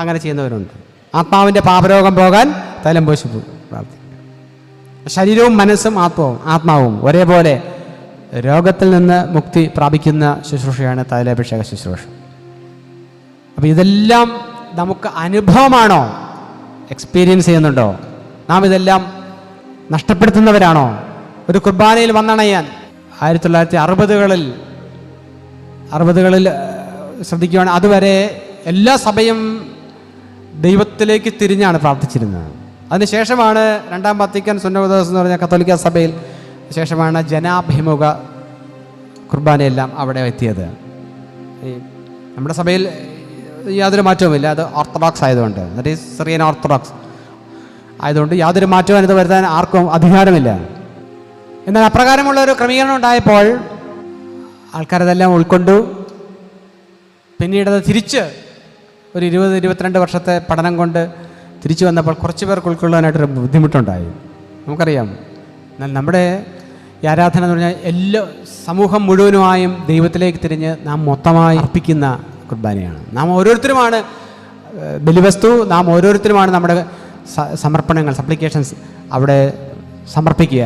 അങ്ങനെ ചെയ്യുന്നവരുണ്ട്. ആത്മാവിൻ്റെ പാപരോഗം പോകാൻ തൈലം പൂശി പ്രാർത്ഥിക്കും. ശരീരവും മനസ്സും ആത്മാവും ഒരേപോലെ രോഗത്തിൽ നിന്ന് മുക്തി പ്രാപിക്കുന്ന ശുശ്രൂഷയാണ് തൈലാഭിഷേക ശുശ്രൂഷ. അപ്പോൾ ഇതെല്ലാം നമുക്ക് അനുഭവമാണോ? എക്സ്പീരിയൻസ് ചെയ്യുന്നുണ്ടോ? നാം ഇതെല്ലാം നഷ്ടപ്പെടുത്തുന്നവരാണോ? ഒരു കുർബാനയിൽ വന്നണയാൻ 1960കളിൽ ശ്രദ്ധിക്കുകയാണ്. അതുവരെ എല്ലാ സഭയും ദൈവത്തിലേക്ക് തിരിഞ്ഞാണ് പ്രാർത്ഥിച്ചിരുന്നത്. അതിനുശേഷമാണ് രണ്ടാം വത്തിക്കാൻ സുന്നതോസ് എന്ന് പറഞ്ഞ കത്തോലിക്ക സഭയിൽ ശേഷമാണ് ജനാഭിമുഖ കുർബാനയെല്ലാം അവിടെ എത്തിയത്. നമ്മുടെ സഭയിൽ യാതൊരു മാറ്റവുമില്ല. അത് ഓർത്തഡോക്സ് ആയതുകൊണ്ട്, ദാറ്റ് ഈസ് സിറിയൻ ഓർത്തഡോക്സ് ആയതുകൊണ്ട് യാതൊരു മാറ്റവും അതിന് വരുത്താൻ ആർക്കും അധികാരമില്ല. എന്നാൽ അപ്രകാരമുള്ള ഒരു ക്രമീകരണം ഉണ്ടായപ്പോൾ ആൾക്കാരതെല്ലാം ഉൾക്കൊണ്ടു. പിന്നീടത് തിരിച്ച് ഒരു 20-22 വർഷത്തെ പഠനം കൊണ്ട് തിരിച്ചു വന്നപ്പോൾ കുറച്ച് പേർക്ക് ഉൾക്കൊള്ളാനായിട്ടൊരു ബുദ്ധിമുട്ടുണ്ടായി. നമുക്കറിയാം. എന്നാൽ നമ്മുടെ ഈ ആരാധന എന്ന് പറഞ്ഞാൽ എല്ലാ സമൂഹം മുഴുവനുമായും ദൈവത്തിലേക്ക് തിരിഞ്ഞ് നാം മൊത്തമായി അർപ്പിക്കുന്ന കുർബാനയാണ്. നാം ഓരോരുത്തരുമാണ് ബലിവസ്തു, നാം ഓരോരുത്തരുമാണ് നമ്മുടെ സമർപ്പണങ്ങൾ, സപ്ലിക്കേഷൻസ് അവിടെ സമർപ്പിക്കുക.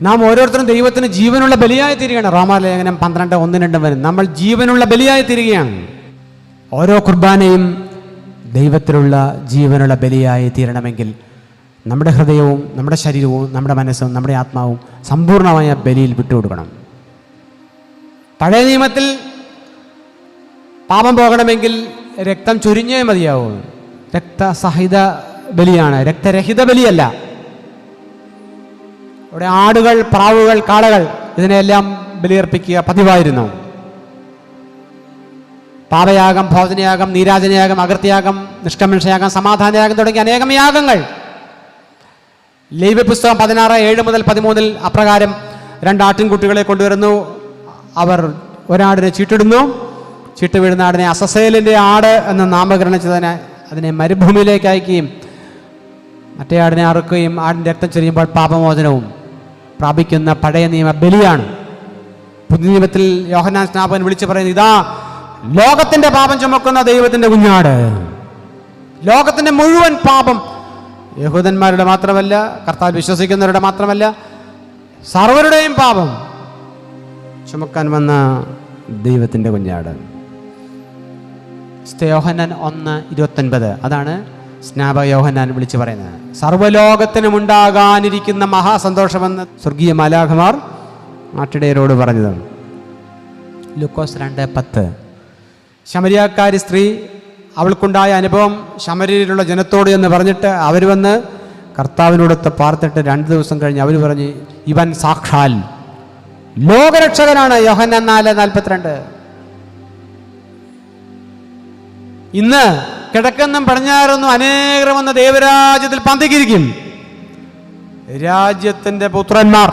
നാം ഓരോരുത്തരും ദൈവത്തിന് ജീവനുള്ള ബലിയായി തീരുകയാണ്. റോമാലേഖനം 12:1-2 വരും. നമ്മൾ ജീവനുള്ള ബലിയായി തീരുകയാണ്. ഓരോ കുർബാനയും ദൈവത്തിലുള്ള ജീവനുള്ള ബലിയായി തീരണമെങ്കിൽ നമ്മുടെ ഹൃദയവും നമ്മുടെ ശരീരവും നമ്മുടെ മനസ്സും നമ്മുടെ ആത്മാവും സമ്പൂർണമായ ബലിയിൽ വിട്ടുകൊടുക്കണം. പഴയ നിയമത്തിൽ പാപം പോകണമെങ്കിൽ രക്തം ചൊരിഞ്ഞേ മതിയാവും. രക്തസഹിത ബലിയാണ്, രക്തരഹിത ബലിയല്ല. ഇവിടെ ആടുകൾ, പ്രാവുകൾ, കാളകൾ ഇതിനെല്ലാം ബലിയർപ്പിക്കുക പതിവായിരുന്നു. പാപയാഗം, ഭോജനയാഗം, നീരാജനയാഗം, അകൃത്യയാഗം, നിഷ്കമൻഷയാഗം, സമാധാനയാഗം തുടങ്ങിയ അനേകം യാഗങ്ങൾ. ലേവ്യ പുസ്തകം 16:7-13 അപ്രകാരം 2 ആട്ടിൻകുട്ടികളെ കൊണ്ടുവരുന്നു. അവർ ഒരാടിനെ ചീട്ടിടുന്നു. ചീട്ട് വീഴുന്ന ആടിനെ അസസേലിൻ്റെ ആട് എന്ന് നാമകരണം ചെയ്തതിനെ അതിനെ മരുഭൂമിയിലേക്ക് അയക്കുകയും മറ്റേ ആടിനെ അറുക്കുകയും ആടിൻ്റെ രക്തം ചൊരിയുമ്പോൾ പാപമോചനവും പ്രാപിക്കുന്ന പഴയ നിയമ ബലിയാണ്. പുതിയ നിയമത്തിൽ യോഹന്നാൻ സ്നാപകൻ വിളിച്ചു പറയുന്നത്, ഇതാ ലോകത്തിൻ്റെ പാപം ചുമക്കുന്ന ദൈവത്തിൻ്റെ കുഞ്ഞാട്. ലോകത്തിൻ്റെ മുഴുവൻ പാപം, യഹൂദന്മാരുടെ മാത്രമല്ല, കർത്താവിൽ വിശ്വസിക്കുന്നവരുടെ മാത്രമല്ല, സർവരുടെയും പാപം ചുമക്കാൻ വന്ന ദൈവത്തിൻ്റെ കുഞ്ഞാട്. യോഹന്നാൻ 1:29 അതാണ് സ്നാപക യോഹന്നാൻ വിളിച്ചു പറയുന്നത്. സർവ്വലോകത്തിനും ഉണ്ടാകാനിരിക്കുന്ന മഹാസന്തോഷമെന്ന് സ്വർഗീയ മാലാഖമാർ ആട്ടിടയരോട് പറഞ്ഞത്. ലൂക്കോസ് 2:10. ശമരിയാക്കാരി സ്ത്രീ, അവൾക്കുണ്ടായ അനുഭവം ശമര്യയിലുള്ള ജനത്തോട് എന്ന് പറഞ്ഞിട്ട് അവർ വന്ന് കർത്താവിനോടൊത്ത് പാർത്തിട്ട് 2 ദിവസം കഴിഞ്ഞ് അവർ പറഞ്ഞ്, ഇവൻ സാക്ഷാൽ ലോകരക്ഷകനാണ്. യോഹന്നാൻ 4:42. ഇന്ന് കിഴക്കെന്നും പടിഞ്ഞാറെന്നും അനേകം വന്ന ദൈവരാജ്യത്തിൽ പന്തിക്കിരിക്കും. രാജ്യത്തിൻ്റെ പുത്രന്മാർ,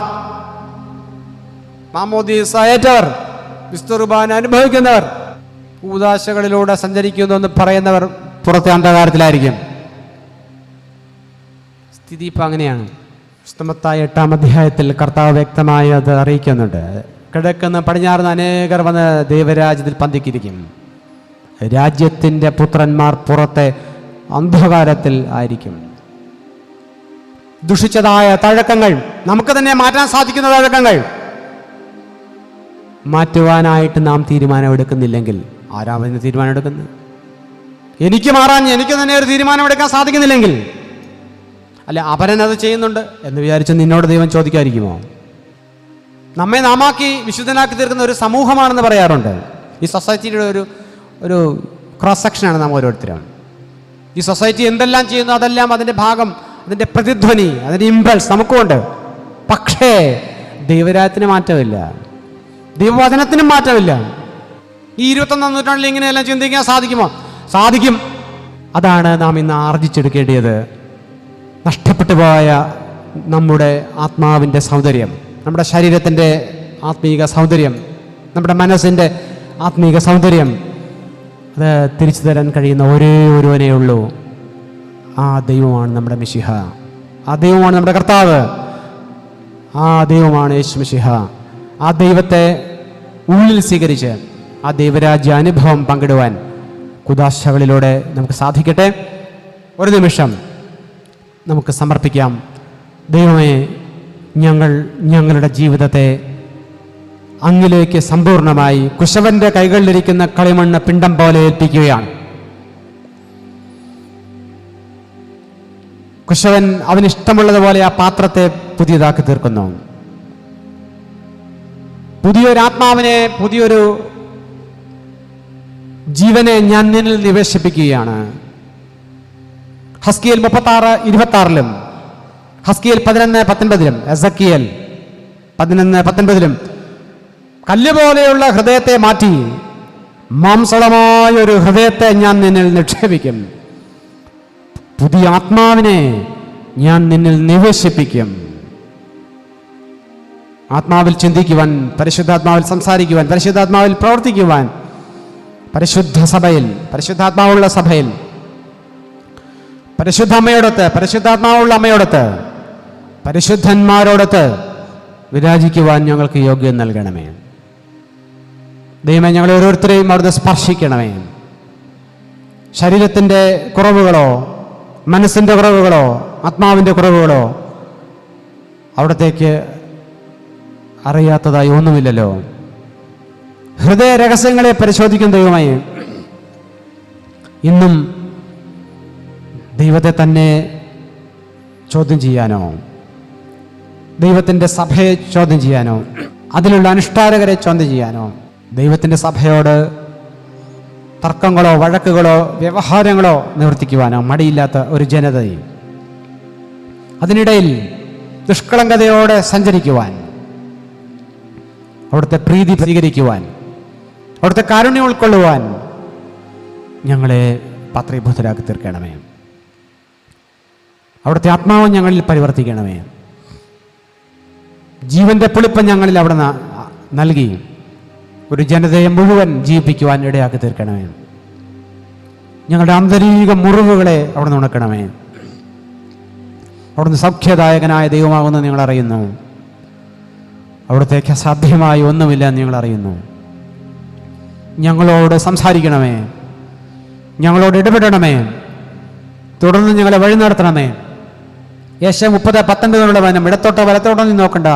മാമോദീസ ഏറ്റവർ, വിസ്തുർബാന അനുഭവിക്കുന്നവർ, കൂദാശകളിലൂടെ സഞ്ചരിക്കുന്നു എന്ന് പറയുന്നവർ പുറത്തെ അന്ധകാരത്തിലായിരിക്കും. സ്ഥിതി ഇപ്പം അങ്ങനെയാണ്. മത്തായി 8-ാം അധ്യായത്തിൽ കർത്താവ് വ്യക്തമായി അത് അറിയിക്കുന്നുണ്ട്. കിഴക്കുന്ന പടിഞ്ഞാറുന്ന അനേകർ വന്ന് ദൈവരാജ്യത്തിൽ പന്തിക്കിരിക്കും. രാജ്യത്തിൻ്റെ പുത്രന്മാർ പുറത്തെ അന്ധകാരത്തിൽ ആയിരിക്കും. ദുഷിച്ചതായ തഴക്കങ്ങൾ, നമുക്ക് തന്നെ മാറ്റാൻ സാധിക്കുന്ന തഴക്കങ്ങൾ മാറ്റുവാനായിട്ട് നാം തീരുമാനമെടുക്കുന്നില്ലെങ്കിൽ ആരാമതിന് തീരുമാനമെടുക്കുന്നത്? എനിക്ക് മാറാൻ എനിക്ക് തന്നെ ഒരു തീരുമാനമെടുക്കാൻ സാധിക്കുന്നില്ലെങ്കിൽ, അല്ല അപരനത് ചെയ്യുന്നുണ്ട് എന്ന് വിചാരിച്ച് നിന്നോട് ദൈവം ചോദിക്കാതിരിക്കുമോ? നമ്മെ നാമാക്കി വിശുദ്ധനാക്കി തീർക്കുന്ന ഒരു സമൂഹമാണെന്ന് പറയാറുണ്ട്. ഈ സൊസൈറ്റിയുടെ ഒരു ക്രോസ് സെക്ഷനാണ് നാം ഓരോരുത്തരും. ഈ സൊസൈറ്റി എന്തെല്ലാം ചെയ്യുന്നു അതെല്ലാം അതിൻ്റെ ഭാഗം, അതിൻ്റെ പ്രതിധ്വനി, അതിൻ്റെ ഇമ്പൾസ് നമുക്കുമുണ്ട്. പക്ഷേ ദൈവരാജ്യത്തിന് മാറ്റമില്ല, ദൈവവചനത്തിനും മാറ്റമില്ല. ഈ 21-ാം നൂറ്റാണ്ടിൽ ഇങ്ങനെയെല്ലാം ചിന്തിക്കാൻ സാധിക്കുമോ? സാധിക്കും. അതാണ് നാം ഇന്ന് ആർജിച്ചെടുക്കേണ്ടത്. നഷ്ടപ്പെട്ടു പോയ നമ്മുടെ ആത്മാവിൻ്റെ സൗന്ദര്യം, നമ്മുടെ ശരീരത്തിൻ്റെ ആത്മീക സൗന്ദര്യം, നമ്മുടെ മനസ്സിൻ്റെ ആത്മീക സൗന്ദര്യം, അത് തിരിച്ചു തരാൻ കഴിയുന്ന ഒരേ ഒരുവനേ ഉള്ളൂ. ആ ദൈവമാണ് നമ്മുടെ മിശിഹ, ആ ദൈവമാണ് നമ്മുടെ കർത്താവ്, ആ ദൈവമാണ് യേശു മിശിഹ. ആ ദൈവത്തെ ഉള്ളിൽ സ്വീകരിച്ച് ആ ദൈവരാജ്യ അനുഭവം പങ്കിടുവാൻ കുദാശകളിലൂടെ നമുക്ക് സാധിക്കട്ടെ. ഒരു നിമിഷം നമുക്ക് സമർപ്പിക്കാം. ദൈവമേ, ഞങ്ങളുടെ ജീവിതത്തെ അങ്ങിലേക്ക് സമ്പൂർണമായി കുശവന്റെ കൈകളിലിരിക്കുന്ന കളിമണ്ണ് പിണ്ടം പോലെ ഏൽപ്പിക്കുകയാണ്. കുശവൻ അവനിഷ്ടമുള്ളതുപോലെ ആ പാത്രത്തെ പുതിയതാക്കി തീർക്കുന്നു. പുതിയൊരാത്മാവിനെ, പുതിയൊരു ജീവനെ ഞാൻ നിന്നിൽ നിവേശിപ്പിക്കുകയാണ്. ഹസ്കിയേൽ 36:26 ഹസ്കിയേൽ 11:19 എസക്കിയേൽ 11:19 കല്ല് പോലെയുള്ള ഹൃദയത്തെ മാറ്റി മാംസളമായൊരു ഹൃദയത്തെ ഞാൻ നിന്നിൽ നിക്ഷേപിക്കും. പുതിയ ആത്മാവിനെ ഞാൻ നിന്നിൽ നിവേശിപ്പിക്കും. ആത്മാവിൽ ചിന്തിക്കുവാൻ, പരിശുദ്ധാത്മാവിൽ സംസാരിക്കുവാൻ, പരിശുദ്ധാത്മാവിൽ പ്രവർത്തിക്കുവാൻ, പരിശുദ്ധ സഭയിൽ, പരിശുദ്ധാത്മാവുള്ള സഭയിൽ, പരിശുദ്ധ അമ്മയോടൊത്ത്, പരിശുദ്ധാത്മാവുള്ള അമ്മയോടൊത്ത്, പരിശുദ്ധന്മാരോടൊത്ത് വിരാജിക്കുവാൻ ഞങ്ങൾക്ക് യോഗ്യം നൽകണമേ. ദൈവമേ, ഞങ്ങൾ ഓരോരുത്തരെയും അവിടുന്ന് സ്പർശിക്കണമേ. ശരീരത്തിൻ്റെ കുറവുകളോ, മനസ്സിൻ്റെ കുറവുകളോ, ആത്മാവിൻ്റെ കുറവുകളോ അവിടത്തേക്ക് അറിയാത്തതായി ഒന്നുമില്ലല്ലോ. ഹൃദയ രഹസ്യങ്ങളെ പരിശോധിക്കുന്ന ദൈവമായി ഇന്നും ദൈവത്തെ തന്നെ ചോദ്യം ചെയ്യാനോ, ദൈവത്തിൻ്റെ സഭയെ ചോദ്യം ചെയ്യാനോ, അതിലുള്ള അനുഷ്ഠാനകരെ ചോദ്യം ചെയ്യാനോ, ദൈവത്തിൻ്റെ സഭയോട് തർക്കങ്ങളോ വഴക്കുകളോ വ്യവഹാരങ്ങളോ നിവർത്തിക്കുവാനോ മടിയില്ലാത്ത ഒരു ജനതയും, അതിനിടയിൽ നിഷ്കളങ്കതയോടെ സഞ്ചരിക്കുവാൻ, അവിടുത്തെ പ്രീതി സ്വീകരിക്കുവാൻ, അവിടുത്തെ കാരുണ്യം ഉൾക്കൊള്ളുവാൻ ഞങ്ങളെ പാത്രീഭൂതരാക്കി തീർക്കണമേ. അവിടുത്തെ ആത്മാവ് ഞങ്ങളിൽ പരിവർത്തിക്കണമേ. ജീവന്റെ പുളിപ്പ് ഞങ്ങളിൽ അവിടെ നൽകി ഒരു ജനതയെ മുഴുവൻ ജീവിപ്പിക്കുവാൻ ഇടയാക്കി തീർക്കണമേ. ഞങ്ങളുടെ ആന്തരിക മുറിവുകളെ അവിടെ നിന്ന് ഉണക്കണമേ. അവിടുന്ന് സൗഖ്യദായകനായ ദൈവമാകുന്നു നിങ്ങൾ അറിയുന്നു. അവിടത്തേക്ക് അസാധ്യമായി ഒന്നുമില്ല എന്ന് ഞങ്ങൾ അറിയുന്നു. ഞങ്ങളോട് സംസാരിക്കണമേ, ഞങ്ങളോട് ഇടപെടണമേ, തുടർന്ന് ഞങ്ങളെ വഴി നടത്തണമേ. യേശയ്യാ 30:19 വചനം, ഇടത്തോട്ടോ വലത്തോട്ടോ നീ നോക്കണ്ട,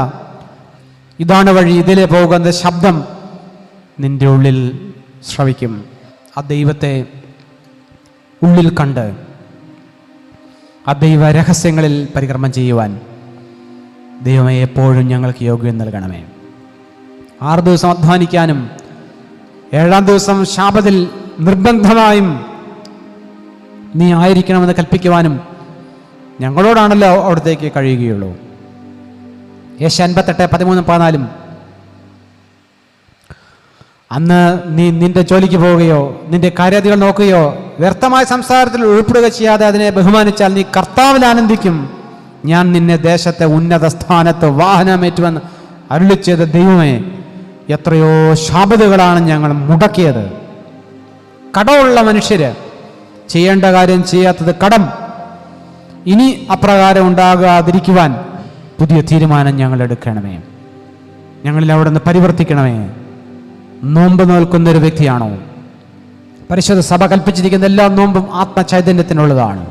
ഇതാണ് വഴി, ഇതിലേ പോകുന്ന ശബ്ദം നിന്റെ ഉള്ളിൽ ശ്രവിക്കും. ആ ദൈവത്തെ ഉള്ളിൽ കണ്ട് ആ ദൈവ രഹസ്യങ്ങളിൽ പരികർമ്മം ചെയ്യുവാൻ ദൈവമേ എപ്പോഴും ഞങ്ങൾക്ക് യോഗ്യം നൽകണമേ. 6 ദിവസം അധ്വാനിക്കാനും 7-ാം ദിവസം ശാബത്തിൽ നിർബന്ധമായും നീ ആയിരിക്കണമെന്ന് കൽപ്പിക്കുവാനും ഞങ്ങളോടാണല്ലോ അവിടത്തേക്ക് കഴിയുകയുള്ളൂ. യേശയ്യാ 58:13-14 അന്ന് നീ നിന്റെ ജോലിക്ക് പോവുകയോ നിന്റെ കാര്യാദികൾ നോക്കുകയോ വ്യർത്ഥമായ സംസാരത്തിൽ ഉൾപ്പെടുക ചെയ്യാതെ അതിനെ ബഹുമാനിച്ചാൽ നീ കർത്താവിൽ ആനന്ദിക്കും. ഞാൻ നിന്നെ ദേശത്തെ ഉന്നത സ്ഥാനത്ത് വാഹനമേറ്റുവെന്ന് അരുളിച്ചെയ്ത ദൈവമേ, എത്രയോ ശാബത്തുകളാണ് ഞങ്ങൾ മുടക്കിയത്. കടമുള്ള മനുഷ്യര് ചെയ്യേണ്ട കാര്യം ചെയ്യാത്തത് കടം. ഇനി അപ്രകാരം ഉണ്ടാകാതിരിക്കുവാൻ പുതിയ തീരുമാനം ഞങ്ങൾ എടുക്കണമേ. ഞങ്ങളിൽ അവിടുന്ന് പരിവർത്തിക്കണമേ. നോമ്പ് നോൽക്കുന്നൊരു വ്യക്തിയാണോ? പരിശുദ്ധ സഭ കൽപ്പിച്ചിരിക്കുന്ന എല്ലാ നോമ്പും ആത്മചൈതന്യത്തിനുള്ളതാണ്.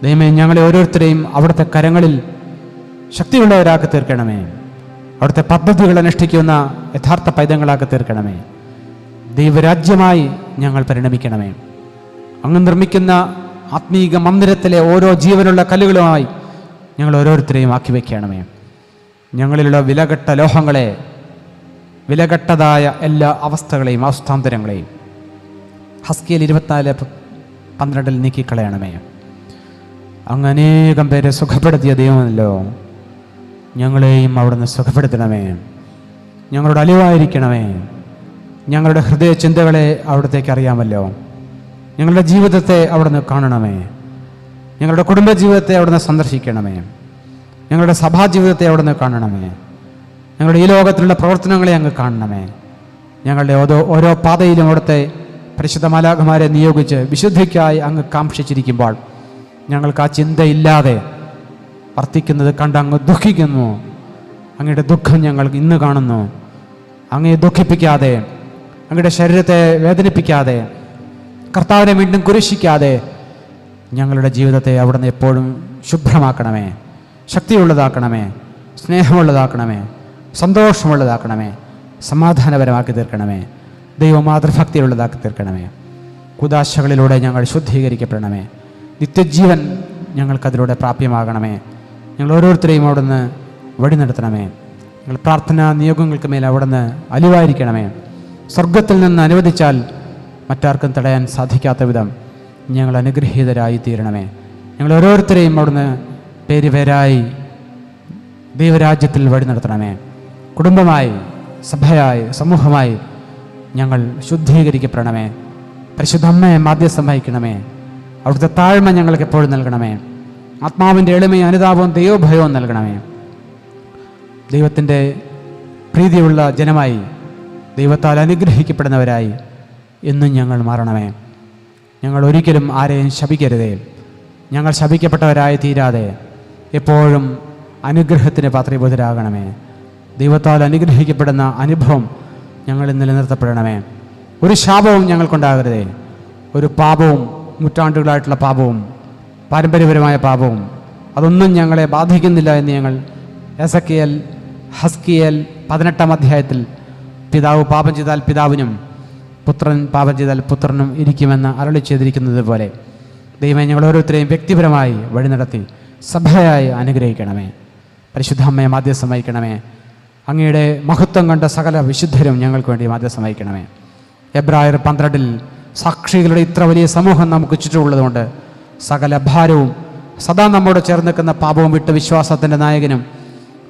ദൈവമേ, ഞങ്ങളെ ഓരോരുത്തരെയും അവിടുത്തെ കരങ്ങളിൽ ശക്തിയുള്ളവരാക്കി തീർക്കണമേ. അവിടുത്തെ പദ്ധതികൾ അനുഷ്ഠിക്കുന്ന യഥാർത്ഥ പൈതങ്ങളാക്കി തീർക്കണമേ. ദൈവരാജ്യമായി ഞങ്ങൾ പരിണമിക്കണമേ. അങ്ങ് നിർമ്മിക്കുന്ന ആത്മീക മന്ദിരത്തിലെ ഓരോ ജീവനുള്ള കല്ലുകളുമായി ഞങ്ങൾ ഓരോരുത്തരെയും ആക്കി വയ്ക്കണമേ. ഞങ്ങളിലുള്ള വിലകെട്ട ലോഹങ്ങളെ, വിലകെട്ടതായ എല്ലാ അവസ്ഥകളെയും അവസ്ഥാന്തരങ്ങളെയും ഹസ്കിയേൽ 24:12 നീക്കിക്കളയണമേ. അങ്ങ് അനേകം പേരെ സുഖപ്പെടുത്തിയ ദൈവമല്ലോ, ഞങ്ങളെയും അവിടുന്ന് സുഖപ്പെടുത്തണമേ. ഞങ്ങളോട് അലിവായിരിക്കണമേ. ഞങ്ങളുടെ ഹൃദയ ചിന്തകളെ അവിടത്തേക്ക് അറിയാമല്ലോ. ഞങ്ങളുടെ ജീവിതത്തെ അവിടുന്ന് കാണണമേ. ഞങ്ങളുടെ കുടുംബജീവിതത്തെ അവിടുന്ന് സന്ദർശിക്കണമേ. ഞങ്ങളുടെ സഭാജീവിതത്തെ അവിടുന്ന് കാണണമേ. ഞങ്ങളുടെ ഈ ലോകത്തിലുള്ള പ്രവർത്തനങ്ങളെ അങ്ങ് കാണണമേ. ഞങ്ങളുടെ ഓരോ പാതയിലും അവിടുത്തെ പരിശുദ്ധ മാലാഖമാരെ നിയോഗിച്ച് വിശുദ്ധിക്കായി അങ്ങ് കാംക്ഷിച്ചിരിക്കുമ്പോൾ ഞങ്ങൾക്ക് ആ ചിന്തയില്ലാതെ വർത്തിക്കുന്നത് കണ്ട് അങ്ങ് ദുഃഖിക്കുന്നു. അങ്ങയുടെ ദുഃഖം ഞങ്ങൾ ഇന്ന് കാണുന്നു. അങ്ങയെ ദുഃഖിപ്പിക്കാതെ, അങ്ങയുടെ ശരീരത്തെ വേദനിപ്പിക്കാതെ, കർത്താവിനെ വീണ്ടും കുരിശിക്കാതെ ഞങ്ങളുടെ ജീവിതത്തെ അവിടുന്ന് എപ്പോഴും ശുഭ്രമാക്കണമേ, ശക്തിയുള്ളതാക്കണമേ, സ്നേഹമുള്ളതാക്കണമേ, സന്തോഷമുള്ളതാക്കണമേ, സമാധാനപരമാക്കി തീർക്കണമേ, ദൈവമാതൃഭക്തിയുള്ളതാക്കി തീർക്കണമേ. കുദാശകളിലൂടെ ഞങ്ങൾ ശുദ്ധീകരിക്കപ്പെടണമേ. നിത്യജീവൻ ഞങ്ങൾക്കതിലൂടെ പ്രാപ്യമാകണമേ. ഞങ്ങൾ ഓരോരുത്തരെയും അവിടുന്ന് വഴി നടത്തണമേ. ഞങ്ങൾ പ്രാർത്ഥനാ നിയോഗങ്ങൾക്ക് മേൽ അവിടുന്ന് അലിവായിരിക്കണമേ. സ്വർഗത്തിൽ നിന്ന് അനുവദിച്ചാൽ മറ്റാർക്കും തടയാൻ സാധിക്കാത്ത വിധം ഞങ്ങൾ അനുഗ്രഹീതരായി തീരണമേ. ഞങ്ങൾ ഓരോരുത്തരെയും അവിടുന്ന് പേരുപേരായി ദൈവരാജ്യത്തിൽ വഴി നടത്തണമേ. കുടുംബമായി, സഭയായി, സമൂഹമായി ഞങ്ങൾ ശുദ്ധീകരിക്കപ്പെടണമേ. പരിശുദ്ധ അമ്മയെ മാധ്യസ്ഥം വഹിക്കണമേ. അവിടുത്തെ താഴ്മ ഞങ്ങൾക്ക് എപ്പോഴും നൽകണമേ. ആത്മാവിൻ്റെ എളിമയും അനുതാപവും ദൈവഭയവും നൽകണമേ. ദൈവത്തിൻ്റെ പ്രീതിയുള്ള ജനമായി, ദൈവത്താൽ അനുഗ്രഹിക്കപ്പെടുന്നവരായി എന്നും ഞങ്ങൾ മാറണമേ. ഞങ്ങൾ ഒരിക്കലും ആരെയും ശപിക്കരുതേ. ഞങ്ങൾ ശപിക്കപ്പെട്ടവരായി തീരാതെ എപ്പോഴും അനുഗ്രഹത്തിന് പാത്രീഭൂതരാകണമേ. ദൈവത്താൽ അനുഗ്രഹിക്കപ്പെടുന്ന അനുഭവം ഞങ്ങളിൽ നിലനിർത്തപ്പെടണമേ. ഒരു ശാപവും ഞങ്ങൾക്കുണ്ടാകരുതേ. ഒരു പാപവും, നൂറ്റാണ്ടുകളായിട്ടുള്ള പാപവും, പാരമ്പര്യപരമായ പാപവും അതൊന്നും ഞങ്ങളെ ബാധിക്കുന്നില്ല എന്ന് ഞങ്ങൾ ഹസ്കിയേൽ 18-ാം അധ്യായത്തിൽ പിതാവ് പാപം ചെയ്താൽ പിതാവിനും പുത്രൻ പാപം ചെയ്താൽ പുത്രനും ഇരിക്കുമെന്ന് അരുളി ചെയ്തിരിക്കുന്നത് പോലെ ദൈവമേ, ഞങ്ങൾ ഓരോരുത്തരെയും വ്യക്തിപരമായി വഴി നടത്തി സഭയായി അനുഗ്രഹിക്കണമേ. പരിശുദ്ധ അമ്മയെ മാധ്യസ്ഥം വഹിക്കണമേ. അങ്ങയുടെ മഹത്വം കണ്ട സകല വിശുദ്ധരും ഞങ്ങൾക്ക് വേണ്ടി മാധ്യസ്ഥം വഹിക്കണമേ. എബ്രായർ 12 സാക്ഷികളുടെ ഇത്ര വലിയ സമൂഹം നമുക്ക് ചുറ്റുമുള്ളതുകൊണ്ട് സകല ഭാരവും സദാ നമ്മോട് ചേർന്ന് നിൽക്കുന്ന പാപവും വിട്ട് വിശ്വാസത്തിൻ്റെ നായകനും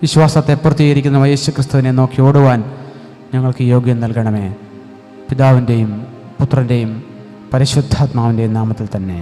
വിശ്വാസത്തെ പൂർത്തീകരിക്കുന്ന യേശു ക്രിസ്തുവിനെ നോക്കി ഓടുവാൻ ഞങ്ങൾക്ക് യോഗ്യം നൽകണമേ. പിതാവിൻ്റെയും പുത്രൻ്റെയും പരിശുദ്ധാത്മാവിൻ്റെയും നാമത്തിൽ തന്നെ.